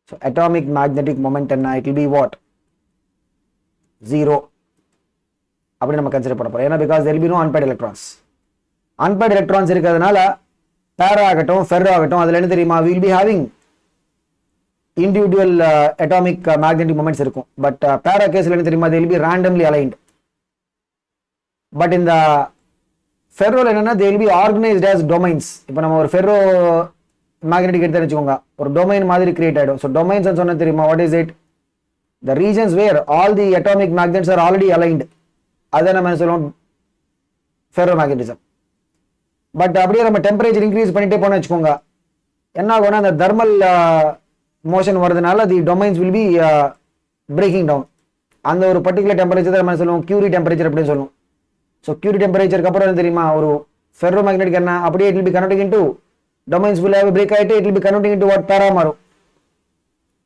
so atomic magnetic moment என்ன? it will be what? 0 அப்படி நம்ம கன்சிடர் பண்ண போறோம். ஏன்னா because there will be no unpaired electrons. unpaired electrons இருக்கிறதுனால பேரா ஆகட்டும், ஃபெர்ரோ ஆகட்டும், அதுல என்ன தெரியுமா? we will be having individual atomic magnetic moments இருக்கும். பட் பேரா கேஸ்ல என்ன தெரியுமா? they will be randomly aligned. But இந்த ஃபெர்ரோல என்னன்னா they will be organized as domains. இப்போ நம்ம ஒரு ஃபெர்ரோ மேக்னெட்டிக் எடுத்து வச்சுக்கோங்க, ஒரு டொமைன் மாதிரி கிரியேட் ஆயிடும். ஸோ டொமைன்ஸ் சொன்ன தெரியுமா? What is it? The regions where all the atomic magnets are already aligned. அதை நம்ம என்ன சொல்லுவோம்? Ferro magnetism. பட் அப்படியே நம்ம டெம்பரேச்சர் இன்க்ரீஸ் பண்ணிட்டே போனோம்னு வச்சுக்கோங்க, என்ன ஆகும்னா அந்த தெர்மல் மோஷன் வரதுனால the domains will be breaking down. அந்த ஒரு பர்டிகுலர் டெம்பரேச்சர் தான் நம்ம சொல்லுவோம் கியூரி டெம்பரேச்சர் அப்படின்னு சொல்லுவோம். ஸோ கியூரி டெம்பரேச்சருக்கு அப்புறம் என்ன தெரியுமா, ஒரு ஃபெர்ரோ மேக்னெட்டிக் என்ன அப்படியே it will B converting into domains ஃபுல்லாக பிரேக் ஆகிட்டு it will B converting into what பேரா மாறும்.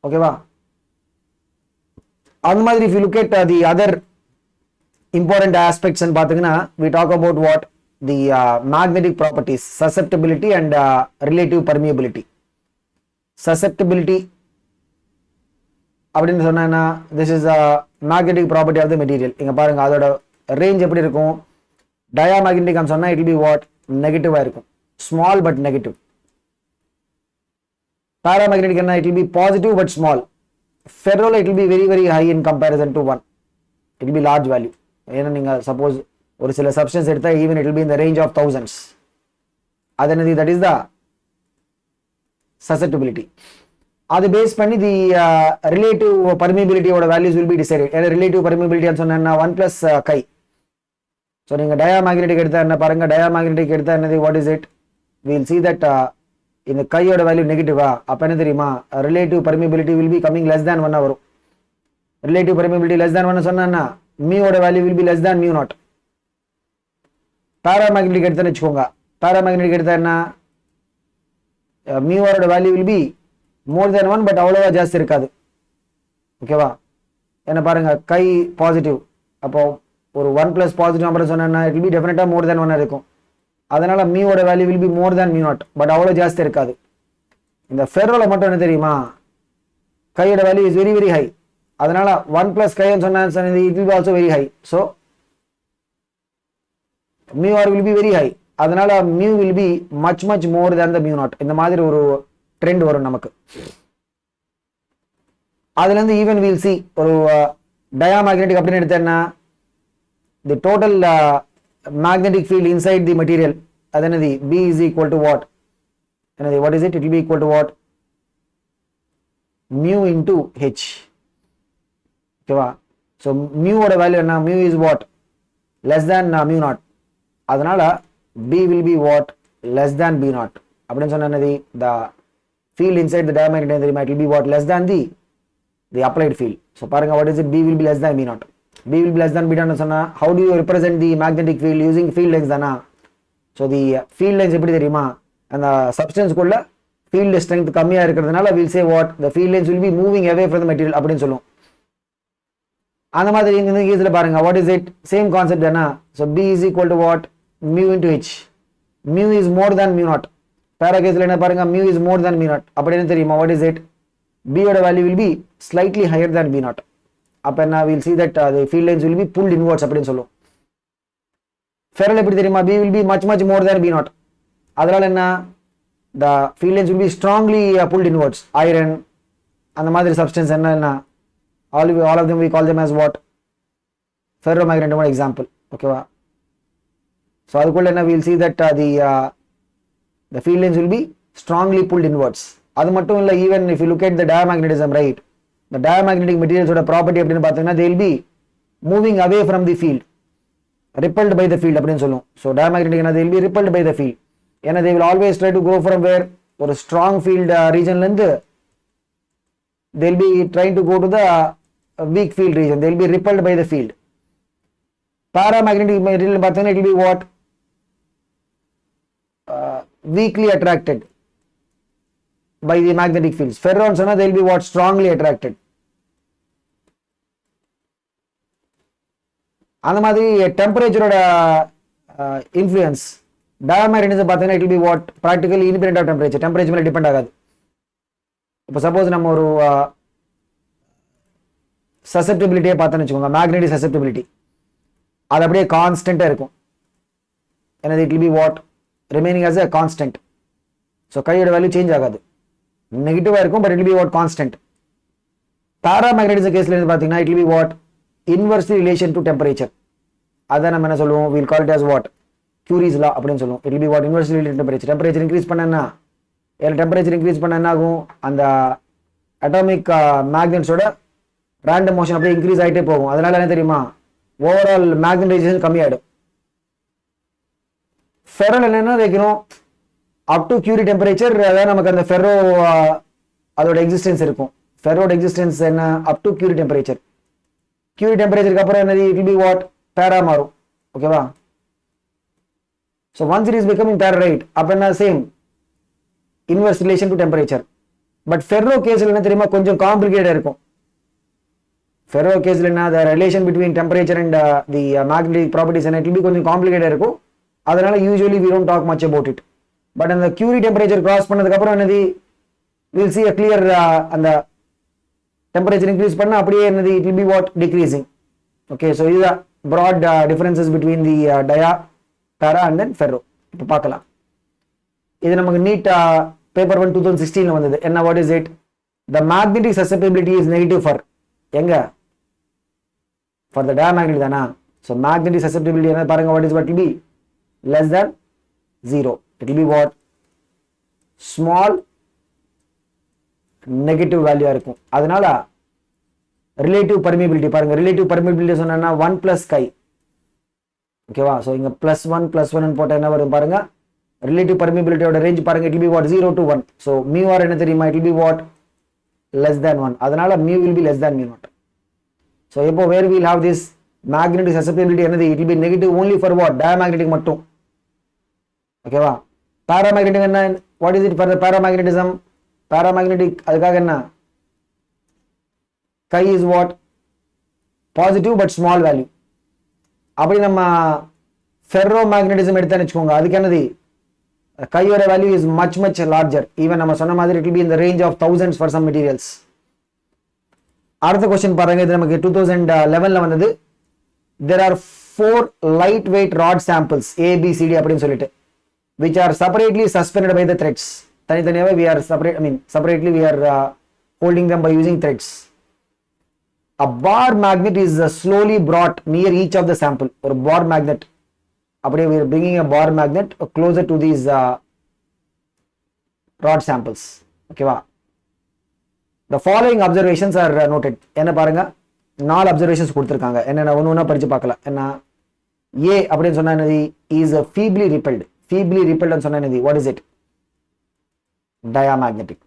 ஓகேவா? அந்த மாதிரி if you look at the other important aspects and பாத்தீங்கன்னா we talk about what the magnetic properties, susceptibility and relative permeability. Susceptibility அப்படின்னு சொன்னா this is a magnetic property of the material. இங்க பாருங்க அதோட ரேஞ்ச் எப்படி இருக்கும், டயாமேக்னெட்டிக் சொன்னா it will be what, நெகட்டிவா இருக்கும், small but negative. Paramagnetic it will be positive but small. Ferrol it will be very very high in comparison to 1. It will be large value. ஏன்னா நீங்க suppose ஒரு சில substance எடுத்தா even it will be in the range of thousands. அதனது that is the susceptibility. அது base பண்ணி the relative permeability ஓட values will be decided. ஏன்னா relative permeability ன்னு சொன்னா 1 plus chi. So நீங்க diamagnetic எடுத்தா என்ன பாருங்க, diamagnetic எடுத்தா என்னது, what is it, we will see that இந்த கையோட வேல்யூ நெகட்டிவா, அப்ப என்ன தெரியுமா, relative permeability will be coming less than 1 வரும். ரிலேட்டிவ் பர்மிபிலிட்டி லெஸ் தேன் 1 சொன்னா மியோட value will be less than mu naught. Paramagnetic எடுத்தா வச்சுக்கோங்க, பாராமேக்னெட்டிக் எடுத்தா என்ன, மியோட value will be more than 1 but அவ்வளவா ஜாஸ்தி இருக்காது. ஓகேவா? என்ன பாருங்க கை பாசிட்டிவ், அப்போ ஒரு 1 பிளஸ் பாசிட்டிவ் நம்பர் சொன்னா இட் வில் பி டெஃபினட்டா மோர் தேன் 1 இருக்கும். அதனால மியோட value will be more than mu naught but அவ்வளோ ஜாஸ்தி இருக்காது. இந்த ஃபெர்ரோல மட்டும் என்ன தெரியுமா, கையோட value is very very high. அதனால 1 பிளஸ் கைன்னு சொன்னா it will be also very high. So mu R will be very high. அதனால mu will be much much more than the mu naught. இந்த மாதிரி ஒரு ட்ரெண்ட் வரும் நமக்கு. அதுல இருந்து ஈவன் வில் சி ஒரு டயாமேக்னெட்டிக் அப்படின்னு எடுத்தேன்னா தி total magnetic field inside the material adanadi B is equal to what, what is it, it will be equal to what, mu into H. Okay va? So mu oda value enna, mu is what, less than mu naught. Adanala B will be what, less than B naught. Appadi sonna enadhi, the field inside the diamagnetic it will be what, less than the applied field. So paranga what is it, B will be less than B naught. B will be less than beta சொன்னா how do you represent the magnetic field using field length தானா. so the field length எப்படி தெரியுமா, அந்த substance குள்ள field strength கம்மியா இருக்கிறதுனால we'll say what, the field length will be moving away from the material அப்படின்னு சொல்லுவோம். அந்த மாதிரி இந்த கேஸ்ல பாருங்க what is it, same concept தானா. so B is equal to what, mu into H. mu is more than mu naught. பேரா கேஸ்ல என்ன பாருங்க, mu is more than mu naught. அப்படி என்ன தெரியுமா, what is it, B ஓட value will be slightly higher than B naught. அப்ப என்ன, we'll see that the field lines will be pulled inwards அப்படின்னு சொல்லுவோம். ஃபெரல் எப்படி தெரியுமா, B will be much much more than B naught. அதனால என்ன, the field lines will be strongly pulled inwards. Iron அந்த மாதிரி substance என்ன all of them we call them as what, ferromagnetic one example. ஓகேவா? so அதுக்குள்ள என்ன, we'll see that the field lines will be strongly pulled inwards. அது மட்டும் இல்ல, even if you look at the diamagnetism, right, the diamagnetic materials ஓட property அப்படின்னு பார்த்தீங்கன்னா they will be moving away from the field, repelled by the field அப்படின்னு சொல்லுவோம். so diamagnetic they will be repelled by the field. ஏன்னா they will always try to go from where, ஒரு strong field regionல இருந்து they will be trying to go to the weak field region. They will be repelled by the field. Paramagnetic material பார்த்தீங்கன்னா it will be what, weakly attracted by the magnetic fields. Ferrons சொன்னா they will be what, strongly attracted. அந்த மாதிரி டெம்பரேச்சரோட influence டயாமேக்னெட்டிசம் பார்த்தீங்கன்னா it will be what, practically independent of temperature. Temperature மேல depend ஆகாது. இப்போ suppose நம்ம ஒரு சசெப்டிபிலிட்டியை பார்த்தோன்னு வச்சுக்கோங்க, மேக்னெட்டிக் சசெப்டிபிலிட்டி அது அப்படியே கான்ஸ்டன்டா இருக்கும். எனது it will be what, remaining as a constant. So கையோட வேல்யூ சேஞ்ச் ஆகாது, நெகட்டிவா இருக்கும், but it will be what, constant. பாராமேக்னெட்டிசம் கேஸ்ல இருந்து பார்த்தீங்கன்னா it will be what, inversely relation to temperature. அதான் நம்ம என்ன சொல்லுவோம், we'll call it as what, Curie's law அப்படின்னு சொல்லுவோம். it will be what, inversely related to temperature. Temperature increase பண்ணனா, டெம்பரேச்சர் இன்க்ரீஸ் பண்ண என்ன ஆகும், அந்த அட்டாமிக் மேக்னெட்ஸோட ரேண்டம் மோஷன் அப்படியே இன்க்ரீஸ் ஆகிட்டே போகும். அதனால என்ன தெரியுமா, ஓவரால் மேக்னடைசேஷன் கம்மியாயிடும். ஃபெரல் என்னன்னா வைக்கணும் அப் டு கியூரி டெம்பரேச்சர், அதாவது நமக்கு அந்த ஃபெரோ அதோட எக்ஸிஸ்டன்ஸ் இருக்கும். ஃபெரோட எக்ஸிஸ்டன்ஸ் என்ன, up to Curie temperature. QE டெம்பரேச்சருக்கு அப்புறம் என்னது it will be what para மாறும் ஓகேவா so once it is becoming para right அப்ப என்ன same inverse relation to temperature but ferro கேஸ்ல என்ன தெரியுமா கொஞ்சம் காம்ப்ளிகேட்டடா இருக்கும் ferro கேஸ்ல என்ன the relation between temperature and the magnetic properties and it will be கொஞ்சம் காம்ப்ளிகேட்டடா இருக்கும் அதனால usually we don't talk much about it but அந்த QE temperature cross பண்ணதுக்கு அப்புறம் என்னது we'll see a clear அந்த temperature increase பண்ணா அப்படியே என்னது it will be what decreasing okay so these are broad differences between the dia para and then ferro இப்ப பார்க்கலாம் இது நமக்கு நீட் பேப்பர் 1 2016 ல வந்தது என்ன what is it the magnetic susceptibility is negative for எங்க for the diamagnetic தானா so magnetic susceptibility என்ன பாருங்க what is what will be less than 0 it will be what small negative value இருக்கும் அதனால relative permeability பாருங்க relative permeability சொன்னா 1 plus chi ஓகேவா so இங்க +1 ன்னு போட்டா என்ன வரும் பாருங்க relative permeability ஓட range பாருங்க it will be what 0 to 1 so mu r என்ன தெரியுமா it will be what less than 1 அதனால mu will be less than mu naught so இப்போ where we will have this magnetic susceptibility என்னது it will be negative only for what diamagnetic மட்டும் ஓகேவா paramagnetic என்ன what is it for the paramagnetism paramagnetic அதுக்காக என்ன chi is what positive but small value அப்படி நம்ம ferromagnetism எடுத்தான்னு வெச்சுக்கோங்க அதுக்கு என்னது chi ஓட value is much larger even நம்ம சொன்ன மாதிரி it will be in the range of thousands for some materials அடுத்த क्वेश्चन பாருங்க இது நமக்கு 2011 ல வந்தது there are 4 lightweight rod samples a b c d அப்படினு சொல்லிட்டு which are separately suspended by the threads தனித்தனியாவே we are separately we are holding them by using threads a bar magnet is slowly brought near each of the sample or bar magnet அப்படியே we are bringing a bar magnet closer to these rod samples ஓகேவா the following observations are noted என்ன பாருங்க நாலு observations கொடுத்திருக்காங்க என்னென்ன ஒவ்வொண்ணா படிச்சு பார்க்கலாம் என்ன a அப்படினு சொன்னா என்னது is feebly repelled ன்னு சொன்னா என்னது what is it diamagnetic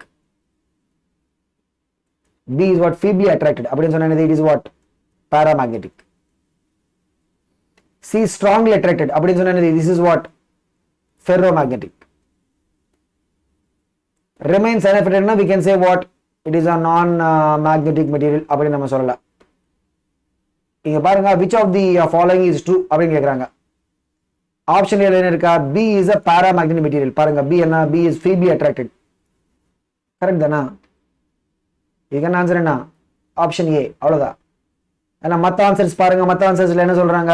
b is what feebly attracted அப்படினு சொன்னா என்னது it is what paramagnetic c strongly attracted அப்படினு சொன்னா என்னது this is what ferromagnetic remains unaffected we can say what it is a non magnetic material அப்படி நம்ம சொல்லலாம் இங்க பாருங்க which of the following is true அப்படினு கேக்குறாங்க ஆப்ஷன் ஏல என்ன இருக்கா b is a paramagnetic material பாருங்க b என்ன b is feebly attracted correct தானா இதுக்கு ஆன்சர் என்ன ஆப்ஷன் a அவ்வளவுதான் انا மத்த ஆன்சர்ஸ் பாருங்க மத்த ஆன்சர்ஸ்ல என்ன சொல்றாங்க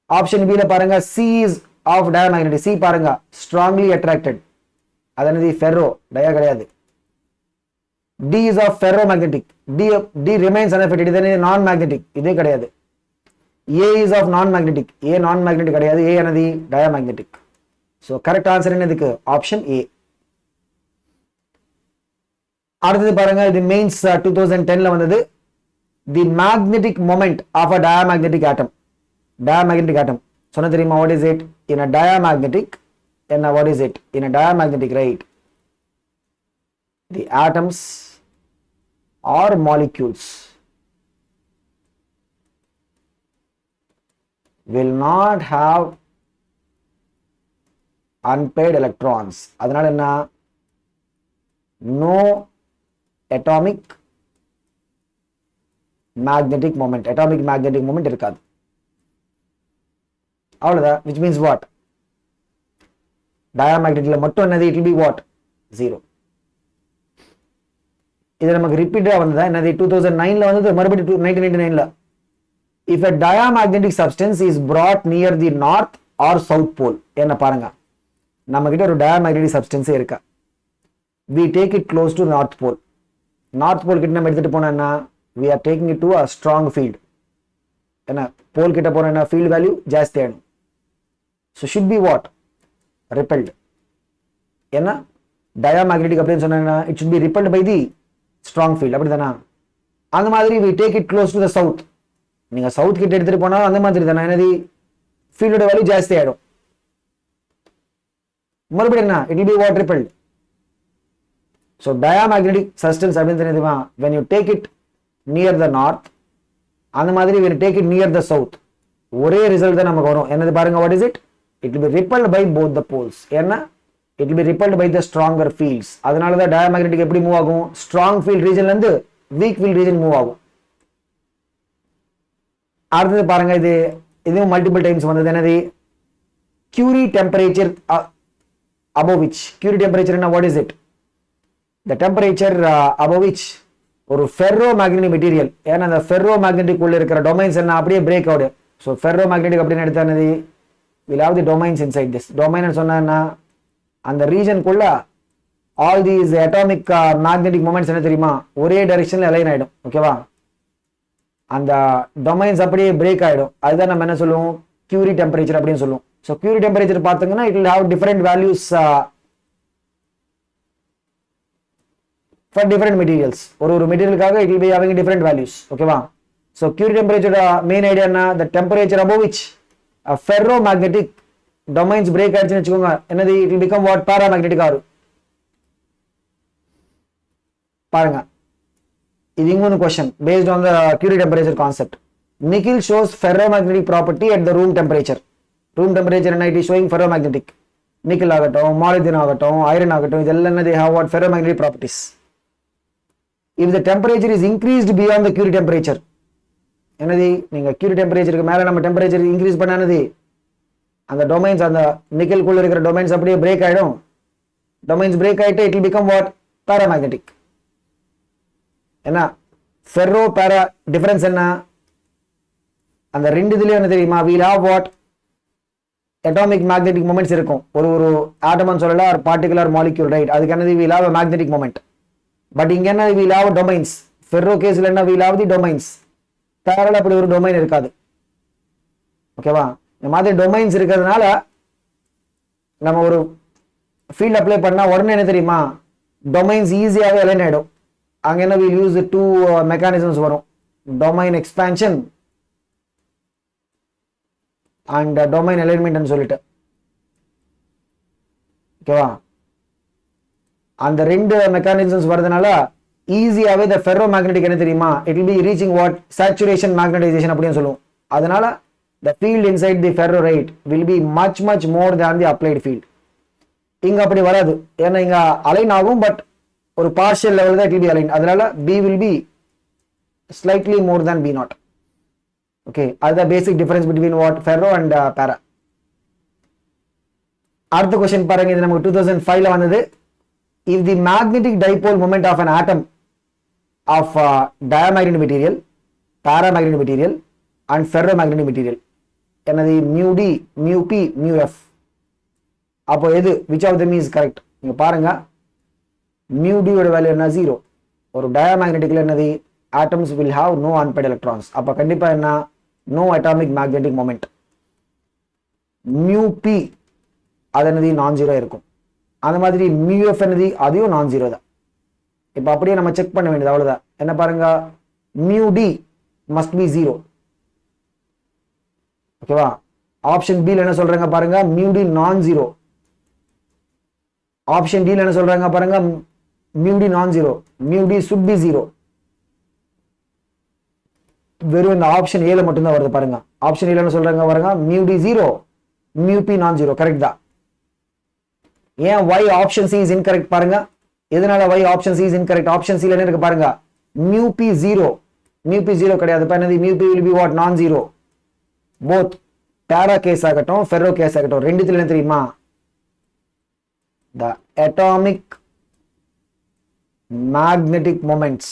ஆப்ஷன் b ல பாருங்க c is of diamagnetic c பாருங்க strongly attracted அது என்னது ferro dia கிடையாது d is of ferromagnetic d remains unaffected இது என்னது non magnetic இதே கிடையாது a is of non magnetic a non magnetic கிடையாது a என்னது diamagnetic so correct answer என்னதுக்கு option a அடுத்து பாருங்க இது மெயின்ஸ் 2010 ல வந்தது the magnetic moment of a diamagnetic atom சொன்ன தெரியுமா what is it in a diamagnetic என்ன what is it in a diamagnetic right the atoms or molecules will not have unpaired electrons அதனால என்ன no atomic magnetic moment இருக்காது அவ்வளவுதான் which means what diamagneticல மட்டும் என்னது it will be what 0 இது நமக்கு ரிப்பீட்டடா வந்ததா என்னது 2009 ல வந்தது மறுபடியும் 1999 ல if a diamagnetic substance is brought near the north or south pole என்ன பாருங்க நம்ம கிட்ட ஒரு diamagnetic substance இருக்கு we take it close to north pole கிட்ட நம்ம எடுத்துட்டு போனா we are taking it to a strong field என்ன போல் கிட்ட போனா field value ஜாஸ்தி ஆகும் so should be what repelled என்ன diamagnetic அப்படினு சொன்னா it should be repelled by the strong field அப்படிதானா அந்த மாதிரி we take it close to the south நீங்க சவுத் கிட்ட எடுத்துட்டு போனா அந்த மாதிரி தானே என்னது ஃபீல்டோட வேல்யூ ஜாஸ்தி ஆயிடும் மறுபடியும் என்ன it will be what repelled so diamagnetic substance அப்படினு தெரியுமா when you take it near the north அந்த மாதிரி when you take it near the south ஒரே ரிசல்ட் தான் நமக்கு வரும். என்னது பாருங்க, what is it? It will be repelled by both the poles. ஏன்னா it will be repelled by the stronger fields. அதனால தான் டயமேக்னெட்டிக் எப்படி மூவ் ஆகும், ஸ்ட்ராங் ஃபீல்ட் ரீஜன்ல இருந்து வீக் ஃபீல்ட் ரீஜன் மூவ் ஆகும். அடுத்தது பாருங்க, இதுவும் மல்டிபிள் டைம்ஸ் வந்தது. என்னது, Curie temperature above which, Curie temperature என்ன, what is it? The temperature above which ஒரு ஃபெர்ரோ மேக்னெட்டிக் மெட்டீரியல். ஏன்னா அந்த ஃபெர்ரோ மேக்னெட்டிக் உள்ள இருக்கிற டொமைன்ஸ் என்ன அப்படியே break out. So ferro magnetic அப்படின்னு எடுத்தானது will have the domains inside this. domain சொன்னா அந்த ரீஜனுக்குள்ள all these atomic magnetic moments என்ன தெரியுமா, ஒரே டைரக்ஷன்ல அலைன் ஆயிடும். ஓகேவா, அந்த டொமைன்ஸ் அப்படியே பிரேக் ஆயிடும். அதுதான் நம்ம என்ன சொல்லுவோம், Curie டெம்பரேச்சர் அப்படின்னு சொல்லுவோம். ஸோ Curie டெம்பரேச்சர் பார்த்தீங்கன்னா it will have different values for different materials. ஒரு மெட்டீரியலுக்காக it will be having different values. ஓகேவா, so Curie temperature main idea என்ன, the temperature above which a ferromagnetic domains break ஆயிடுச்சுன்னு வச்சுக்கோங்க, என்னது, it will become what, paramagnetic ஆகும். பாருங்க, இது இன்னொரு question based on the Curie temperature concept. Nickel shows ferromagnetic property at the room temperature. room temperature என்ன, it is showing ferromagnetic. Nickel ஆகட்டும், molybdenum ஆகட்டும், ஐரன் ஆகட்டும், இதெல்லாம் என்னது, have what, ferromagnetic properties. If the temperature is increased beyond the Curie temperature, என்னது, நீங்க Curie டெம்பரேச்சருக்கு மேல நம்ம டெம்பரேச்சர் இன்க்ரீஸ் பண்ணானது அந்த டொமைன்ஸ், அந்த நிக்கலுக்குள்ள இருக்கிற டொமைன்ஸ் அப்படியே பிரேக் ஆயிடும். டொமைன்ஸ் பிரேக் ஆயிட்டு it will become what, paramagnetic. என்ன, ஃபெர்ரோ பேரா டிஃபரன்ஸ் என்ன, அந்த ரெண்டு இதுலயும் என்ன தெரியுமா, we'll have what, atomic magnetic moments இருக்கும். ஒரு ஆட்டம்னு சொல்லல, ஒரு பார்ட்டிகுலர் மாலிக்யூல், ரைட். அதுக்கு என்னது, we'll have a magnetic moment. But இங்க என்ன, we'll have domains. ஃபெர்ரோ கேஸ்ல என்ன, we'll have the domains. பேரலா அப்படி ஒரு டொமைன் இருக்காது. ஓகேவா, இந்த மாதிரி டொமைன்ஸ் இருக்கிறதுனால நம்ம ஒரு ஃபீல்ட் அப்ளை பண்ணா உடனே என்ன தெரியுமா, டொமைன்ஸ் ஈஸியாகவே அலைன் ஆயிடும். அங்க என்ன, we'll use the two mechanisms வரும், domain expansion and domain alignment சொல்லிட்டு. ஓகேவா, அந்த ரெண்டு மெக்கானிசம்ஸ் வரதுனால ஈஸியாவே the ferromagnetic என்ன தெரியுமா, it will be reaching what, saturation magnetization அப்படின்னு சொல்லுவோம். அதனால the field inside the ferrorite will be much more than the applied field. இங்க அப்படி வராது, ஏன்னா இங்க அலைன் ஆகும், பட் ஒரு பார்ஷியல் லெவல் தான் it will be aligned. அதனால B will be slightly more than B naught. Okay, அதுதான் basic difference between what, ferro and para. அடுத்த क्वेश्चन பாருங்க, இது நமக்கு 2005ல வந்தது. If the magnetic dipole moment of an atom of diamagnetic material, paramagnetic material and ferromagnetic material, என்னது, mu d, mu p, mu f, அப்போ எது, which of them is correct? நீங்க பாருங்க, mu d ஓட வேல்யூ என்ன, 0. ஒரு டயமேக்னெட்டிக்ல என்னது, atoms will have no unpaired electrons. அப்ப கண்டிப்பா என்ன, no atomic magnetic moment. mu p அது என்னது, நான் ஜீரோ இருக்கும். அந்த மாதிரி mu f என்னது, அதையும் நான் ஜீரோ தான். இப்ப அப்படியே நம்ம செக் பண்ண வேண்டியது, அவ்வளவுதான். என்ன பாருங்க, mu d must be 0. ஓகேவா, ஆப்ஷன் பி என்ன சொல்றாங்க பாருங்க, mu d நான் ஜீரோ. ஆப்ஷன் டி என்ன சொல்றாங்க பாருங்க, mu d நான் zero, mu d should be 0. வெறும் இந்த ஆப்ஷன் ஏல மட்டும் தான் வருது பாருங்க. ஆப்ஷன் ஏல என்ன சொல்றாங்க பாருங்க, mu d 0, mu p நான் ஜீரோ. கரெக்ட் தான். ஏன் y option C is incorrect பாருங்க, எதனால y option C is incorrect? Option C ல என்ன இருக்கு பாருங்க, mu p 0, mu p 0 கிடையாது. இப்ப என்னது, mu p will be what, நான் ஜீரோ. போத் பேரா கேஸ் ஆகட்டும், ஃபெர்ரோ கேஸ் ஆகட்டும், ரெண்டுத்துல என்ன தெரியுமா, the atomic magnetic moments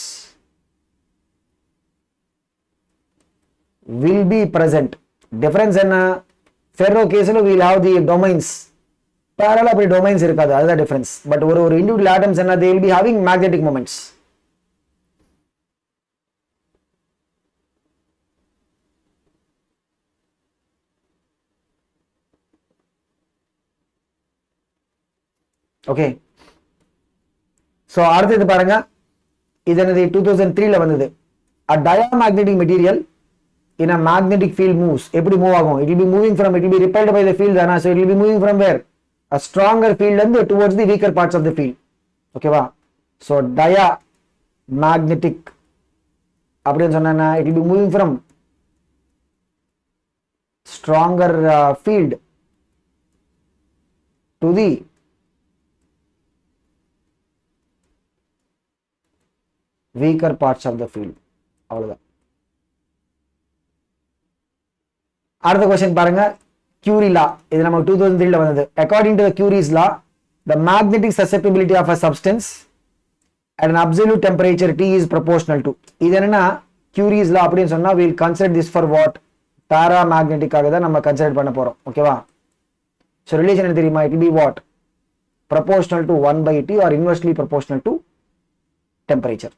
will be present. Difference என்ன, ஃபெர்ரோ கேஸ்ல we'll have the domains, parallel அப்படி domains இருக்காது, அதுதான் difference. பட் ஒரு individual atoms என்ன, they will be having magnetic moments. Okay, so அடுத்து இது பாருங்க, இது என்னது, 2003ல வந்தது. a diamagnetic material in a magnetic field moves. எப்படி மூவ் ஆகும், it will be moving from, it will be repelled by the field, so it will be moving from where, a stronger field and towards the weaker parts of the field. ஓகேவா, so diamagnetic அப்படின்னு சொன்னா it will be moving from stronger field to the weaker parts of the field. அவ்வளவுதான். அடுத்த question பாருங்க, Curie law. இது நம்ம 2003 வந்தது. According to the Curie's law, the magnetic susceptibility of a substance at an absolute temperature T is proportional to. இது என்னன்னா Curie's law அப்படின்னு சொன்னா we'll consider this for what? Paramagnetic ஆக தான் நம்ம கன்சிடர் பண்ண போறோம். ஓகேவா? So relation என்ன தெரியுமா? It will be what? Proportional to 1 by T or inversely proportional to temperature.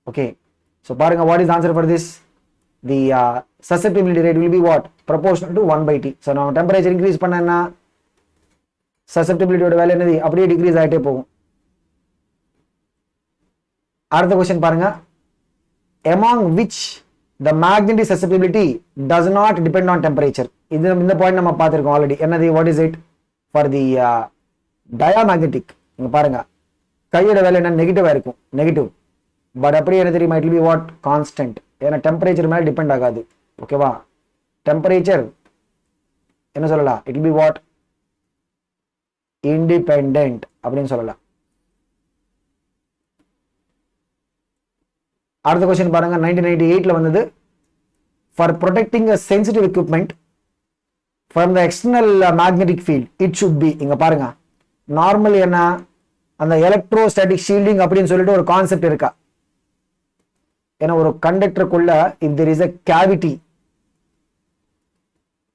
Okay. So பாருங்க, what is the answer for this? The susceptibility rate will be what? Proportional to 1 by T. So now temperature increase பண்ணனா susceptibility ஓட value என்னது? அப்படியே degrees ஆயிட்டே போகும். அடுத்த question பாருங்க, among which the magnetic susceptibility does not depend on temperature. இந்த point நம்ம பார்த்திருக்கோம் ஆல்ரெடி. என்னது? what is it? For the diamagnetic, இங்க பாருங்க, கையோட வேல்யூ என்ன? நெகட்டிவா இருக்கும், நெகட்டிவ். பட் அப்படியே என்ன தெரியுமா? it will be what? Constant. ஏன்னா டெம்பரேச்சர் மேல டிபெண்ட் ஆகாது. ஓகேவா? டெம்பரேச்சர் என்ன சொல்லலாம்? it will be what? Independent அப்படின்னு சொல்லலாம். அடுத்த क्वेश्चन பாருங்க, 1998ல வந்தது. For protecting a sensitive equipment from the external magnetic field, it should be, இங்க பாருங்க, நார்மல் என்ன, அந்த எலக்ட்ரோஸ்டாட்டிக் ஷீல்டிங் அப்படின்னு சொல்லிட்டு ஒரு கான்செப்ட் இருக்கா? ஏன்னா ஒரு கண்டக்டருக்குள்ள if there is a cavity,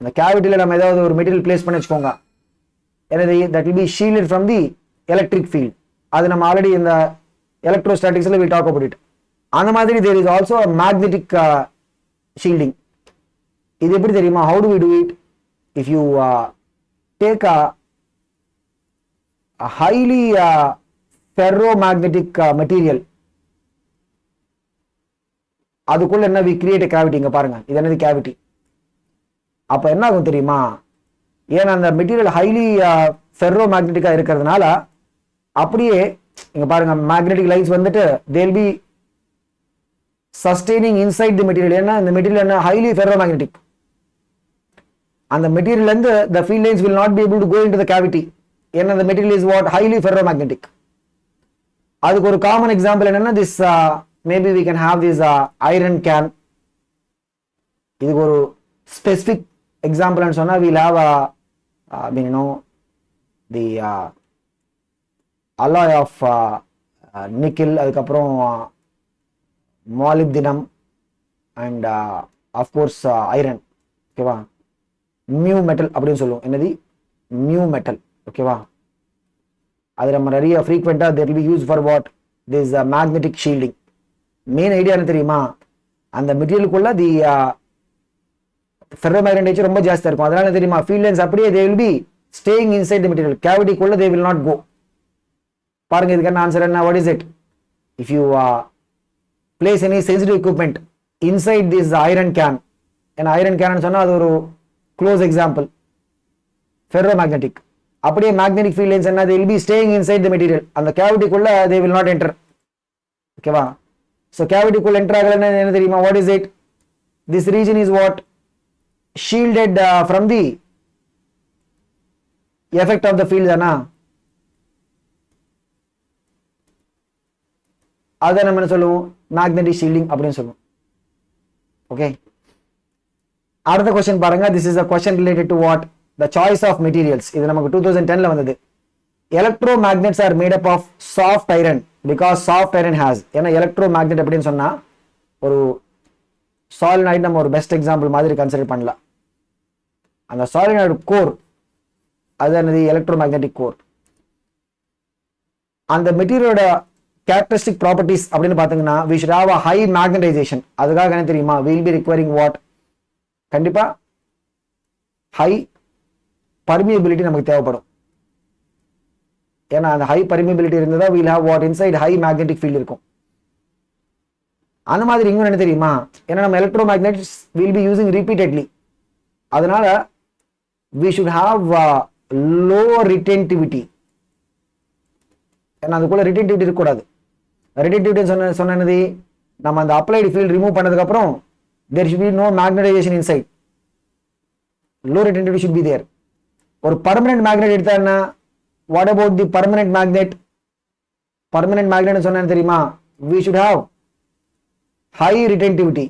அந்த கேவிட்டில நம்ம ஏதாவது ஒரு மெட்டீரியல் பிளேஸ் பண்ணி வச்சுக்கோங்க, என்னது? that will be shielded from the electric field. அது நம்ம ஆல்ரெடி இந்த எலக்ட்ரோஸ்டாட்டிக்ஸ்ல we talk about it. அந்த மாதிரி there is also a magnetic shielding. இது எப்படி தெரியுமா? how do we do it? if you take a highly ferromagnetic material, அதுக்குள்ள என்ன? we create a cavity. இங்க பாருங்க, இது என்னது? cavity. அப்ப என்ன ஆகும் தெரியுமா? ஏன்னா அந்த மெட்டீரியல் ஹைலி ஃபெர்ரோமேக்னெட்டிக்கா இருக்கிறதுனால அப்படியே இங்க பாருங்க, மேக்னெட்டிக் லைன்ஸ் வந்துட்டு they will be sustaining inside the material. ஏன்னா இந்த மெட்டீரியல் என்ன? Highly ferromagnetic. அந்த மெட்டீரியல்ல இருந்து the field lines will not be able to go into the cavity. ஏன்னா the material is what? highly ferromagnetic. அதுக்கு ஒரு காமன் எக்ஸாம்பிள் என்னன்னா this maybe we can have this iron can. இதுக்கு ஒரு specific example சொன்னா we'll have you know the alloy of nickel, அதுக்கப்புறம் molybdenum and of course iron. ஓகேவா? Mu metal அப்படின்னு சொல்லுவோம். என்னது? Mu metal. ஓகேவா? அது நம்ம நிறைய ஃப்ரீக்வெண்டா that will be used for what? this magnetic shielding. Main idea என்ன தெரியுமா? அந்த மெட்டீரியலுக்குள்ள தி ஃபெர்ரோமேக்னெட் நேச்சர் ரொம்ப ஜாஸ்தியா இருக்கும். அதனால தெரியுமா? ஃபீல்ட் லைன்ஸ் அப்படியே they will be staying inside the material. கேவிட்டிக்குள்ள they will not go. பாருங்க, இதுக்கு என்ன ஆன்சர் என்ன? what is it? if you place any sensitive equipment inside this iron can, an iron can சொன்னா அது ஒரு க்ளோஸ் எக்ஸாம்பிள், ஃபெர்ரோமேக்னெட்டிக். அப்படியே magnetic field lines என்ன? they will be staying inside the material. அந்த கேவிட்டிக்குள்ள they will not enter. ஓகேவா? so கேவிட்டிக்குள்ள enter ஆகலன்னா என்ன தெரியுமா? what is it? this region is what? shielded from the effect of the field தானா? அதை நம்ம என்ன சொல்லுவோம்? மேக்னெட்டிக் ஷீல்டிங் அப்படின்னு சொல்லுவோம். ஓகே, அடுத்த क्वेश्चन பாருங்க. this is a question related to what? the choice of materials. இது நமக்கு 2010ல வந்தது. electromagnets are made up of soft iron because soft iron has, ஏன்னா எலக்ட்ரோமேக்னெட் அப்படின்னு சொன்னா ஒரு சாலினாய்டு நம்ம ஒரு பெஸ்ட் எக்ஸாம்பிள் மாதிரி கன்சிடர் பண்ணலாம். அந்த சாலினாய்டு கோர் அது என்னது? Electromagnetic core. அந்த மெட்டீரியலோட கேரக்டரிஸ்டிக் ப்ராப்பர்ட்டிஸ் அப்படின்னு பார்த்தீங்கன்னா we should have a high magnetization. அதுக்காக என்ன தெரியுமா? we will be requiring what? கண்டிப்பா ஹை பர்மியபிலிட்டி நமக்கு தேவைப்படும். ஏன்னா அந்த ஹை பர்மியபிலிட்டி இருந்ததா we'll have what? inside high magnetic field இருக்கும். அந்த மாதிரி இங்க என்ன தெரியுமா? ஏன்னா நம்ம எலக்ட்ரோமேக்னெட்ஸ் will be using repeatedly. அதனால we should have low retentivity. ஏன்னா அதுக்குள்ள ரிட்டென்டிவிட்டி இருக்கக்கூடாது. ரிட்டென்டிவிட்டி சொன்னது நம்ம அந்த அப்ளைடு ஃபீல்ட் ரிமூவ் பண்ணதுக்கு அப்புறம் there should be no magnetization inside. low retentivity should be there. ஒரு permanent magnet எடுத்தான்னா what about the permanent magnet? permanent magnet சொன்னா தெரியுமா, we should have high retentivity.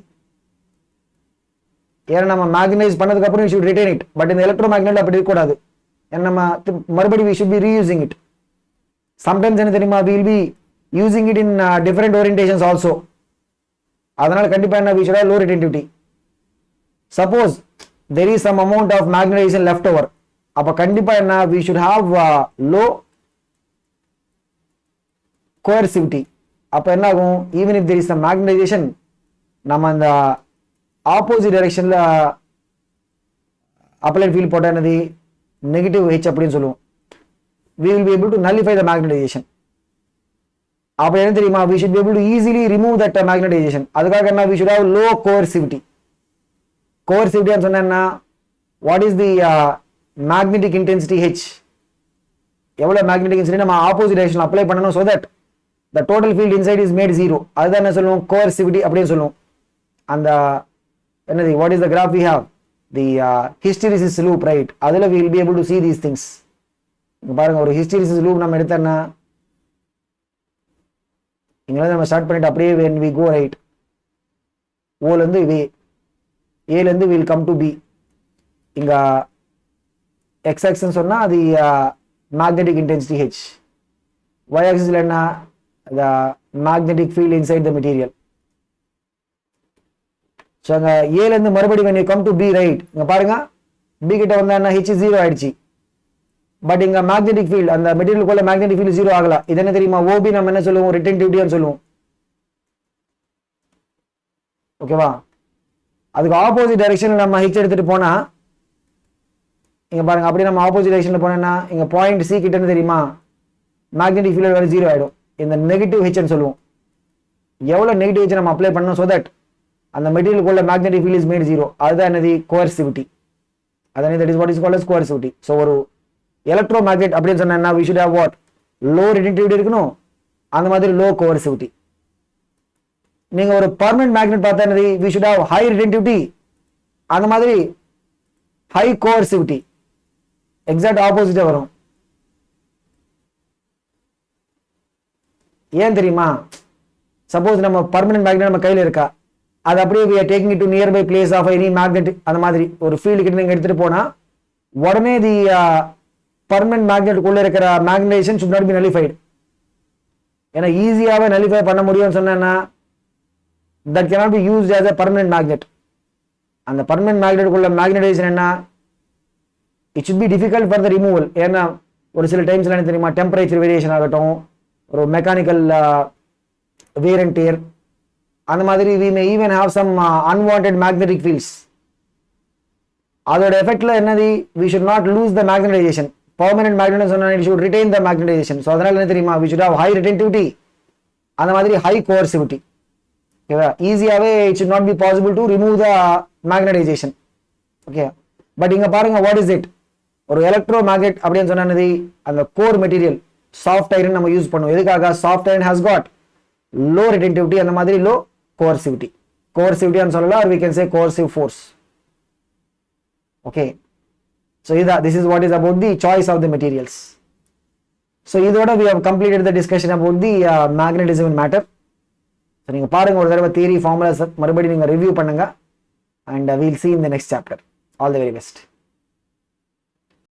ஏன்னா நம்ம மேக்னடைஸ் பண்ணதுக்கு அப்புறம் we should retain it. But இந்த electromagnet அப்படி இருக்க கூடாது. ஏன்னா நம்ம மறுபடியும் we should be reusing it. sometimes என்ன தெரியுமா, we will be using it in different orientations also. அதனால கண்டிப்பா என்ன, we should have low retentivity. suppose there is some amount of magnetization left over, அப்ப கண்டிப்பா என்ன, we should have low coercivity. அப்ப என்ன ஆகும், even if there is some magnetization, நம்ம அந்த ஆப்போசிட் டைரக்ஷன்ல அப்ளைட் ஃபீல்ட் போட்டா என்னது, நெகட்டிவ் ஹெச் அப்படின்னு சொல்லுவோம். we will be able to nullify the magnetization. அப்ப என்ன தெரியுமா, we should be able to easily remove that magnetization. அதுக்காக என்ன, we should have low coercivity. coercivity ன்னு சொன்னா what is the magnetic intensity H, எவ்வளவு magnetic intensity நம்ம opposite டைரக்ஷன்ல அப்ளை பண்ணனும், so that the total field inside is made zero. அதுதான் என்ன சொல்லுவோம், coercivity அப்படின்னு சொல்லுவோம். அந்த என்னது, what is the graph we have, the hysteresis loop, right? அதுல we will be able to see these things. இங்க பாருங்க, ஒரு hysteresis loop நம்ம எடுத்தோம்னா இங்க நம்ம ஸ்டார்ட் பண்ணிட்டு அப்படியே when we go right, O ல இருந்து A, A ல இருந்து will come to B. இங்க x axis சொன்னா அது magnetic intensity H, y axis ல என்ன, the magnetic field inside the material. so அங்க A ல இருந்து மறுபடியும் when you come to B, right, இங்க பாருங்க B கிட்ட வந்தா என்ன, H 0 ஆயிடுச்சு. பட் இங்க மேக்னெட்டிக் ஃபீல்ட், அந்த மெட்டீரியலுக்குள்ள மேக்னெட்டிக் ஃபீல்ட் 0 ஆகல. இது என்ன தெரியுமா, OB நம்ம என்ன சொல்லுவோம், ரிட்டென்டிவிட்டி ன்னு சொல்லுவோம். ஓகேவா, அதுக்கு ஆப்போசிட் டைரக்ஷன்ல நம்ம H எடுத்துட்டு போனா இங்க பாருங்க, அப்படி நம்ம ஆப்போசிட் டைரக்ஷன்ல போனோம்னா இங்க பாயிண்ட் C கிட்ட என்ன தெரியுமா, மேக்னெட்டிக் ஃபீல்ட் வேற 0 ஆயிடும். இந்த நெகட்டிவ் H ன்னு சொல்லுவோம். எவ்வளவு நெகட்டிவ் H நம்ம அப்ளை பண்ணனும், so that அந்த மெட்டீரியலுக்குள்ள மேக்னெட்டிக் ஃபீல்ட் இஸ் மேட் 0. அதுதான் என்னது, கோஎர்சிவிட்டி. அதான் that is what is called as coercivity. so ஒரு எலக்ட்ரோ மேக்னெட் அப்படின்னு சொன்னா we should have what, low retentivity இருக்கணும், அந்த மாதிரி low coercivity. நீங்க ஒரு permanent magnet பார்த்தா என்னது, we should have high retentivity, அந்த மாதிரி high coercivity. எக்ஸாக்ட் ஆப்போசிட்டா வரும். ஏன் தெரியுமா, சப்போஸ் நம்ம பர்மனன்ட் மேக்னெட் நம்ம கையில இருக்கா, அது அப்படியே we are taking it to nearby place of any magnet, அந்த மாதிரி ஒரு ஃபீல்ட் கிட்ட நீங்க எடுத்துட்டு போனா உடனே தி பர்மனன்ட் மேக்னெட்டுக்குள்ள இருக்கிற magnetisation should not be nullified. ஏன்னா ஈஸியாவே நலிஃபை பண்ண முடியும்னு சொன்னா that cannot be used as a permanent magnet. அந்த பர்மனன்ட் மேக்னெட்டுக்குள்ள மேக்னடைசேஷன் என்ன, it should be difficult for the removal. ஏன்னா ஒரு சில டைம்ஸ்ல என்ன தெரியுமா, டெம்பரேச்சர் வேரியேஷன் ஆகட்டும், ஒரு மெக்கானிக்கல் wear and tear, அந்த மாதிரி we may even have some unwanted magnetic fields. அதோட எஃபெக்ட்ல என்னது, we should not lose the magnetization. permanent magnet சொன்னா it should retain the magnetization. so அதனால என்ன தெரியுமா, we should have high retentivity, அந்த மாதிரி high coercivity. ஓகேவா, ஈஸியாவே it should not be possible to remove the magnetization. Okay, but இங்க பாருங்க what is it, ஒரு எலக்ட்ரோ மேக்னெட் அப்படின்னு சொன்னா என்னது, அந்த கோர் மெட்டீரியல் சாஃப்ட் ஐரன் நம்ம யூஸ் பண்ணுவோம். எதுக்காக, soft iron has got low retentivity, அந்த மாதிரி low coercivity. coercivity ன்னு சொல்லலாம், or we can say coercive force. okay, so this is what is about the choice of the materials. so இதோட we have completed the discussion about the magnetism in matter. so நீங்க பாருங்க ஒரு தடவை theory formulas மறுபடியும் நீங்க review பண்ணுங்க, and we'll see in the next chapter. all the very best.